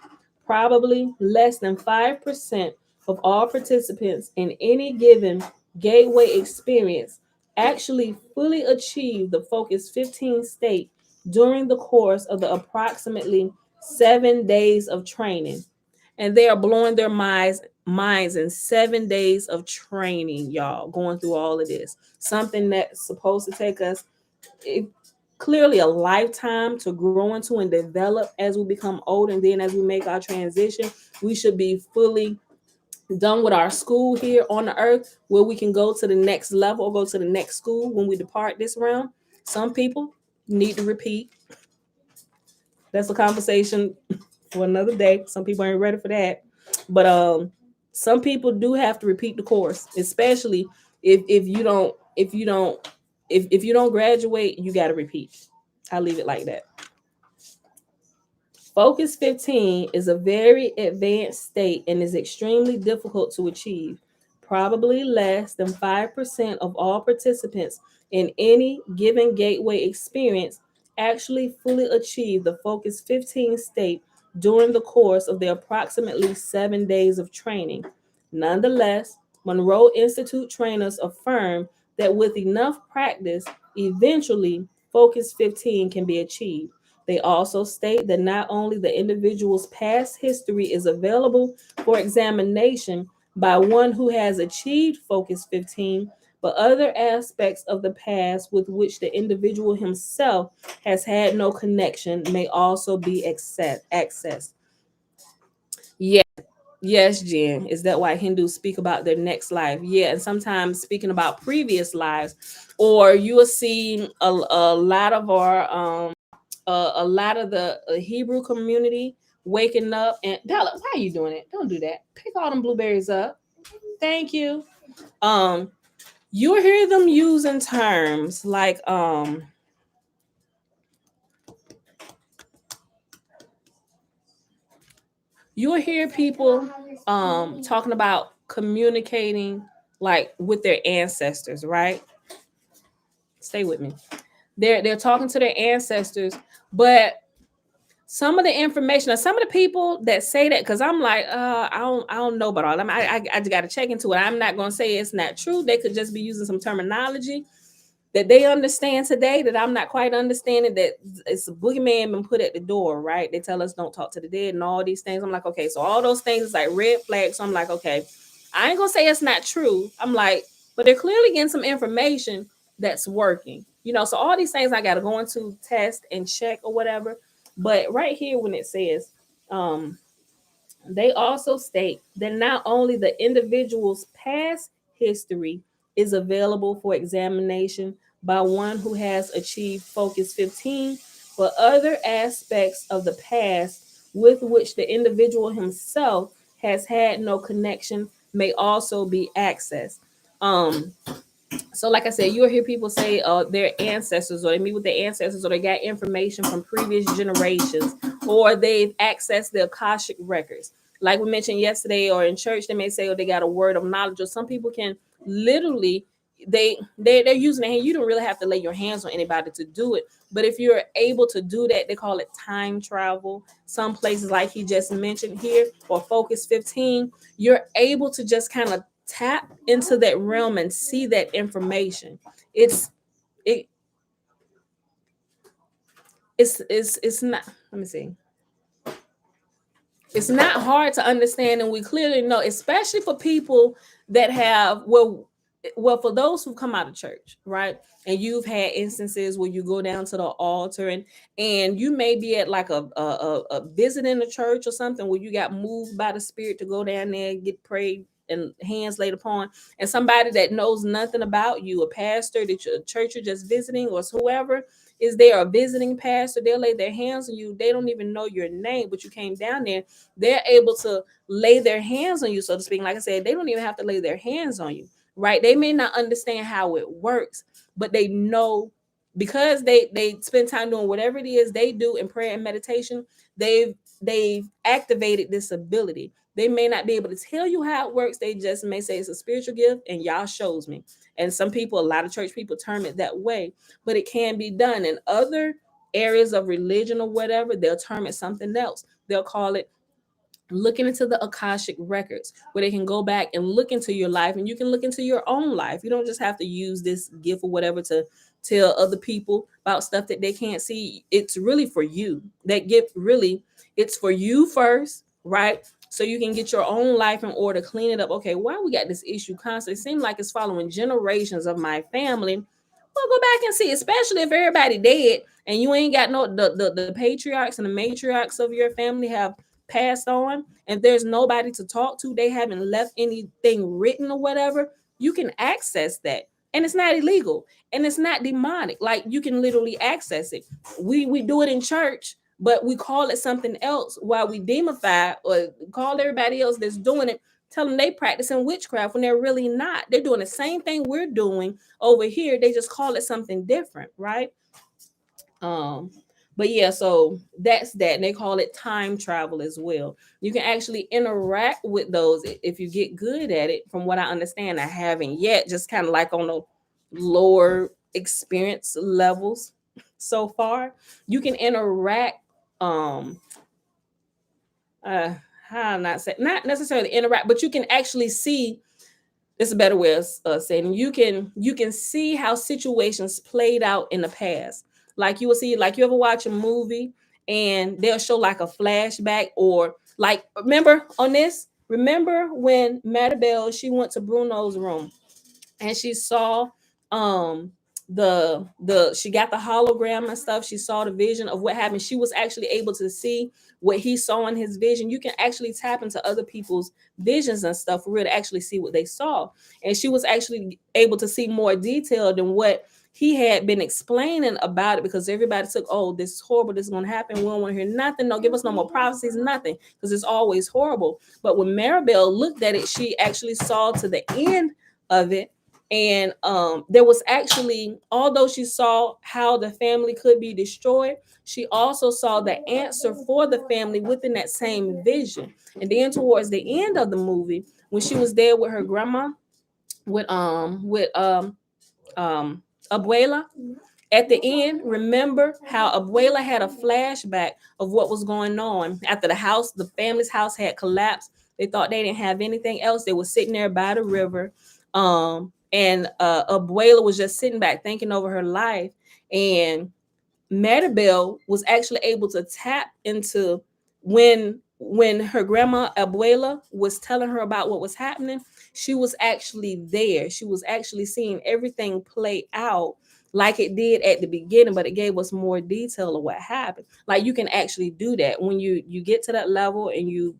Speaker 1: Probably less than 5% of all participants in any given gateway experience actually fully achieve the Focus 15 state during the course of the approximately 7 days of training. And they are blowing their minds in 7 days of training, y'all, going through all of this. Something that's supposed to take us clearly a lifetime to grow into and develop as we become older, and then as we make our transition, we should be fully done with our school here on the earth, where we can go to the next level or go to the next school when we depart this realm. Some people need to repeat. That's a conversation for another day. Some people ain't ready for that, but some people do have to repeat the course, especially If you don't if you don't graduate, you got to repeat. I'll leave it like that. Focus 15 is a very advanced state and is extremely difficult to achieve. Probably less than 5% of all participants in any given gateway experience actually fully achieve the Focus 15 state during the course of their approximately 7 days of training. Nonetheless, Monroe Institute trainers affirm that with enough practice, eventually Focus 15 can be achieved. They also state that not only the individual's past history is available for examination by one who has achieved Focus 15, but other aspects of the past with which the individual himself has had no connection may also be accessed. Yeah, yes, Jen. Is that why Hindus speak about their next life? Yeah, and sometimes speaking about previous lives, or you will see a lot of our a lot of the Hebrew community waking up and Bella, why are you doing it? Don't do that. Pick all them blueberries up. Thank you. Um, you'll hear them using terms like you'll hear people talking about communicating like with their ancestors, right? Stay with me. They're talking to their ancestors, but some of the information or some of the people that say that, because I'm like, I don't know about all them. I just got to check into it. I'm not gonna say it's not true. They could just be using some terminology that they understand today that I'm not quite understanding. That it's a boogeyman been put at the door, right? They tell us don't talk to the dead and all these things. I'm like, okay, so all those things is like red flags. So I'm like, okay, I ain't gonna say it's not true. I'm like, but they're clearly getting some information that's working, So all these things I got to go into test and check or whatever. But right here, when it says, um, they also state that not only the individual's past history is available for examination by one who has achieved Focus 15, but other aspects of the past with which the individual himself has had no connection may also be accessed. Um, so like I said, you'll hear people say their ancestors, or they meet with their ancestors, or they got information from previous generations, or they've accessed the Akashic records. Like we mentioned yesterday, or in church, they may say, oh, they got a word of knowledge, or some people can literally they're using their hand. You don't really have to lay your hands on anybody to do it. But if you're able to do that, they call it time travel. Some places, like he just mentioned here, or Focus 15, you're able to just kind of tap into that realm and see that information. It's it it's not, let me see, it's not hard to understand, and we clearly know, especially for people that have, well, for those who come out of church, right? And you've had instances where you go down to the altar, and you may be at like a visit in the church or something, where you got moved by the Spirit to go down there and get prayed and hands laid upon, and somebody that knows nothing about you, a pastor that your church you're just visiting, or whoever is there, a visiting pastor, they'll lay their hands on you. They don't even know your name, but you came down there. They're able to lay their hands on you, so to speak. Like I said, they don't even have to lay their hands on you, right? They may not understand how it works, but they know, because they spend time doing whatever it is they do in prayer and meditation. They've activated this ability. They may not be able to tell you how it works. They just may say it's a spiritual gift and y'all shows me. And some people, a lot of church people, term it that way, but it can be done in other areas of religion or whatever. They'll term it something else. They'll call it looking into the Akashic records, where they can go back and look into your life, and you can look into your own life. You don't just have to use this gift or whatever to tell other people about stuff that they can't see. It's really for you. That gift really, it's for you first, right? So you can get your own life in order, clean it up. Okay, why we got this issue constantly? It seems like it's following generations of my family. Well, go back and see, especially if everybody dead and you ain't got no the patriarchs and the matriarchs of your family have passed on, and there's nobody to talk to, they haven't left anything written or whatever, you can access that. And it's not illegal, and it's not demonic. Like, you can literally access it. We do it in church, but we call it something else while we demify or call everybody else that's doing it tell them they practicing witchcraft when they're really not. They're doing the same thing we're doing over here. They just call it something different, right? Um, but yeah, so that's that. And they call it time travel as well. You can actually interact with those if you get good at it. From what I understand, I haven't yet, just kind of like on the lower experience levels so far. You can interact um uh how I'm not saying not necessarily interact, but you can actually see, it's a better way of saying, you can see how situations played out in the past. Like you will see, like you ever watch a movie and they'll show like a flashback, or like, remember when Maribel, she went to Bruno's room and she saw um the she got the hologram and stuff. She saw the vision of what happened. She was actually able to see what he saw in his vision. You can actually tap into other people's visions and stuff for real to actually see what they saw. And she was actually able to see more detail than what he had been explaining about it, because everybody took, oh, this is horrible, this is going to happen, we don't want to hear nothing, no, give us no more prophecies, nothing, because it's always horrible. But when Maribel looked at it, she actually saw to the end of it. And there was actually, although she saw how the family could be destroyed, she also saw the answer for the family within that same vision. And then towards the end of the movie, when she was there with her grandma, with abuela, at the end, remember how abuela had a flashback of what was going on after the family's house had collapsed. They thought they didn't have anything else. They were sitting there by the river. And abuela was just sitting back thinking over her life. And Maribel was actually able to tap into when her grandma abuela was telling her about what was happening. She was actually there. She was actually seeing everything play out like it did at the beginning, but it gave us more detail of what happened. Like, you can actually do that when you get to that level and you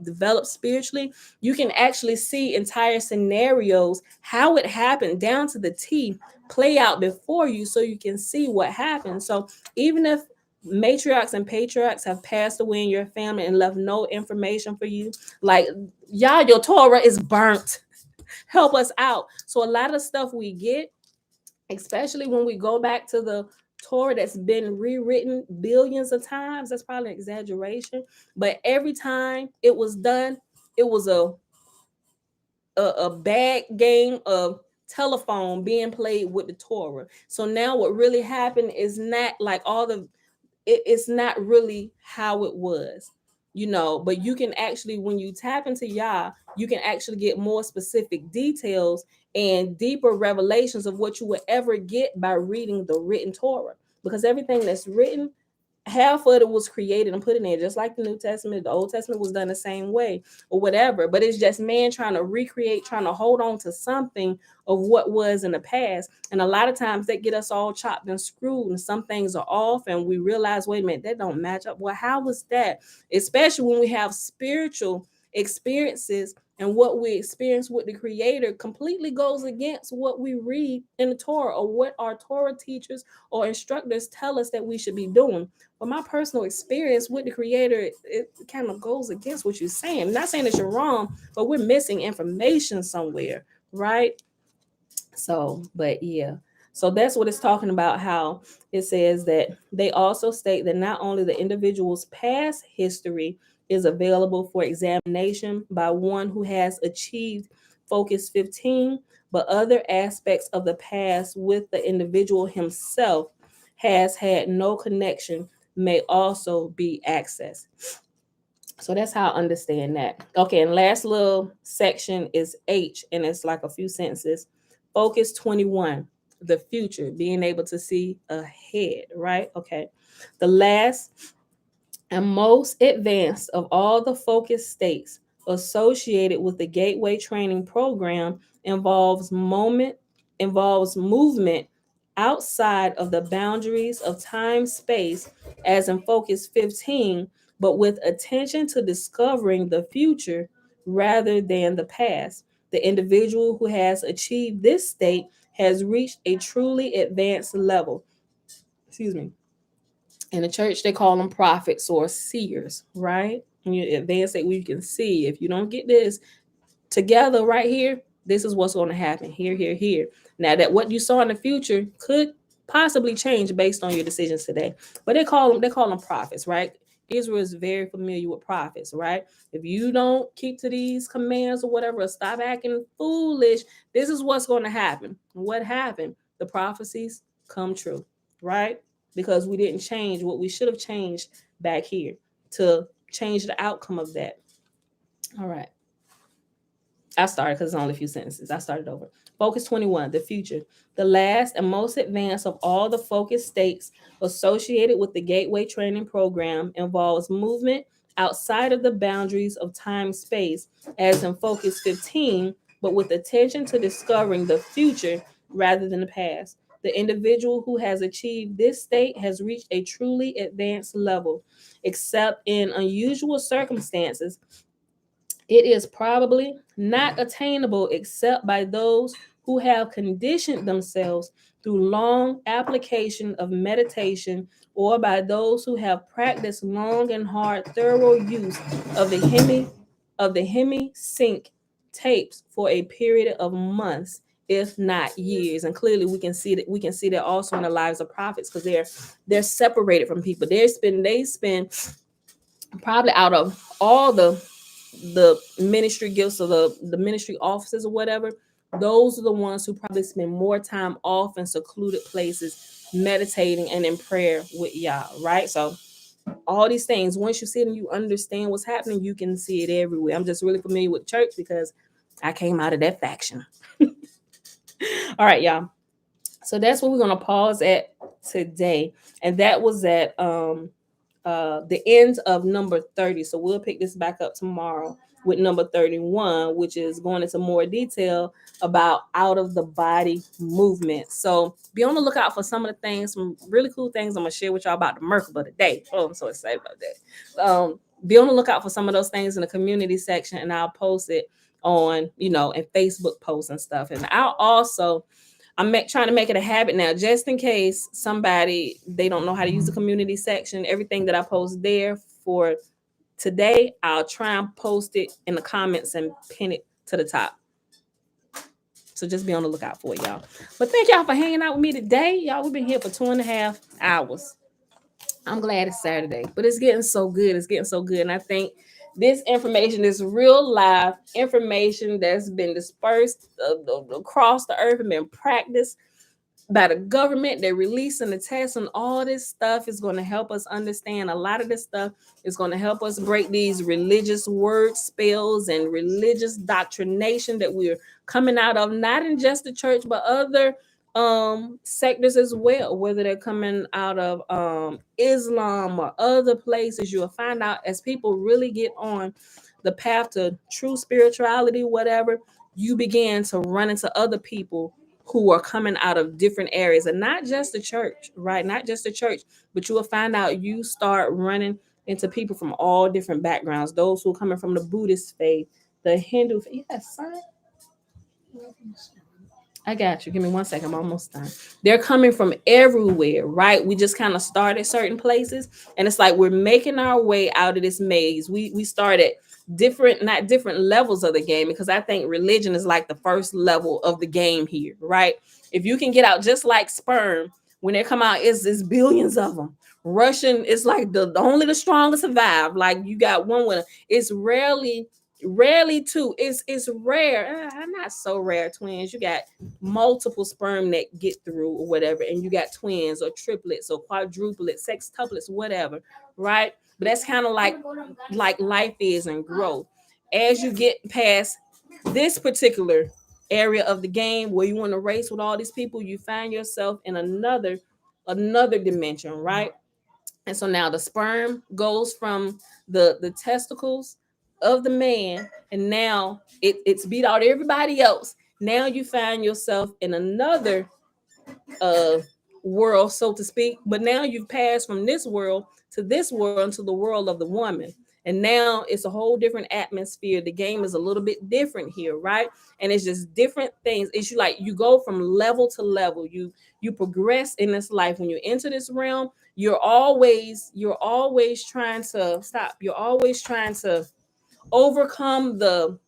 Speaker 1: develop spiritually. You can actually see entire scenarios, how it happened down to the T, play out before you, so you can see what happened. So even if matriarchs and patriarchs have passed away in your family and left no information for you, like, y'all, your Torah is burnt. Help us out. So a lot of stuff we get, especially when we go back to the Torah that's been rewritten billions of times. That's probably an exaggeration, but every time it was done, it was a bad game of telephone being played with the Torah. So now what really happened is not like it's not really how it was, but you can actually, when you tap into Yah, you can actually get more specific details and deeper revelations of what you would ever get by reading the written Torah, because everything that's written, half of it was created and put in there, just like the New Testament. The Old Testament was done the same way, or whatever. But it's just man trying to recreate, trying to hold on to something of what was in the past. And a lot of times that get us all chopped and screwed, and some things are off, and we realize, wait a minute, that don't match up. Well, how was that? Especially when we have spiritual experiences, and what we experience with the Creator completely goes against what we read in the Torah, or what our Torah teachers or instructors tell us that we should be doing. But my personal experience with the Creator, it kind of goes against what you're saying. I'm not saying that you're wrong, but we're missing information somewhere, right? So, but yeah. So that's what it's talking about, how it says that they also state that not only the individual's past history is available for examination by one who has achieved Focus 15, but other aspects of the past with the individual himself has had no connection may also be accessed. So that's how I understand that. Okay, and last little section is H, and it's like a few sentences. Focus 21, the future, being able to see ahead, right? Okay. The last and most advanced of all the focus states associated with the Gateway Training Program involves movement outside of the boundaries of time space, as in Focus 15, but with attention to discovering the future rather than the past. The individual who has achieved this state has reached a truly advanced level. Excuse me. In the church, they call them prophets or seers, right? You advance it where you can see. If you don't get this together right here, this is what's going to happen here, here, here. Now that what you saw in the future could possibly change based on your decisions today. But they call them prophets, right? Israel is very familiar with prophets, right? If you don't keep to these commands or whatever, or stop acting foolish, this is what's going to happen. What happened? The prophecies come true, right? Because we didn't change what we should have changed back here to change the outcome of that. All right. I started because it's only a few sentences. I started over. Focus 21, the future. The last and most advanced of all the focus states associated with the Gateway Training Program involves movement outside of the boundaries of time space, as in Focus 15, but with attention to discovering the future rather than the past. The individual who has achieved this state has reached a truly advanced level, except in unusual circumstances it is probably not attainable except by those who have conditioned themselves through long application of meditation, or by those who have practiced long and hard thorough use of the hemi sync tapes for a period of months, if not years. And clearly we can see that also in the lives of prophets, because they're separated from people. They spend probably out of all the ministry gifts or the ministry offices or whatever, those are the ones who probably spend more time off in secluded places, meditating and in prayer with Yah, right? So all these things, once you see it and you understand what's happening, you can see it everywhere. I'm just really familiar with church because I came out of that faction. All right, y'all. So that's what we're gonna pause at today. And that was at the end of number 30. So we'll pick this back up tomorrow with number 31, which is going into more detail about out of the body movement. So be on the lookout for some of the things, some really cool things I'm gonna share with y'all about the Merkabah today. Oh, I'm so excited about that. Be on the lookout for some of those things in the community section, and I'll post it on, in Facebook posts and stuff. And I'll also trying to make it a habit now, just in case somebody they don't know how to use the community section. Everything that I post there for today, I'll try and post it in the comments and pin it to the top. So just be on the lookout for it, y'all. But thank y'all for hanging out with me today. Y'all, we've been here for 2.5 hours. I'm glad it's Saturday, but it's getting so good. It's getting so good. And I think this information is real live information that's been dispersed across the earth and been practiced by the government. They're releasing the tests, and all this stuff is going to help us understand. A lot of this stuff is going to help us break these religious word spells and religious doctrination that we're coming out of, not in just the church, but other sectors as well, whether they're coming out of Islam or other places. You'll find out as people really get on the path to true spirituality, whatever, you begin to run into other people who are coming out of different areas, and not just the church, right? Not just the church, but you will find out you start running into people from all different backgrounds. Those who are coming from the Buddhist faith, the Hindu faith. Yes, son. I got you. Give me 1 second. I'm almost done. They're coming from everywhere, right? We just kind of started certain places, and it's like we're making our way out of this maze. We started different, not different levels of the game, because I think religion is like the first level of the game here, right? If you can get out just like sperm, when they come out, it's billions of them. Russian, it's like the only the strongest survive. Like you got one winner. It's rarely two. It's rare. Not so rare. Twins, you got multiple sperm that get through or whatever, and you got twins or triplets or quadruplets, sextuplets, whatever, right? But that's kind of like life is and growth. As you get past this particular area of the game where you want to race with all these people, you find yourself in another dimension, right? And so now the sperm goes from the testicles of the man, and now it's beat out everybody else. Now you find yourself in another uh world, so to speak. But now you've passed from this world to this world into the world of the woman. And now it's a whole different atmosphere. The game is a little bit different here, right? And it's just different things. It's you like you go from level to level. You progress in this life. When you enter this realm, you're always trying to stop. You're always trying to overcome the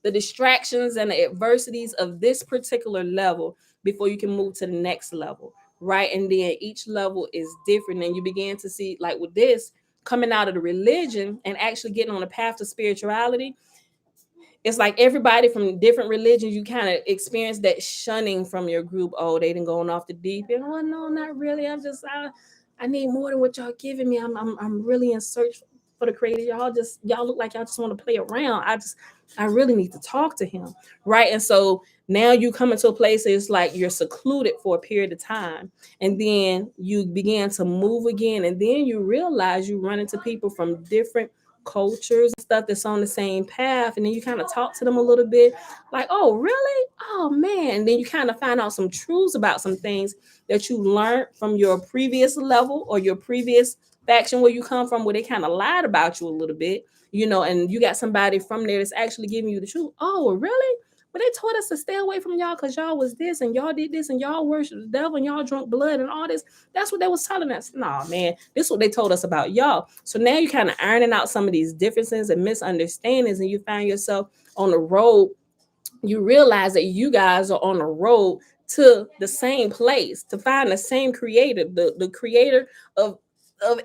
Speaker 1: distractions and the adversities of this particular level before you can move to the next level, right? And then each level is different, and you begin to see, like with this, coming out of the religion and actually getting on the path to spirituality. It's like everybody from different religions, you kind of experience that shunning from your group. Oh, they didn't going off the deep end. Oh no, not really. I need more than what y'all giving me. I'm really in search for the creator. Y'all look like y'all just want to play around. I really need to talk to him, right? And so now you come into a place that it's like you're secluded for a period of time, and then you begin to move again, and then you realize you run into people from different cultures and stuff that's on the same path, and then you kind of talk to them a little bit, like, oh really, oh man, and then you kind of find out some truths about some things that you learned from your previous level or your previous faction where you come from, where they kind of lied about you a little bit, and you got somebody from there that's actually giving you the truth. Oh really? But they told us to stay away from y'all because y'all was this and y'all did this and y'all worshiped the devil and y'all drunk blood and all this. That's what they was telling us. Nah, man, this is what they told us about y'all. So now you kind of ironing out some of these differences and misunderstandings, and you find yourself on the road. You realize that you guys are on the road to the same place, to find the same creator, the creator of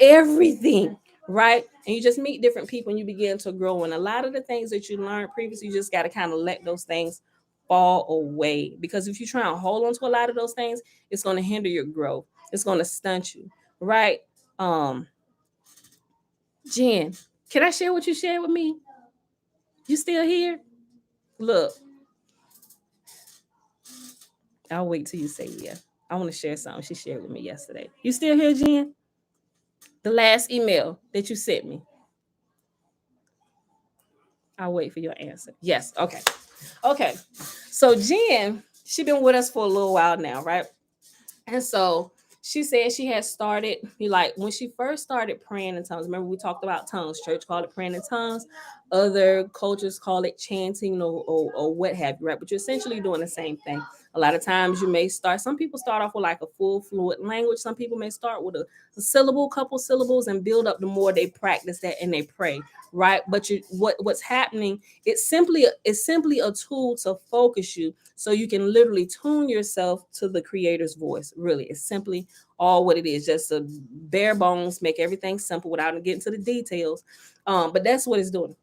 Speaker 1: everything, right? And you just meet different people and you begin to grow. And a lot of the things that you learned previously, you just got to kind of let those things fall away, because if you try and hold on to a lot of those things, it's going to hinder your growth. It's going to stunt you, right? um Jen, can I share what you shared with me? You still here? Look, I'll wait till you say yeah. I want to share something she shared with me yesterday. You still here, Jen? The last email that you sent me. I'll wait for your answer. Yes. Okay. Okay. So Jen, she been with us for a little while now, right? And so she said she had started, like when she first started praying in tongues. Remember, we talked about tongues. Church called it praying in tongues. Other cultures call it chanting or what have you, right? But you're essentially doing the same thing. A lot of times you may start, some people start off with like a full fluent language. Some people may start with a syllable, couple syllables, and build up the more they practice that and they pray, right? But what's happening, it's simply a tool to focus you so you can literally tune yourself to the creator's voice. Really, it's simply all what it is, just a bare bones, make everything simple without getting to the details. But that's what it's doing.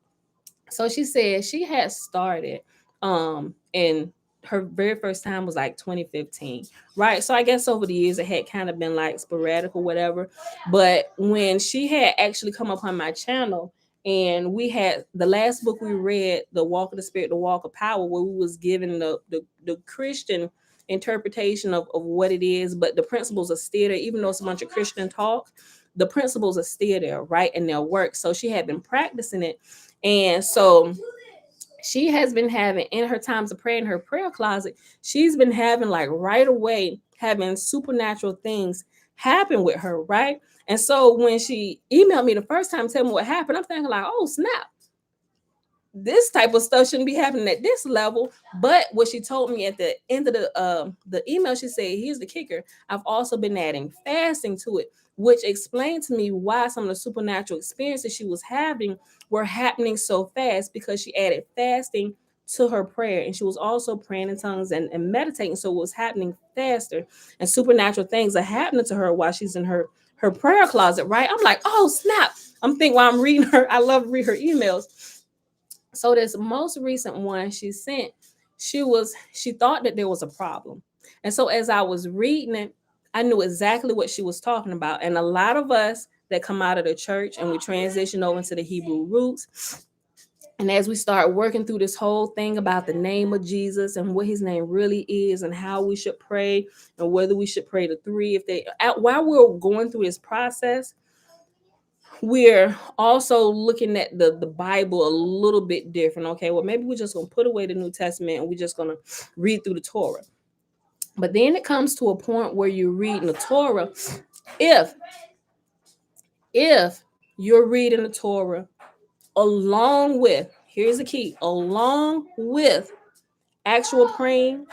Speaker 1: So she said she had started and her very first time was like 2015, right? So I guess over the years it had kind of been like sporadic or whatever. But when she had actually come upon my channel, and we had the last book we read, The Walk of the Spirit, The Walk of Power, where we was given the Christian interpretation of what it is, but the principles are still there. Even though it's a bunch of Christian talk, the principles are still there, right? And they'll work. So she had been practicing it. And so she has been having, in her times of prayer in her prayer closet, she's been having like right away having supernatural things happen with her, right? And so when she emailed me the first time telling me what happened, I'm thinking like, oh snap, this type of stuff shouldn't be happening at this level. But what she told me at the end of the email, she said, here's the kicker: I've also been adding fasting to it, which explained to me why some of the supernatural experiences she was having were happening so fast, because she added fasting to her prayer, and she was also praying in tongues and meditating, so it was happening faster, and supernatural things are happening to her while she's in her prayer closet, right? I'm like, oh snap. I'm thinking while I'm reading her, I love to read her emails. So this most recent one she sent, she thought that there was a problem. And so as I was reading it, I knew exactly what she was talking about. And a lot of us that come out of the church and we transition over into the Hebrew roots, and as we start working through this whole thing about the name of Jesus and what his name really is and how we should pray and whether we should pray the three, while we're going through this process, we're also looking at the Bible a little bit different. Okay, well, maybe we're just gonna put away the New Testament and we're just gonna read through the Torah. But then it comes to a point where you're reading the Torah. If if you're reading the Torah along with, here's the key, along with actual praying,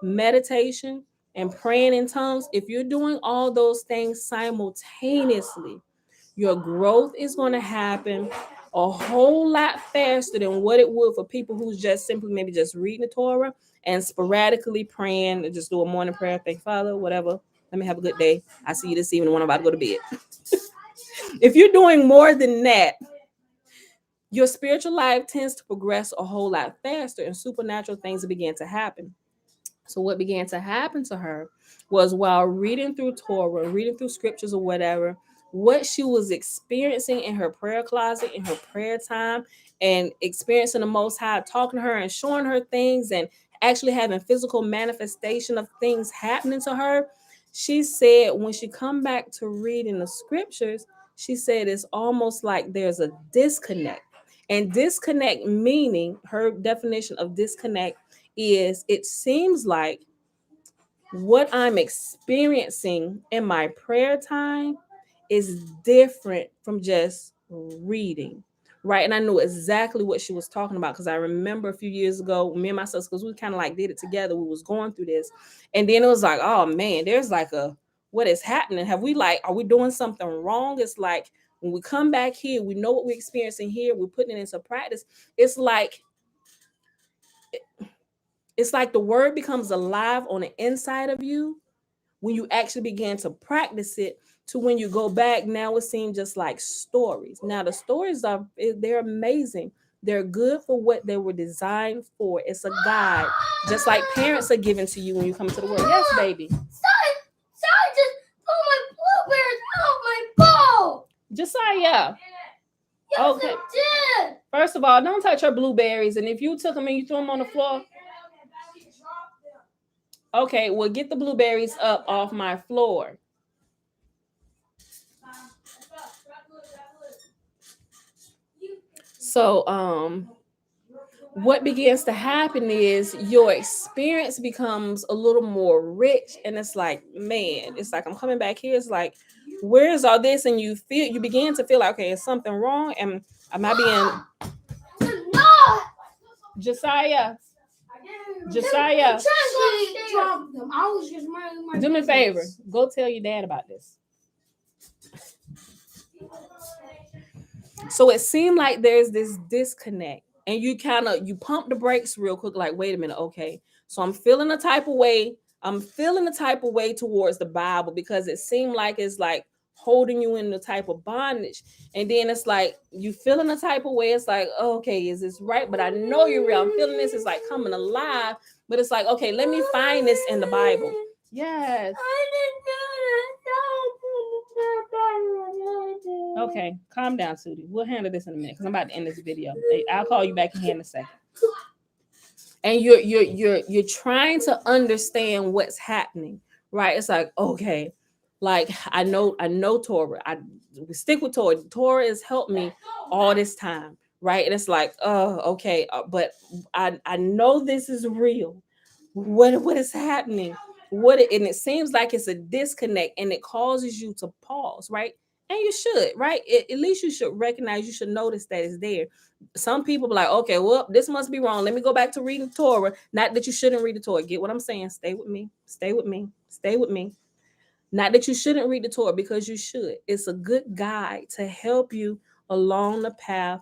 Speaker 1: meditation, and praying in tongues, if you're doing all those things simultaneously, your growth is going to happen a whole lot faster than what it would for people who's just simply maybe just reading the Torah and sporadically praying and just do a morning prayer. Thank Father, whatever. Let me have a good day. I see you this evening when I'm about to go to bed. If you're doing more than that, your spiritual life tends to progress a whole lot faster and supernatural things begin to happen. So what began to happen to her was while reading through Torah, reading through scriptures or whatever, what she was experiencing in her prayer closet, in her prayer time, and experiencing the Most High talking to her and showing her things and actually having physical manifestation of things happening to her. She said when she come back to reading the scriptures, she said it's almost like there's a disconnect. And disconnect meaning, her definition of disconnect is it seems like what I'm experiencing in my prayer time is different from just reading. Right. And I knew exactly what she was talking about because I remember a few years ago, me and my sisters, because we kind of like did it together. We was going through this. And then it was like, oh man, there's like what is happening? Are we doing something wrong? It's like when we come back here, we know what we're experiencing here. We're putting it into practice. It's like the word becomes alive on the inside of you when you actually begin to practice it, to when you go back, now it seems just like stories. Now the stories they're amazing. They're good for what they were designed for. It's a guide, just like parents are given to you when you come to the world. Yes, baby.
Speaker 3: Sorry, just pull my blueberries out my bowl.
Speaker 1: Josiah.
Speaker 3: Yes,
Speaker 1: Okay.
Speaker 3: I did.
Speaker 1: First of all, don't touch her blueberries. And if you took them and you threw them on the floor, okay, well, get the blueberries up off my floor. So, what begins to happen is your experience becomes a little more rich, and it's like, man, it's like I'm coming back here. It's like, where's all this? And you begin to feel like, okay, is something wrong? And am I being Josiah? Josiah, do me a favor. Go tell your dad about this. So it seemed like there's this disconnect, and you pump the brakes real quick, like, wait a minute, okay. So I'm feeling the type of way. Towards the Bible because it seemed like it's like holding you in the type of bondage. And then it's like you feeling the type of way. It's like, oh, okay, is this right? But I know you're real. I'm feeling this. It's like coming alive. But it's like, okay, let me find this in the Bible. Yes. Okay, calm down, Sudie. We'll handle this in a minute because I'm about to end this video. I'll call you back in here in a second. And you're trying to understand what's happening, right? It's like, okay, like I know Torah. We stick with Torah. Torah has helped me all this time, right? And it's like, oh, okay, but I know this is real. What is happening? And it seems like it's a disconnect, and it causes you to pause, right? And you should, right? At least you should recognize, you should notice that it's there. Some people be like, okay, well, this must be wrong. Let me go back to reading Torah. Not that you shouldn't read the Torah. Get what I'm saying? Stay with me. Stay with me. Stay with me. Not that you shouldn't read the Torah, because you should. It's a good guide to help you along the path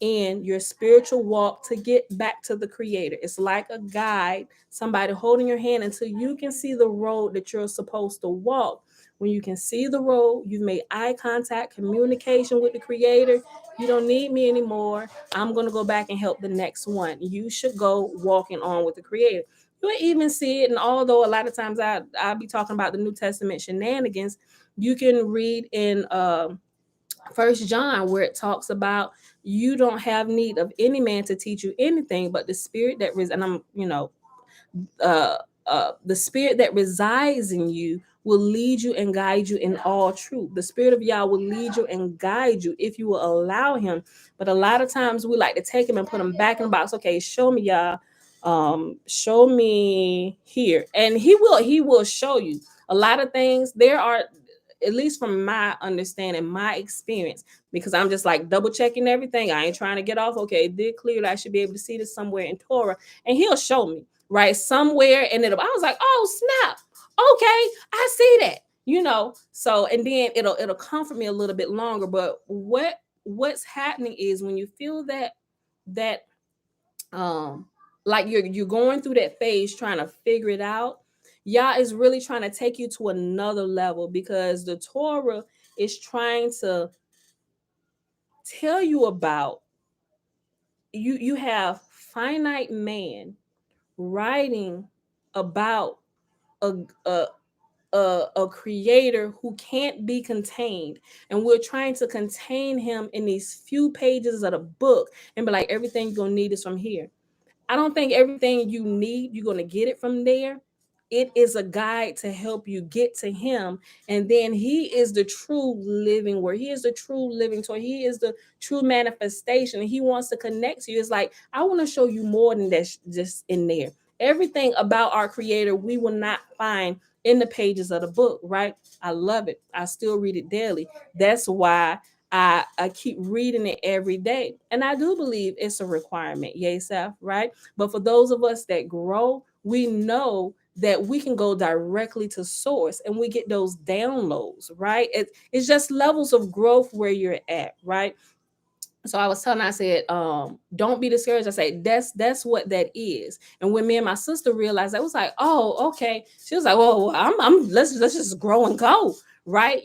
Speaker 1: in your spiritual walk to get back to the Creator. It's like a guide, somebody holding your hand until you can see the road that you're supposed to walk. When you can see the road, you've made eye contact, communication with the Creator. You don't need me anymore. I'm going to go back and help the next one. You should go walking on with the Creator. You'll even see it, and although a lot of times I'll be talking about the New Testament shenanigans, you can read in First John, where it talks about you don't have need of any man to teach you anything, but the spirit that the spirit that resides in you will lead you and guide you in all truth. The Spirit of Yah will lead you and guide you if you will allow Him. But a lot of times we like to take Him and put Him back in the box. Okay, show me, Yah. Show me here, and He will show you a lot of things. There are, at least from my understanding, my experience, because I'm just like double checking everything. I ain't trying to get off. Okay, it did clearly I should be able to see this somewhere in Torah, and He'll show me right somewhere. And I was like, oh snap, Okay, I see that. So and then it'll comfort me a little bit longer. But what's happening is when you feel that um like you're going through that phase trying to figure it out, Yah is really trying to take you to another level, because the Torah is trying to tell you about you have finite man writing about a, a a creator who can't be contained, and we're trying to contain him in these few pages of the book and be like, everything you're gonna need is from here. I don't think everything you need, you're going to get it from there. It is a guide to help you get to him. And then he is the true living word. He is the true living Torah. He is the true manifestation. And he wants to connect to you. It's like, I want to show you more than that's just in there. Everything about our creator, we will not find in the pages of the book, right? I love it. I still read it daily. That's why I keep reading it every day. And I do believe it's a requirement, Seth, right? But for those of us that grow, we know that we can go directly to source and we get those downloads, right? It's just levels of growth where you're at, right? So I was telling her, I said, don't be discouraged. I said, that's what that is. And when me and my sister realized, I was like, oh, okay. She was like, well, I'm let's just grow and go, right?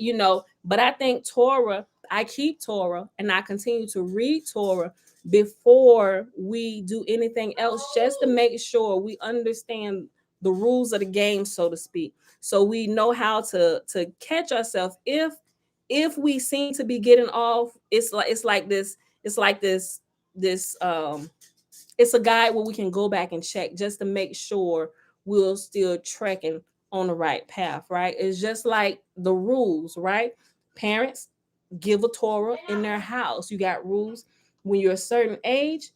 Speaker 1: But I think Torah, I keep Torah and I continue to read Torah before we do anything else, just to make sure we understand the rules of the game, so to speak. So we know how to catch ourselves if we seem to be getting off. It's like this it's a guide where we can go back and check just to make sure we're still trekking on the right path, right? It's just like the rules, right? Parents give a Torah in their house. You got rules. When you're a certain age,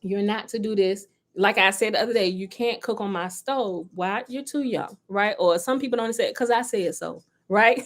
Speaker 1: you're not to do this. Like I said the other day, you can't cook on my stove. Why? You're too young, right? Or some people don't say it because I said so, right?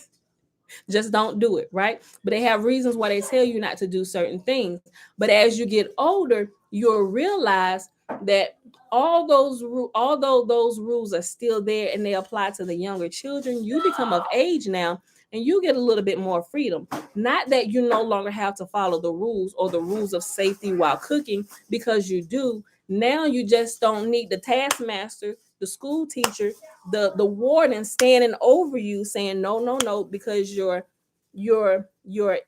Speaker 1: Just don't do it, right? But they have reasons why they tell you not to do certain things. But as you get older, you'll realize that although those rules are still there and they apply to the younger children, you become of age now and you get a little bit more freedom. Not that you no longer have to follow the rules or the rules of safety while cooking, because you do. Now you just don't need the taskmaster, the school teacher, the warden standing over you saying no, no, no, because you're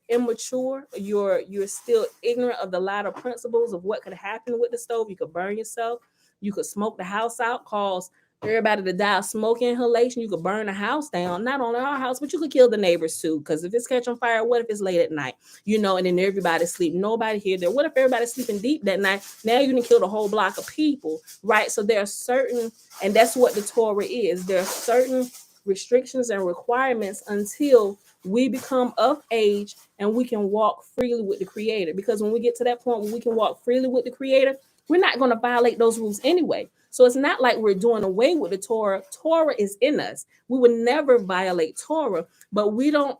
Speaker 1: immature, you're still ignorant of the latter principles of what could happen with the stove. You could burn yourself, you could smoke the house out, cause everybody to die of smoke inhalation. You could burn the house down, not only our house, but you could kill the neighbors too. Because if it's catch on fire, what if it's late at night? And then everybody's sleeping, nobody here there. What if everybody's sleeping deep that night? Now you can kill the whole block of people, right? So there are certain, and that's what the Torah is. There are certain restrictions and requirements until we become of age and we can walk freely with the Creator. Because when we get to that point where we can walk freely with the Creator, we're not going to violate those rules anyway. So it's not like we're doing away with the Torah. Torah is in us. We would never violate Torah, but we don't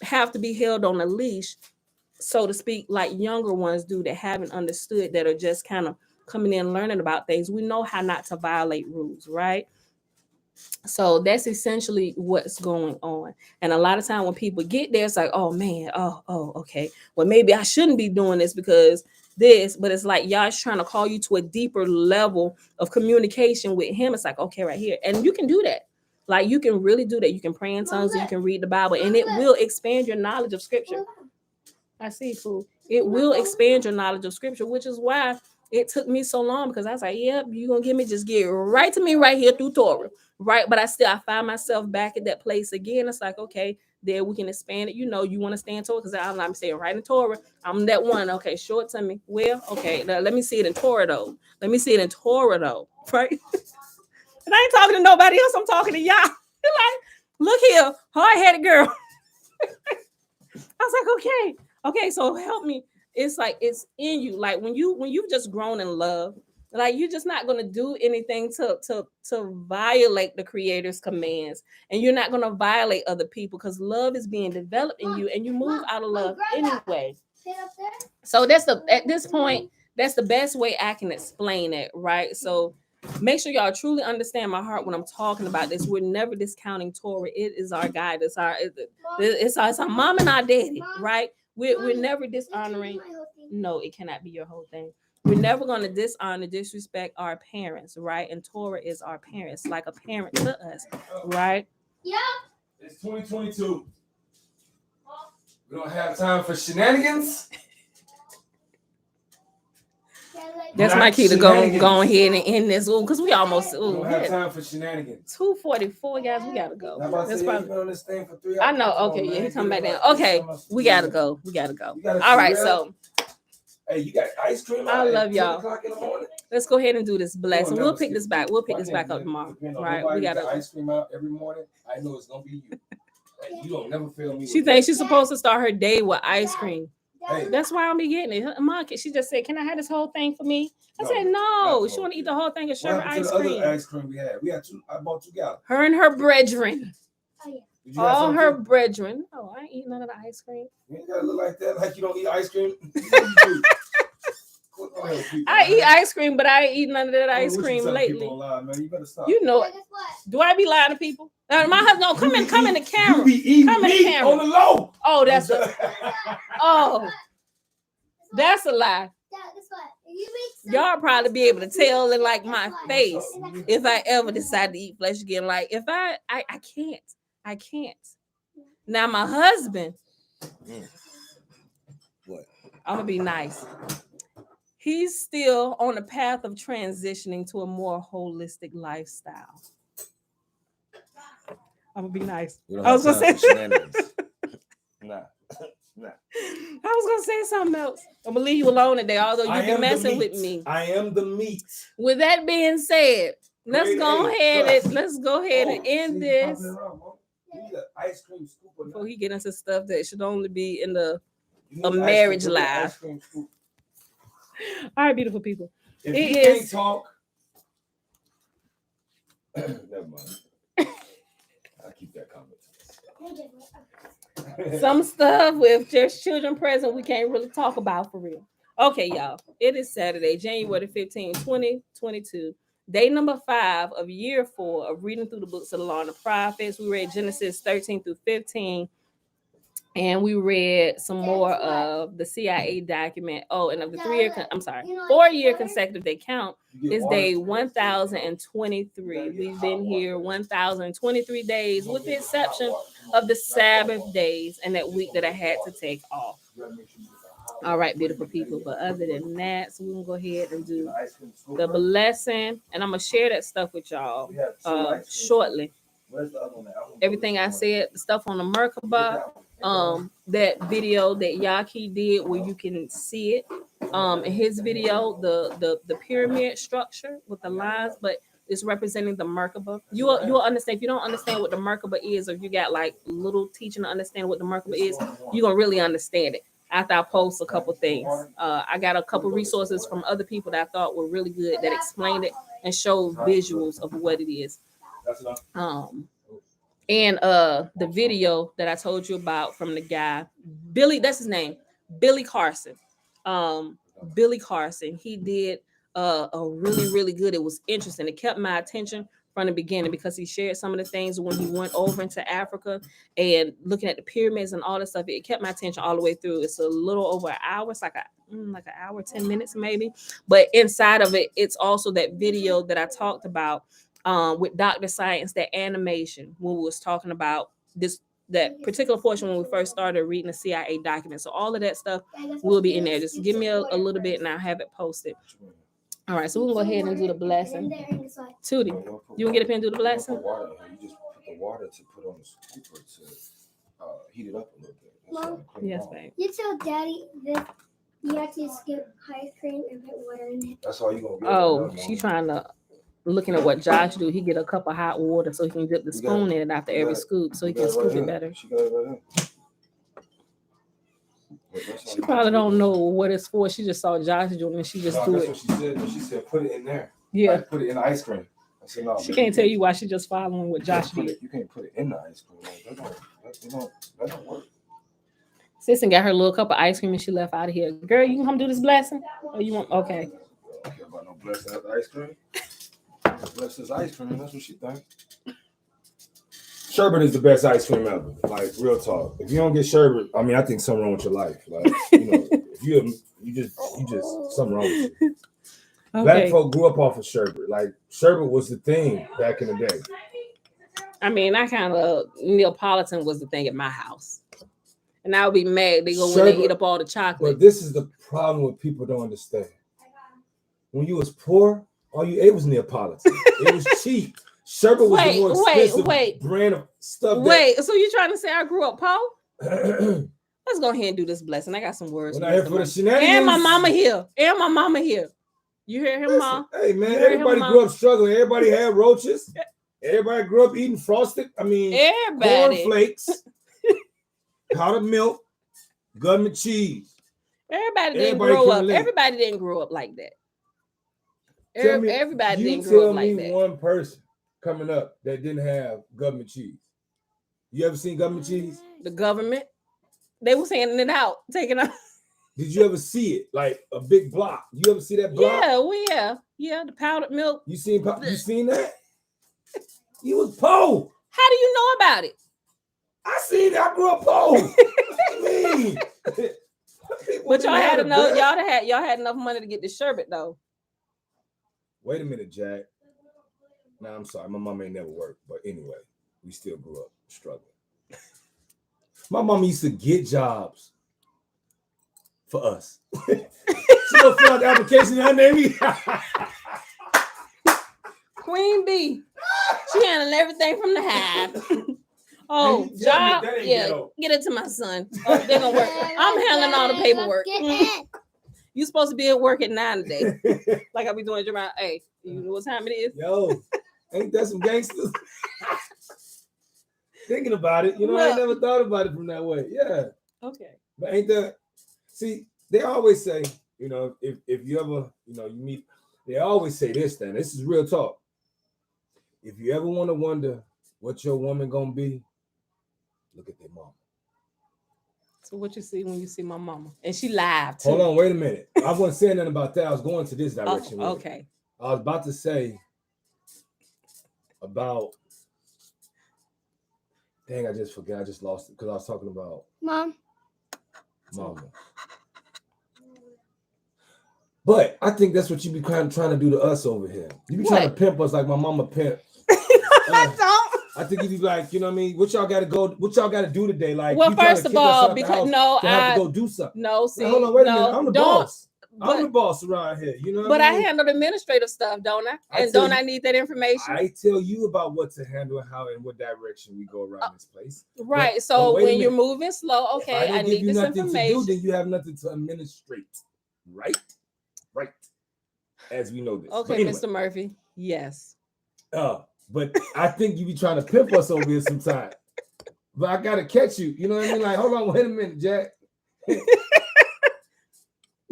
Speaker 1: have to be held on a leash, so to speak, like younger ones do that haven't understood, that are just kind of coming in learning about things. We know how not to violate rules, right? So that's essentially what's going on. And a lot of time when people get there, it's like, oh man, okay. Well, maybe I shouldn't be doing this because this, but it's like Yah's trying to call you to a deeper level of communication with him. It's like, okay, right here. And you can do that. Like you can really do that. You can pray in tongues, and you can read the Bible, and it will expand your knowledge of scripture. I see, food. It will expand your knowledge of scripture, which is why it took me so long, because I was like, yep, you're gonna give me, just get right to me right here through Torah. Right. But I find myself back at that place again. It's like, okay, there we can expand it. You want to stay in Torah, because I'm saying right in Torah. I'm that one. Okay, show it to me. Well, okay, now, let me see it in Torah though. Let me see it in Torah though. Right. And I ain't talking to nobody else. I'm talking to y'all. Like, look here, hard-headed girl. I was like, okay, so help me. It's like it's in you. Like when you've just grown in love, like you're just not gonna do anything to violate the Creator's commands, and you're not gonna violate other people, because love is being developed in you, and you move out of love anyway. So that's at this point, that's the best way I can explain it, right? So Make sure y'all truly understand my heart when I'm talking about this. We're never discounting Torah. It is our guide. It's our mom and our daddy, right? We're never dishonoring. No, it cannot be your whole thing. We're never going to dishonor, disrespect our parents, right? And Torah is our parents, like a parent to us, right?
Speaker 3: Yeah.
Speaker 2: It's 2022. We don't have time for shenanigans.
Speaker 1: That's my key to go ahead and end this because we almost
Speaker 2: We don't have time for shenanigans.
Speaker 1: 2:44, guys. We gotta go.
Speaker 2: I'm about to
Speaker 1: That's
Speaker 2: say,
Speaker 1: probably.
Speaker 2: you've been on this thing for 3 hours.
Speaker 1: I know.
Speaker 2: Come on,
Speaker 1: Okay, yeah,
Speaker 2: man.
Speaker 1: he come back
Speaker 2: Give
Speaker 1: down.
Speaker 2: me
Speaker 1: Okay,
Speaker 2: some of
Speaker 1: we gotta go. We gotta go.
Speaker 2: gotta
Speaker 1: All right,
Speaker 2: figure
Speaker 1: so
Speaker 2: hey, you got ice cream?
Speaker 1: I
Speaker 2: out
Speaker 1: love
Speaker 2: at
Speaker 1: y'all.
Speaker 2: 10 o'clock in the morning?
Speaker 1: let's go ahead and do this blessing.
Speaker 2: never
Speaker 1: We'll pick
Speaker 2: skip
Speaker 1: this back.
Speaker 2: it.
Speaker 1: We'll pick
Speaker 2: Why
Speaker 1: this back
Speaker 2: can't
Speaker 1: up tomorrow.
Speaker 2: depend on
Speaker 1: Right?
Speaker 2: nobody
Speaker 1: We
Speaker 2: to
Speaker 1: gotta.
Speaker 2: get ice cream out every morning. I know it's gonna be you. Hey, you don't never fail me.
Speaker 1: She
Speaker 2: with
Speaker 1: thinks
Speaker 2: that.
Speaker 1: she's supposed to start her day with ice cream.
Speaker 2: Hey.
Speaker 1: That's why I'm be getting it. Her mom, she just said, "Can I have this whole thing for me?" I said,
Speaker 2: not
Speaker 1: "No."
Speaker 2: the
Speaker 1: She
Speaker 2: whole
Speaker 1: want to eat
Speaker 2: thing.
Speaker 1: the whole thing of
Speaker 2: What
Speaker 1: sherbet
Speaker 2: happened to
Speaker 1: ice
Speaker 2: the
Speaker 1: cream.
Speaker 2: other ice cream we had? We had two. I bought 2 gallons.
Speaker 1: Her and her brethren.
Speaker 2: Did you have
Speaker 1: All
Speaker 2: some
Speaker 1: her
Speaker 2: too?
Speaker 1: brethren. No, I ain't eat none of the ice cream.
Speaker 2: You ain't gotta look like that. Like you don't eat ice cream. You do. Quit lying to people,
Speaker 1: I
Speaker 2: man.
Speaker 1: eat ice cream, but I ain't eat none of that
Speaker 2: I don't know
Speaker 1: ice
Speaker 2: what you
Speaker 1: cream
Speaker 2: telling
Speaker 1: lately.
Speaker 2: people online, man. You better stop.
Speaker 1: You know it.
Speaker 3: Guess what?
Speaker 1: Do I be lying to people? My husband, no, come in the camera.
Speaker 2: You be eating
Speaker 1: Come in the
Speaker 2: meat
Speaker 1: camera.
Speaker 2: on the low.
Speaker 1: Oh, that's a lie.
Speaker 3: Dad, guess what? If you make some-
Speaker 1: Y'all probably be able to tell in like my
Speaker 3: Guess what?
Speaker 1: face if I ever decide to eat flesh again. Like if I can't. Now my husband,
Speaker 2: What?
Speaker 1: I'm gonna be nice. He's still on the path of transitioning to a more holistic lifestyle. I'm gonna be nice. I was gonna say
Speaker 2: shenanigans. Nah.
Speaker 1: I was gonna say something else. I'm gonna leave you alone today, although
Speaker 2: I
Speaker 1: you be
Speaker 2: am the
Speaker 1: messing
Speaker 2: meat.
Speaker 1: with me.
Speaker 2: I am the meat.
Speaker 1: With that being said, let's
Speaker 2: Grade
Speaker 1: go
Speaker 2: A,
Speaker 1: ahead
Speaker 2: trust.
Speaker 1: and end
Speaker 2: see,
Speaker 1: this
Speaker 2: you popping around, Mom. You need an ice cream scoop or
Speaker 1: before
Speaker 2: not?
Speaker 1: he get into stuff that should only be in the.
Speaker 2: You need
Speaker 1: a
Speaker 2: an ice
Speaker 1: marriage
Speaker 2: cream- go get an
Speaker 1: live.
Speaker 2: ice cream scoop.
Speaker 1: All right, beautiful people.
Speaker 2: If
Speaker 1: It
Speaker 2: you
Speaker 1: is-
Speaker 2: can't talk, never mind. I keep that comment.
Speaker 1: Some stuff with just children present we can't really talk about for real. Okay, y'all. It is Saturday, January 15, 2022. Day number 5 of year 4 of reading through the books of the Law and the Prophets. We read Genesis 13 through 15. And we read some more of the C.I.A. document. Oh, and of the 4-year consecutive day count is day 1023. We've been here 1023 days, with the exception of the Sabbath days and that week that I had to take off. All right, beautiful people. But other than that, so we're gonna go ahead and do the blessing, and I'm gonna share that stuff with y'all shortly. Everything I said, the stuff on the Merkabah, that video that Yaki did where you can see it. In his video, the pyramid structure with the lines, but it's representing the Merkabah. You'll understand. If you don't understand what the Merkabah is, or if you got like little teaching to understand what the Merkabah is, you're gonna really understand it after I post a couple things. I got a couple resources from other people that I thought were really good that explained it and showed visuals of what it is. And the video that I told you about from the guy, Billy, that's his name, Billy Carson. Billy Carson, he did a really, really good. It was interesting. It kept my attention from the beginning because he shared some of the things when he went over into Africa and looking at the pyramids and all this stuff. It kept my attention all the way through. It's a little over an hour. It's like an hour, 10 minutes maybe. But inside of it, it's also that video that I talked about with Dr. Science, that animation when we was talking about that particular portion when we first started reading the C.I.A. document. So all of that stuff will be in there. Just give me a little bit and I'll have it posted. All right, so we'll go ahead and do the blessing. Tootie, you want to get up here and do the blessing?
Speaker 2: You just put the water to put on the scooper to heat it up a little bit.
Speaker 3: Mom?
Speaker 1: Yes, babe.
Speaker 3: You tell Daddy that you have to skip ice cream and put water in it.
Speaker 2: That's all you gonna get.
Speaker 1: Oh, she's trying to looking at what Josh do. He get a cup of hot water so he can dip the spoon in it after every scoop so he can scoop it better.
Speaker 2: She got it right here.
Speaker 1: She probably don't know what it's for. She just saw Josh doing it and she just do
Speaker 2: That's
Speaker 1: it.
Speaker 2: what she said. She said put it in there.
Speaker 1: Yeah.
Speaker 2: Like, put it in the ice cream. I said no.
Speaker 1: She can't tell you why she just following what Josh did.
Speaker 2: You can't put it in the ice cream. Like, that don't work.
Speaker 1: Sisson got her little cup of ice cream and she left out of here. Girl, you can come do this blessing? Or you want okay.
Speaker 2: I don't care about no blessing of the ice cream. Unless it's ice cream, that's what she think. Sherbet is the best ice cream ever. Like, real talk. If you don't get sherbet, I mean, I think something wrong with your life. Like, if you just something wrong with you.
Speaker 1: Okay.
Speaker 2: Black folk grew up off of sherbet. Like, sherbet was the thing back in the day.
Speaker 1: I mean, I kind of Neapolitan was the thing at my house, and I would be mad. They go when they eat up all the chocolate.
Speaker 2: But this is the problem with people don't understand. When you was poor, all you ate was Neapolitan. It was cheap. Sherbet was the more expensive brand of stuff.
Speaker 1: So you trying to say I grew up poor? Let's go ahead and do this blessing. I got some words.
Speaker 2: We're not here for the shenanigans.
Speaker 1: And my mama here. You hear him, Mom?
Speaker 2: Hey, man, everybody grew up struggling. Everybody had roaches. Everybody grew up eating frosted. Cornflakes, powdered milk, government cheese.
Speaker 1: Everybody didn't grow up. Everybody didn't grow up like that. Everybody didn't grow up like that.
Speaker 2: You tell me one person coming up that didn't have government cheese. You ever seen government cheese?
Speaker 1: The government. They was handing it out, taking out.
Speaker 2: Did you ever see it? Like a big block. You ever see that block?
Speaker 1: Yeah, the powdered milk.
Speaker 2: You seen that? You was poor.
Speaker 1: How do you know about it?
Speaker 2: I seen it. I grew up poor. What do you mean?
Speaker 1: But y'all had enough. Y'all had enough money to get the sherbet though.
Speaker 2: Wait a minute, Jack. Nah, I'm sorry. My mom ain't never worked, but anyway, we still grew up struggling. My mom used to get jobs for us. She gonna fill out the application and her name.
Speaker 1: Queen B. She handling everything from the hive. Oh, job. Yeah, get it to my son. Oh, they're gonna work. I'm handling all the paperwork. You supposed to be at work at 9 today. Like I be doing around. Hey, you know what time it is?
Speaker 2: Yo, ain't that some gangsters? Thinking about it, I ain't never thought about it from that way. Yeah.
Speaker 1: Okay.
Speaker 2: But ain't that? See, they always say, if you ever, you meet, they always say this. Then this is real talk. If you ever want to wonder what your woman gonna be, look at their mama.
Speaker 1: So what you see when you see my mama? And she live too.
Speaker 2: Hold on, wait a minute. I wasn't saying nothing about that. I was going to this direction.
Speaker 1: Okay.
Speaker 2: I was about to say about. Dang, I just forgot. I just lost it because I was talking about
Speaker 3: Mama.
Speaker 2: But I think that's what you be kind of trying to do to us over here. You be trying to pimp us like my mama pimp.
Speaker 1: I don't.
Speaker 2: I think you be like, you know what I mean? What y'all got to do today? Like,
Speaker 1: well, first of all, because I
Speaker 2: have to go do something.
Speaker 1: No, see,
Speaker 2: hold on, wait a minute. I'm the boss.
Speaker 1: But,
Speaker 2: I'm the boss around here. You know.
Speaker 1: But I handle administrative stuff, don't I? And don't I need that information?
Speaker 2: I tell you about what to handle and how and what direction we go around this place.
Speaker 1: Right. So when you're moving slow, okay, I need this information.
Speaker 2: To do, then you have nothing to administrate. Right. As we know this.
Speaker 1: Okay, anyway. Mr. Murphy. Yes.
Speaker 2: But I think you be trying to pimp us over here sometime. But I gotta catch you. You know what I mean? Like, hold on, wait a minute, Jack.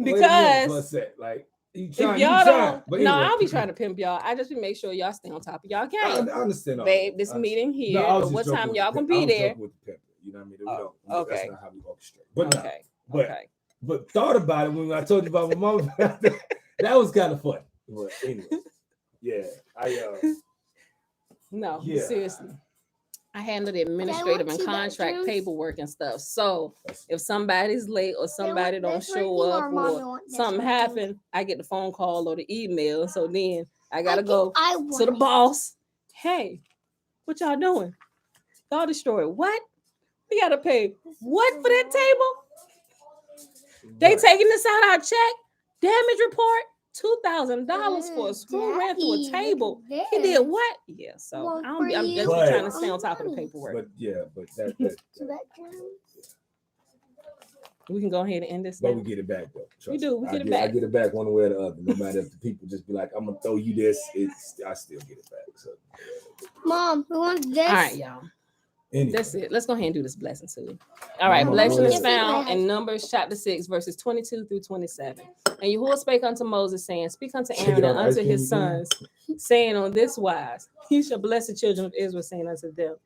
Speaker 1: Because
Speaker 2: like you
Speaker 1: trying, if y'all don't, but anyway. No, I'll be trying to pimp y'all. I just be make sure y'all stay on top of y'all game.
Speaker 2: I understand.
Speaker 1: Babe, this meeting here. No, what time y'all can be there?
Speaker 2: With the pimp, you know what I mean?
Speaker 1: Okay.
Speaker 2: That's not how we orchestrate. But thought about it when I told you about my mama. That was kind of fun. But anyway, yeah,
Speaker 1: seriously. I handle the administrative and contract paperwork and stuff. So if somebody's late or somebody don't show up or something happened, I get the phone call or the email. So then I gotta go to the boss. Hey, what y'all doing? Y'all destroyed what? We gotta pay what for that table? They taking this out our check? Damage report? $2,000 for a screw ran through a table. He did what? Yeah, so I'm just trying to stay on top of the paperwork.
Speaker 2: But that
Speaker 1: we can go ahead and end this.
Speaker 2: But we get it back though.
Speaker 1: We do. We get it back.
Speaker 2: I get it back one way or the other. No matter if the people just be like, "I'm gonna throw you this," I still get it back. So,
Speaker 3: Mom, who wants this?
Speaker 1: All right, y'all.
Speaker 2: Anyway.
Speaker 1: That's it. Let's go ahead and do this blessing too. All right, blessing is found in Numbers chapter 6, verses 22 through 27. And Yahuwah spake unto Moses, saying, Speak unto Aaron and unto his sons, saying on this wise, He shall bless the children of Israel, saying unto them,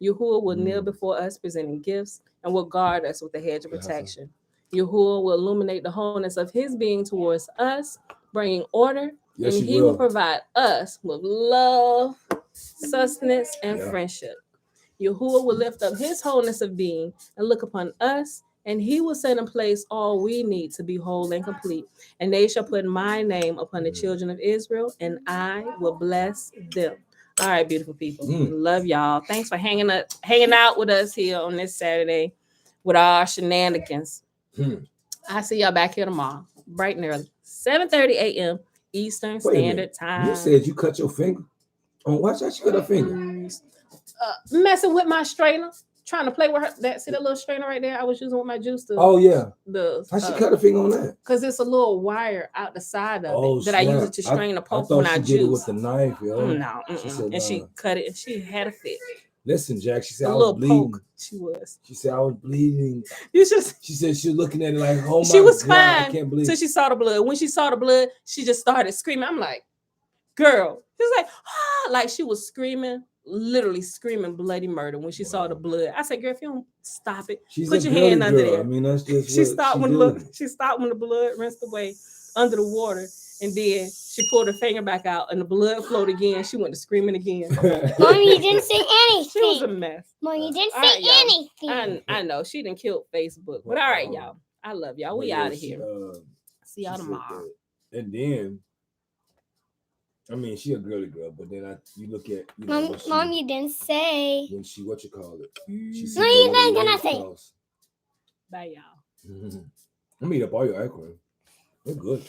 Speaker 1: Yahuwah will kneel before us, presenting gifts, and will guard us with a hedge of protection. Yahuwah will illuminate the wholeness of his being towards us, bringing order
Speaker 2: Yes,
Speaker 1: and
Speaker 2: she
Speaker 1: he will
Speaker 2: will.
Speaker 1: provide us with love, sustenance, and
Speaker 2: Yeah.
Speaker 1: friendship. Yahuwah will lift up his wholeness of being and look upon us, and he will set in place all we need to be whole and complete. And they shall put my name upon the children of Israel, and I will bless them. All right, beautiful people. Love y'all. Thanks for hanging out with us here on this Saturday with our shenanigans. I see y'all back here tomorrow, bright and early, 7:30 a.m. Eastern
Speaker 2: Wait a
Speaker 1: Standard
Speaker 2: minute.
Speaker 1: Time.
Speaker 2: You said you cut your finger? Oh, watch out, she cut her finger.
Speaker 1: Messing with my strainer, trying to play with her. See that little strainer right there? I was using with my juice.
Speaker 2: Oh, yeah.
Speaker 1: The
Speaker 2: How she cut her finger on that?
Speaker 1: Because it's a little wire out the side of
Speaker 2: Oh,
Speaker 1: it that I use
Speaker 2: snap.
Speaker 1: it to strain the
Speaker 2: I
Speaker 1: pulp
Speaker 2: thought
Speaker 1: when
Speaker 2: she
Speaker 1: I
Speaker 2: did it
Speaker 1: juice.
Speaker 2: with the knife, yo.
Speaker 1: No,
Speaker 2: She said,
Speaker 1: and she cut it and she had a fit.
Speaker 2: Listen, Jack, she said
Speaker 1: A
Speaker 2: I was
Speaker 1: little
Speaker 2: bleeding.
Speaker 1: poke. She was.
Speaker 2: She said I was bleeding.
Speaker 1: You just.
Speaker 2: She said she was looking at it like, oh my
Speaker 1: She was
Speaker 2: God, I
Speaker 1: fine
Speaker 2: can't believe.
Speaker 1: till she saw the blood. When she saw the blood, she just started screaming. I'm like, girl. She's like, ah, like she was screaming, literally screaming bloody murder when she saw the blood. I said, girl, if you don't stop it,
Speaker 2: She's
Speaker 1: put
Speaker 2: a
Speaker 1: your
Speaker 2: girly
Speaker 1: hand under
Speaker 2: girl.
Speaker 1: there.
Speaker 2: I mean, that's just
Speaker 1: She
Speaker 2: what
Speaker 1: stopped
Speaker 2: she
Speaker 1: when
Speaker 2: do.
Speaker 1: she stopped when the blood rinsed away under the water, and then she pulled her finger back out, and the blood flowed again. She went to screaming again.
Speaker 3: Mom, you didn't say anything.
Speaker 1: She was a mess.
Speaker 3: Mom, you didn't
Speaker 1: All
Speaker 3: say
Speaker 1: right, y'all.
Speaker 3: anything.
Speaker 1: I know she done killed Facebook, but all right, y'all. I love y'all. We out of here. See y'all tomorrow.
Speaker 2: And then, I mean, she a girly girl, but then you look at, you know,
Speaker 3: Mom, you didn't say.
Speaker 2: when she, what you call it?
Speaker 3: No, you didn't gonna say.
Speaker 1: Bye, y'all.
Speaker 2: I'm eat up all your acronym. They're good.